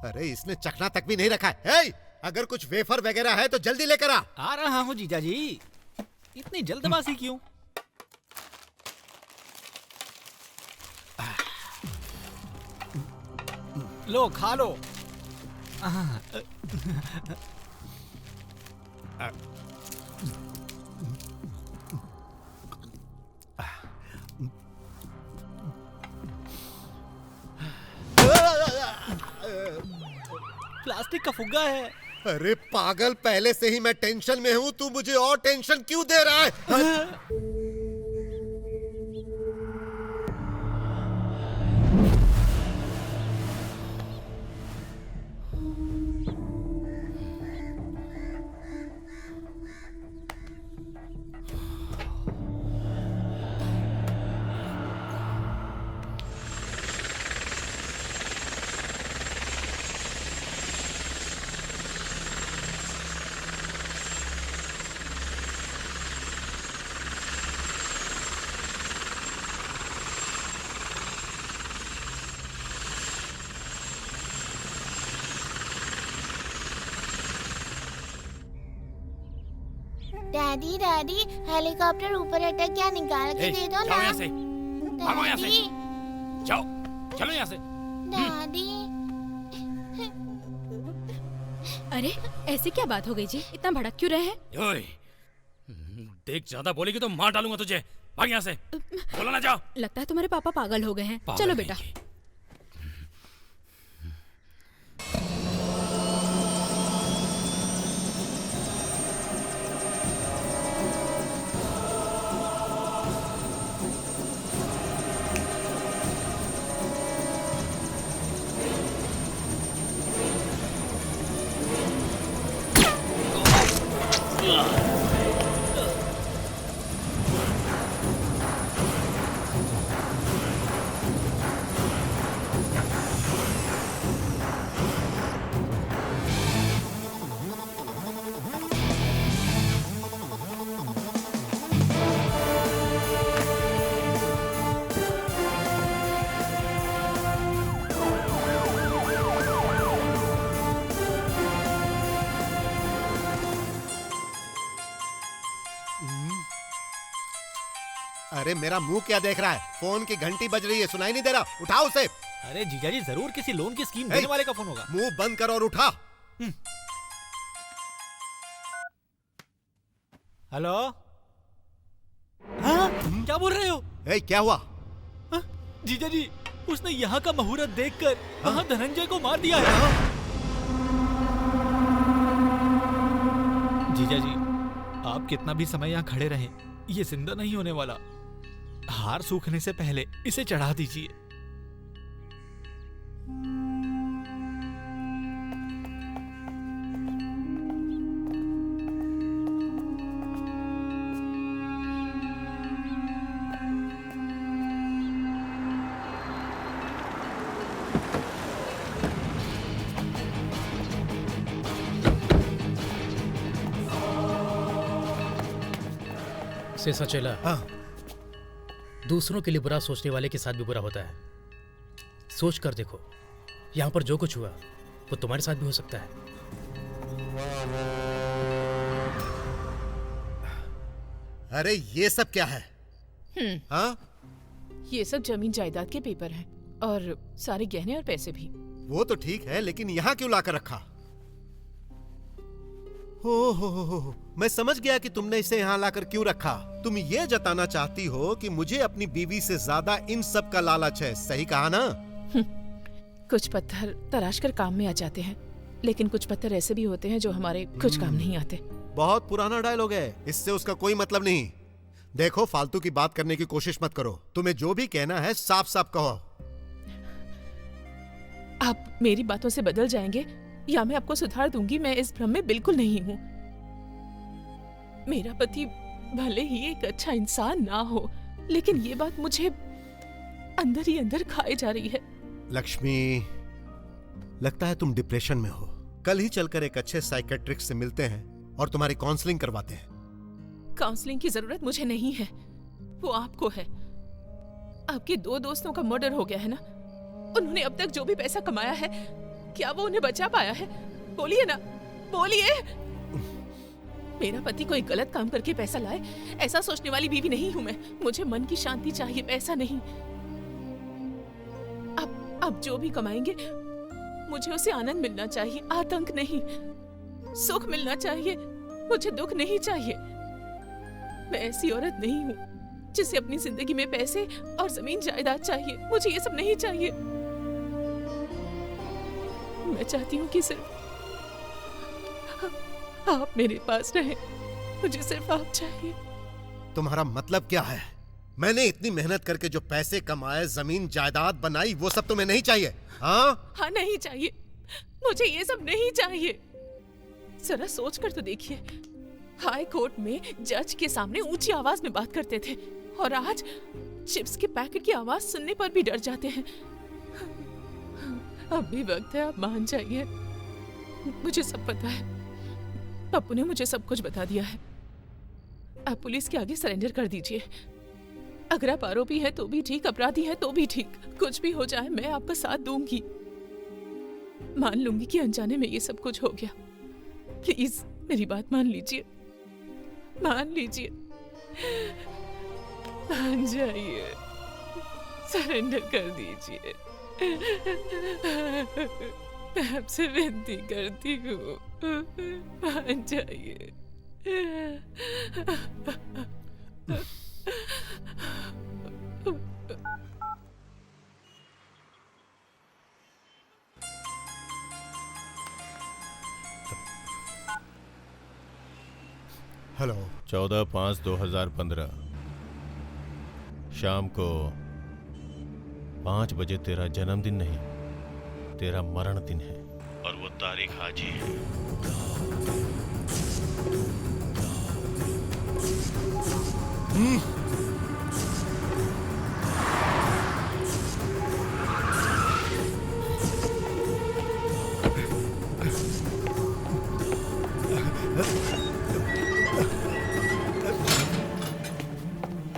Speaker 3: अरे इसने चखना तक भी नहीं रखा है। हे, अगर कुछ वेफर वगैरह है तो जल्दी लेकर आ
Speaker 7: रहा हूँ जीजा जी। इतनी जल्दबाजी क्यों? लो खा लो। प्लास्टिक का फुग्गा है।
Speaker 3: अरे पागल, पहले से ही मैं टेंशन में हूँ, तू मुझे और टेंशन क्यों दे रहा है?
Speaker 15: डैडी डैडी, हेलीकॉप्टर ऊपर अटक गया, निकाल के दे दो ना।
Speaker 10: जाओ यहाँ से, भागो यहाँ से, जाओ, चलो यहाँ से।
Speaker 15: डैडी।
Speaker 1: अरे ऐसी क्या बात हो गई जी, इतना भड़क क्यों रहे हैं?
Speaker 10: ओए, देख ज्यादा बोलेगी तो मार डालूंगा तुझे। भाग यहाँ से, बोलो ना जाओ।
Speaker 1: लगता है तुम्हारे पापा पागल हो गए हैं। चलो बेटा।
Speaker 3: अरे मेरा मुंह क्या देख रहा है? फोन की घंटी बज रही है, सुनाई नहीं दे रहा? उठाओ उसे।
Speaker 7: अरे जीजा जी, जरूर किसी लोन की स्कीम देने वाले का फोन होगा।
Speaker 3: मुंह बंद कर और उठा।
Speaker 7: हेलो। हाँ? क्या बोल रहे हो?
Speaker 3: क्या हुआ?
Speaker 7: जीजा जी, उसने यहाँ का मुहूर्त देखकर वहाँ धनंजय को मार दिया है। जीजा जी, आप कितना भी समय यहाँ खड़े रहें, ये जिंदा नहीं होने वाला। हार सूखने से पहले इसे चढ़ा दीजिए।
Speaker 14: से सचेला।
Speaker 3: हाँ।
Speaker 14: दूसरों के लिए बुरा सोचने वाले के साथ भी बुरा होता है। सोच कर देखो, यहाँ पर जो कुछ हुआ वो तुम्हारे साथ भी हो सकता है।
Speaker 3: अरे ये सब क्या है? हाँ?
Speaker 9: ये सब जमीन जायदाद के पेपर हैं और सारे गहने और पैसे भी।
Speaker 3: वो तो ठीक है, लेकिन यहाँ क्यों लाकर रखा? हो, मैं समझ गया कि तुमने इसे यहाँ लाकर क्यों रखा। तुम ये जताना चाहती हो कि मुझे अपनी बीवी से ज्यादा इन सब का लालच है, सही कहा ना?
Speaker 9: कुछ पत्थर तराश कर काम में आ जाते हैं, लेकिन कुछ पत्थर ऐसे भी होते हैं जो हमारे कुछ काम नहीं आते।
Speaker 3: बहुत पुराना डायलॉग है, इससे उसका कोई मतलब नहीं। देखो, फालतू की बात करने की कोशिश मत करो। तुम्हें जो भी कहना है साफ साफ कहो।
Speaker 9: आप मेरी बातों से बदल जाएंगे या मैं आपको सुधार दूंगी। मैं इस भ्रम में बिल्कुल नहीं हूँ। मेरा पति भले ही एक अच्छा इंसान ना हो, लेकिन ये बात मुझे अंदर ही अंदर खाए जा रही है।
Speaker 3: लक्ष्मी, लगता है तुम डिप्रेशन में हो। कल ही चलकर एक अच्छे साइकेट्रिस्ट से मिलते हैं और तुम्हारी काउंसलिंग करवाते हैं।
Speaker 9: काउंसलिंग की जरूरत मुझे नहीं है, वो आपको है। आपके 2 दोस्तों का मर्डर हो गया है ना। उन्होंने अब तक जो भी पैसा कमाया है, क्या वो उन्हें बचा पाया है? बोलिए ना, बोलिए। मेरा पति कोई गलत काम करके पैसा लाए, ऐसा सोचने वाली बीवी नहीं हूं मैं। मुझे मन की शांति चाहिए, पैसा नहीं। अब जो भी कमाएंगे मुझे उसे आनंद मिलना चाहिए, आतंक नहीं। सुख मिलना चाहिए, मुझे दुख नहीं चाहिए। मैं ऐसी औरत नहीं हूँ जिसे अपनी जिंदगी में पैसे और जमीन जायदाद चाहिए। मुझे ये सब नहीं चाहिए। मैं चाहती हूँ कि सिर्फ आप मेरे पास रहे। मुझे सिर्फ आप चाहिए।
Speaker 3: तुम्हारा मतलब क्या है? मैंने इतनी मेहनत करके जो पैसे कमाए, जमीन जायदाद बनाई, वो सब तुम्हें नहीं चाहिए? हाँ
Speaker 9: हाँ, नहीं चाहिए। मुझे ये सब नहीं चाहिए। जरा सोच कर तो देखिए, हाई कोर्ट में जज के सामने ऊंची आवाज में बात करते थे और आज चिप्स के पैकेट की आवाज सुनने पर भी डर जाते हैं। अब भी वक्त है, आप मान जाइए। मुझे सब पता है। पप्पू ने मुझे सब कुछ बता दिया है। आप पुलिस के आगे सरेंडर कर दीजिए। अगर आप आरोपी हैं तो भी ठीक, अपराधी हैं तो भी ठीक। कुछ भी हो जाए मैं आपका साथ दूंगी। मान लूंगी कि अनजाने में ये सब कुछ हो गया। प्लीज मेरी बात मान लीजिए, मान लीजिए, मान जाइए, सरेंडर कर दीजिए। मैं आपसे विनती करती हूँ, मान जाइए।
Speaker 3: हेलो।
Speaker 5: 14/5/2015 शाम को 5 बजे तेरा जन्मदिन नहीं, तेरा मरण दिन है और वो तारीख आज ही है।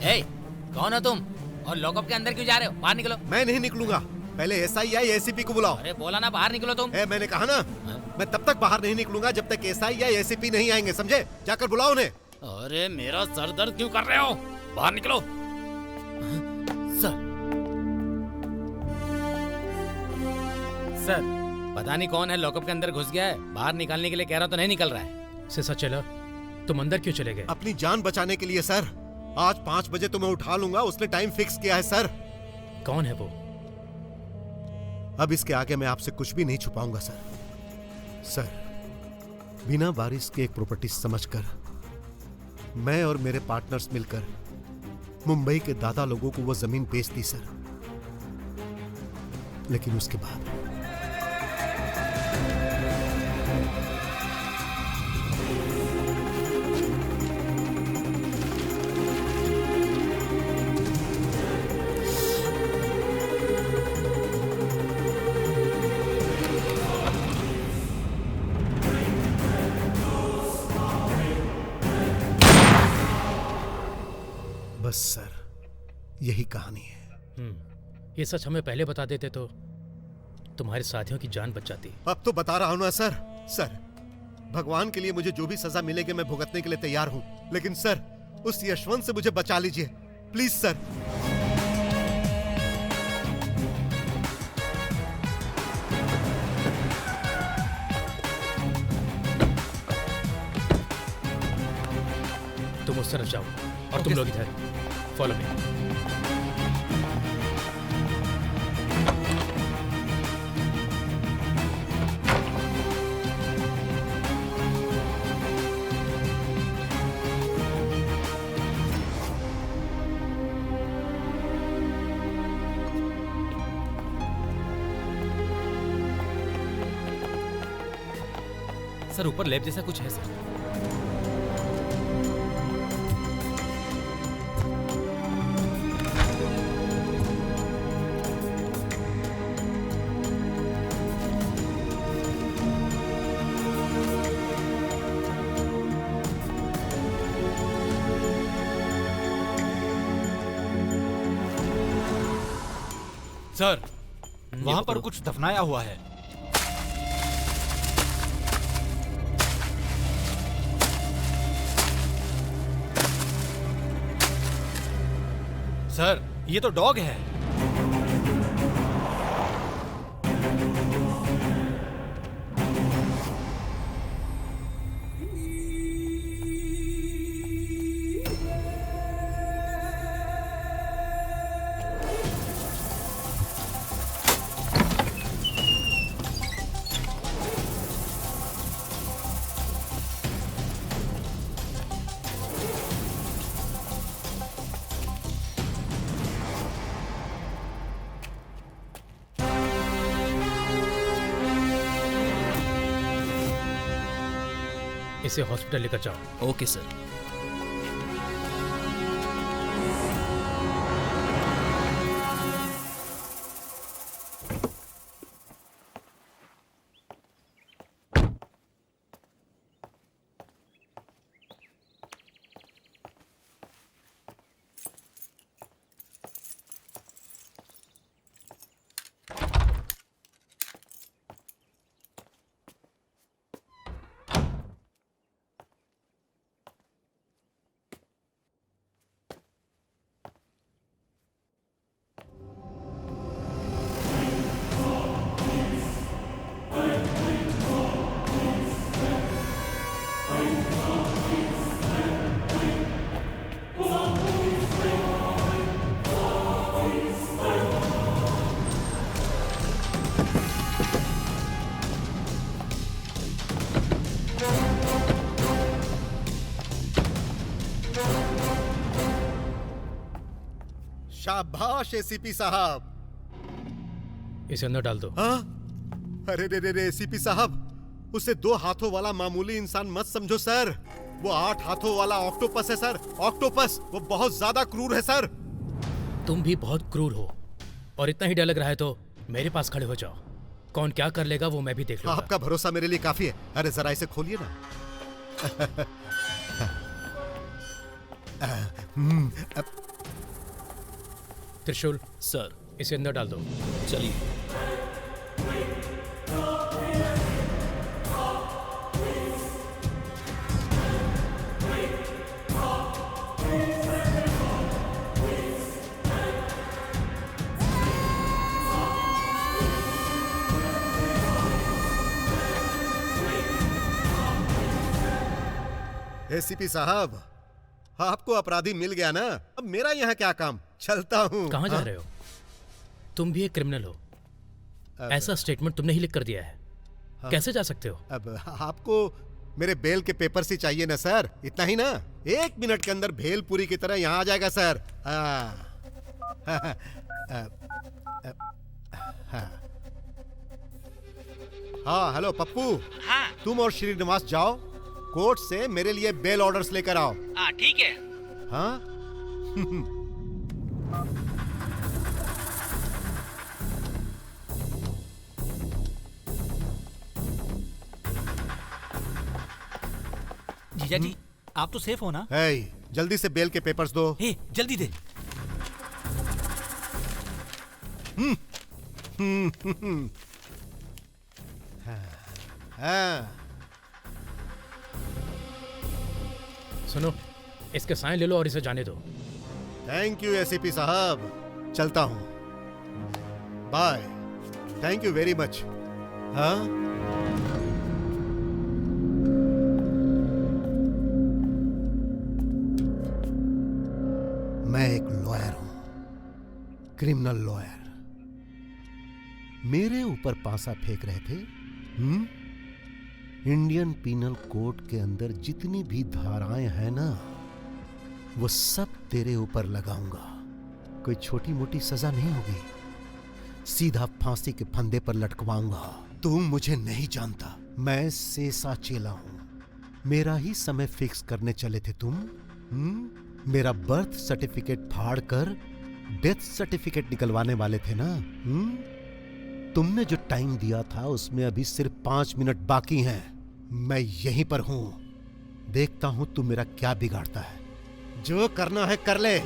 Speaker 6: ए, कौन हो तुम और लॉकअप के अंदर क्यों जा रहे हो? बाहर निकलो।
Speaker 3: मैं नहीं निकलूंगा। पहले एसआई या एसीपी को बुलाओ।
Speaker 6: अरे बोला ना, बाहर निकलो तुम।
Speaker 3: मैंने कहा ना, मैं तब तक बाहर नहीं निकलूंगा जब तक एसआई या एसीपी नहीं आएंगे, समझे? जाकर बुलाओ उन्हें।
Speaker 6: अरे मेरा सर दर्द क्यों कर रहे हो? बाहर निकलो। सर, पता नहीं कौन है लॉकअप के अंदर घुस गया है। बाहर निकालने के लिए कह रहा तो नहीं निकल रहा है।
Speaker 14: सिसा चला, तुम अंदर क्यों चले गए?
Speaker 3: अपनी जान बचाने के लिए सर। आज 5 बजे तुम्हें उठा लूंगा, उसने टाइम फिक्स किया है सर।
Speaker 14: कौन है वो?
Speaker 3: अब इसके आगे मैं आपसे कुछ भी नहीं छुपाऊंगा सर। सर, बिना बारिश के एक प्रॉपर्टी समझकर मैं और मेरे पार्टनर्स मिलकर मुंबई के दादा लोगों को वो जमीन बेच दी सर। लेकिन उसके बाद बस सर, यही कहानी है।
Speaker 14: ये सच हमें पहले बता देते तो तुम्हारे साथियों की जान बच जाती।
Speaker 3: अब तो बता रहा हूं ना सर। सर, भगवान के लिए मुझे जो भी सजा मिलेगी मैं भुगतने के लिए तैयार हूं, लेकिन सर उस यशवंत से मुझे बचा लीजिए प्लीज सर।
Speaker 14: तुम उस तरफ जाओ और तुम लोग इधर फॉलो मी।
Speaker 6: सर ऊपर लैब जैसा कुछ है सर।
Speaker 7: सर वहां पर कुछ दफनाया हुआ है। सर ये तो डॉग है।
Speaker 14: इसे हॉस्पिटल लेकर जाओ।
Speaker 6: Okay sir.
Speaker 3: शाबाश एसीपी साहब।
Speaker 14: इसे अंदर डाल दो।
Speaker 3: हाँ? अरे रे रे रे एसीपी साहब, उसे 2 हाथों वाला मामूली इंसान मत समझो सर। वो 8 हाथों वाला ऑक्टोपस है सर। ऑक्टोपस, वो बहुत ज्यादा क्रूर है सर।
Speaker 14: तुम भी बहुत क्रूर हो और इतना ही डर लग रहा है तो मेरे पास खड़े हो जाओ। कौन क्या कर लेगा वो मैं भी देख लूंगा।
Speaker 3: आपका भरोसा मेरे लिए काफी है। अरे जरा इसे खोलिए ना।
Speaker 14: त्रिशूल
Speaker 6: सर,
Speaker 14: इसे अंदर डाल दो।
Speaker 6: चलिए।
Speaker 3: एसीपी साहब, आपको अपराधी मिल गया ना, अब मेरा यहाँ क्या काम। चलता हूँ।
Speaker 14: कहाँ जा रहे हो? तुम भी एक क्रिमिनल हो। ऐसा स्टेटमेंट तुमने ही लिख कर दिया है। कैसे जा सकते हो?
Speaker 3: अब आपको मेरे बेल के पेपर्स ही चाहिए ना सर, इतना ही ना। 1 मिनट के अंदर भेलपुरी की तरह यहाँ आ जाएगा सर। हाँ हेलो पप्पू।
Speaker 16: हाँ
Speaker 3: तुम और श्रीनिवास जाओ, कोर्ट से मेरे लिए बेल ऑर्डर्स लेकर आओ।
Speaker 16: हाँ ठीक है।
Speaker 3: हाँ
Speaker 7: जीजा जी, आप तो सेफ हो ना?
Speaker 3: जल्दी से बेल के पेपर्स दो।
Speaker 7: जल्दी दे।
Speaker 14: सुनो, इसके साइन ले लो और इसे जाने दो।
Speaker 3: थैंक यू एसीपी साहब, चलता हूं। Bye. Thank you very much. हाँ क्रिमिनल लॉयर मेरे ऊपर पासा फेंक रहे थे। इंडियन पीनल कोड के अंदर जितनी भी धाराएं हैं ना, वो सब तेरे ऊपर लगाऊंगा। कोई छोटी मोटी सजा नहीं होगी, सीधा फांसी के फंदे पर लटकवाऊंगा। तू मुझे नहीं जानता, मैं सेसा चेला हूं। मेरा ही समय फिक्स करने चले थे तुम। मेरा बर्थ सर्टिफिकेट फाड़ कर डेथ सर्टिफिकेट निकलवाने वाले थे ना। तुमने जो टाइम दिया था उसमें अभी सिर्फ 5 मिनट बाकी हैं। मैं यहीं पर हूं, देखता हूं तू मेरा क्या बिगाड़ता है। जो करना है कर ले।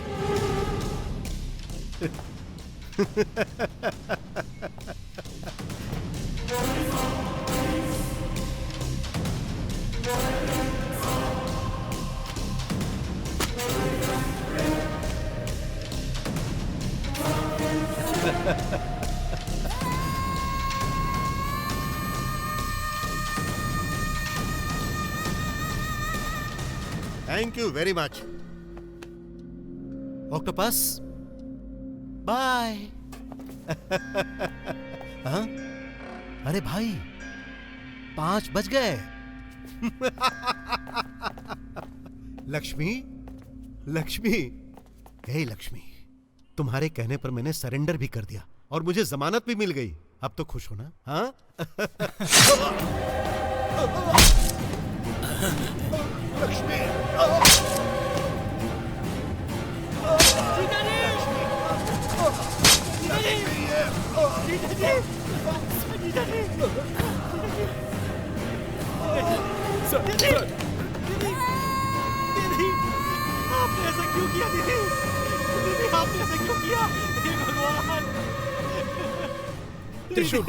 Speaker 3: Thank you very much octopus. Bye. हाँ? अरे भाई 5 बज गए। लक्ष्मी, लक्ष्मी, हे लक्ष्मी, तुम्हारे कहने पर मैंने सरेंडर भी कर दिया और मुझे जमानत भी मिल गई। अब तो खुश हो ना? हाँ? लक्ष्मी,
Speaker 7: आपने ऐसा क्यों किया दीदी? दीदी आपने ऐसा क्यों किया? हे भगवान!
Speaker 14: त्रिशूल,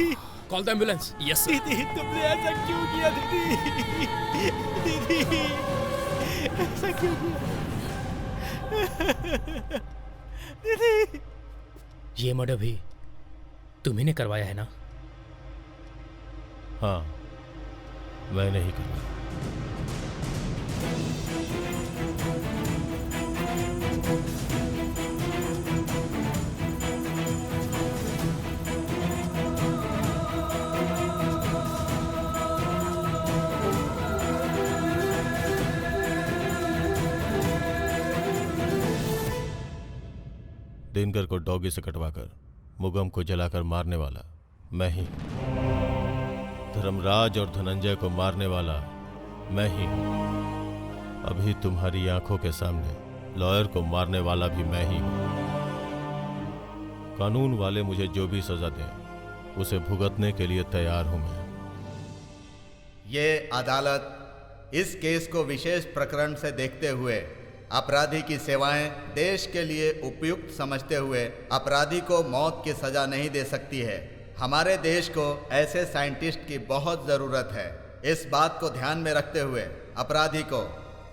Speaker 14: call the ambulance. Yes sir.
Speaker 7: दीदी तुमने ऐसा क्यों किया दीदी? दीदी ऐसा क्यों किया? दीदी
Speaker 14: ये मर्डर भी तुम्ही ने करवाया है ना?
Speaker 5: हाँ, मैंने ही करवाया। दिनकर को डॉगी से कटवाकर मुगम को जलाकर मारने वाला मैं ही। धर्मराज और धनंजय को मारने वाला मैं ही। अभी तुम्हारी आंखों के सामने लॉयर को मारने वाला भी मैं ही हूं। कानून वाले मुझे जो भी सजा दें उसे भुगतने के लिए तैयार हूं मैं।
Speaker 13: ये अदालत इस केस को विशेष प्रकरण से देखते हुए अपराधी की सेवाएं देश के लिए उपयुक्त समझते हुए अपराधी को मौत की सजा नहीं दे सकती है। हमारे देश को ऐसे साइंटिस्ट की बहुत ज़रूरत है। इस बात को ध्यान में रखते हुए अपराधी को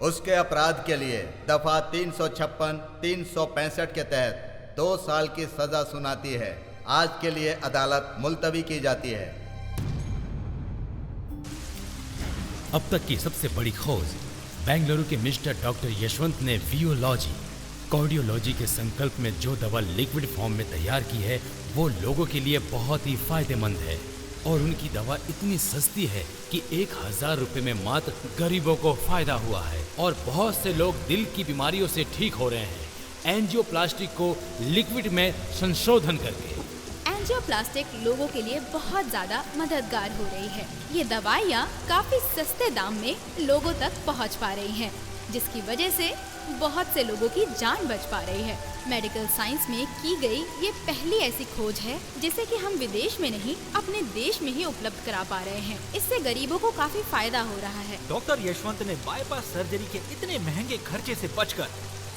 Speaker 13: उसके अपराध के लिए दफा 356, 365 के तहत 2 साल की सजा सुनाती है। आज के लिए अदालत मुलतवी की जाती है।
Speaker 14: अब तक की सबसे बड़ी खोज बेंगलुरु के मिस्टर डॉक्टर यशवंत ने वियोलॉजी, कार्डियोलॉजी के संकल्प में जो दवा लिक्विड फॉर्म में तैयार की है वो लोगों के लिए बहुत ही फायदेमंद है। और उनकी दवा इतनी सस्ती है कि 1000 रुपए में मात्र गरीबों को फायदा हुआ है। और बहुत से लोग दिल की बीमारियों से ठीक हो रहे हैं एंजियोप्लास्टी को लिक्विड में संशोधन करके।
Speaker 1: एंजियोप्लास्टिक लोगों के लिए बहुत ज्यादा मददगार हो रही है। ये दवाइयाँ काफी सस्ते दाम में लोगों तक पहुंच पा रही हैं, जिसकी वजह से बहुत से लोगों की जान बच पा रही है। मेडिकल साइंस में की गई ये पहली ऐसी खोज है जिसे कि हम विदेश में नहीं अपने देश में ही उपलब्ध करा पा रहे हैं। इससे गरीबों को काफी फायदा हो रहा है।
Speaker 7: डॉक्टर यशवंत ने बाईपास सर्जरी के इतने महंगे खर्चे से बचकर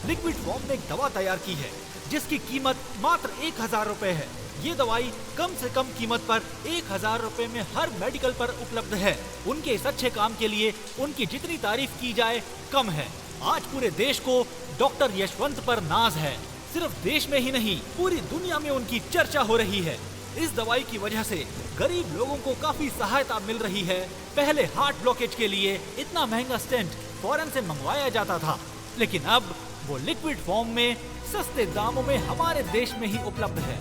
Speaker 7: लिक्विड फॉर्म में एक दवा तैयार की है जिसकी कीमत मात्र 1000 रुपए है। ये दवाई कम से कम कीमत पर 1000 रुपए में हर मेडिकल पर उपलब्ध है। उनके इस अच्छे काम के लिए उनकी जितनी तारीफ की जाए कम है। आज पूरे देश को डॉक्टर यशवंत पर नाज है। सिर्फ देश में ही नहीं पूरी दुनिया में उनकी चर्चा हो रही है। इस दवाई की वजह से गरीब लोगों को काफी सहायता मिल रही है। पहले हार्ट ब्लॉकेज के लिए इतना महंगा स्टेंट फॉरेन से मंगवाया जाता था, लेकिन अब वो लिक्विड फॉर्म में सस्ते दामों में हमारे देश में ही उपलब्ध है।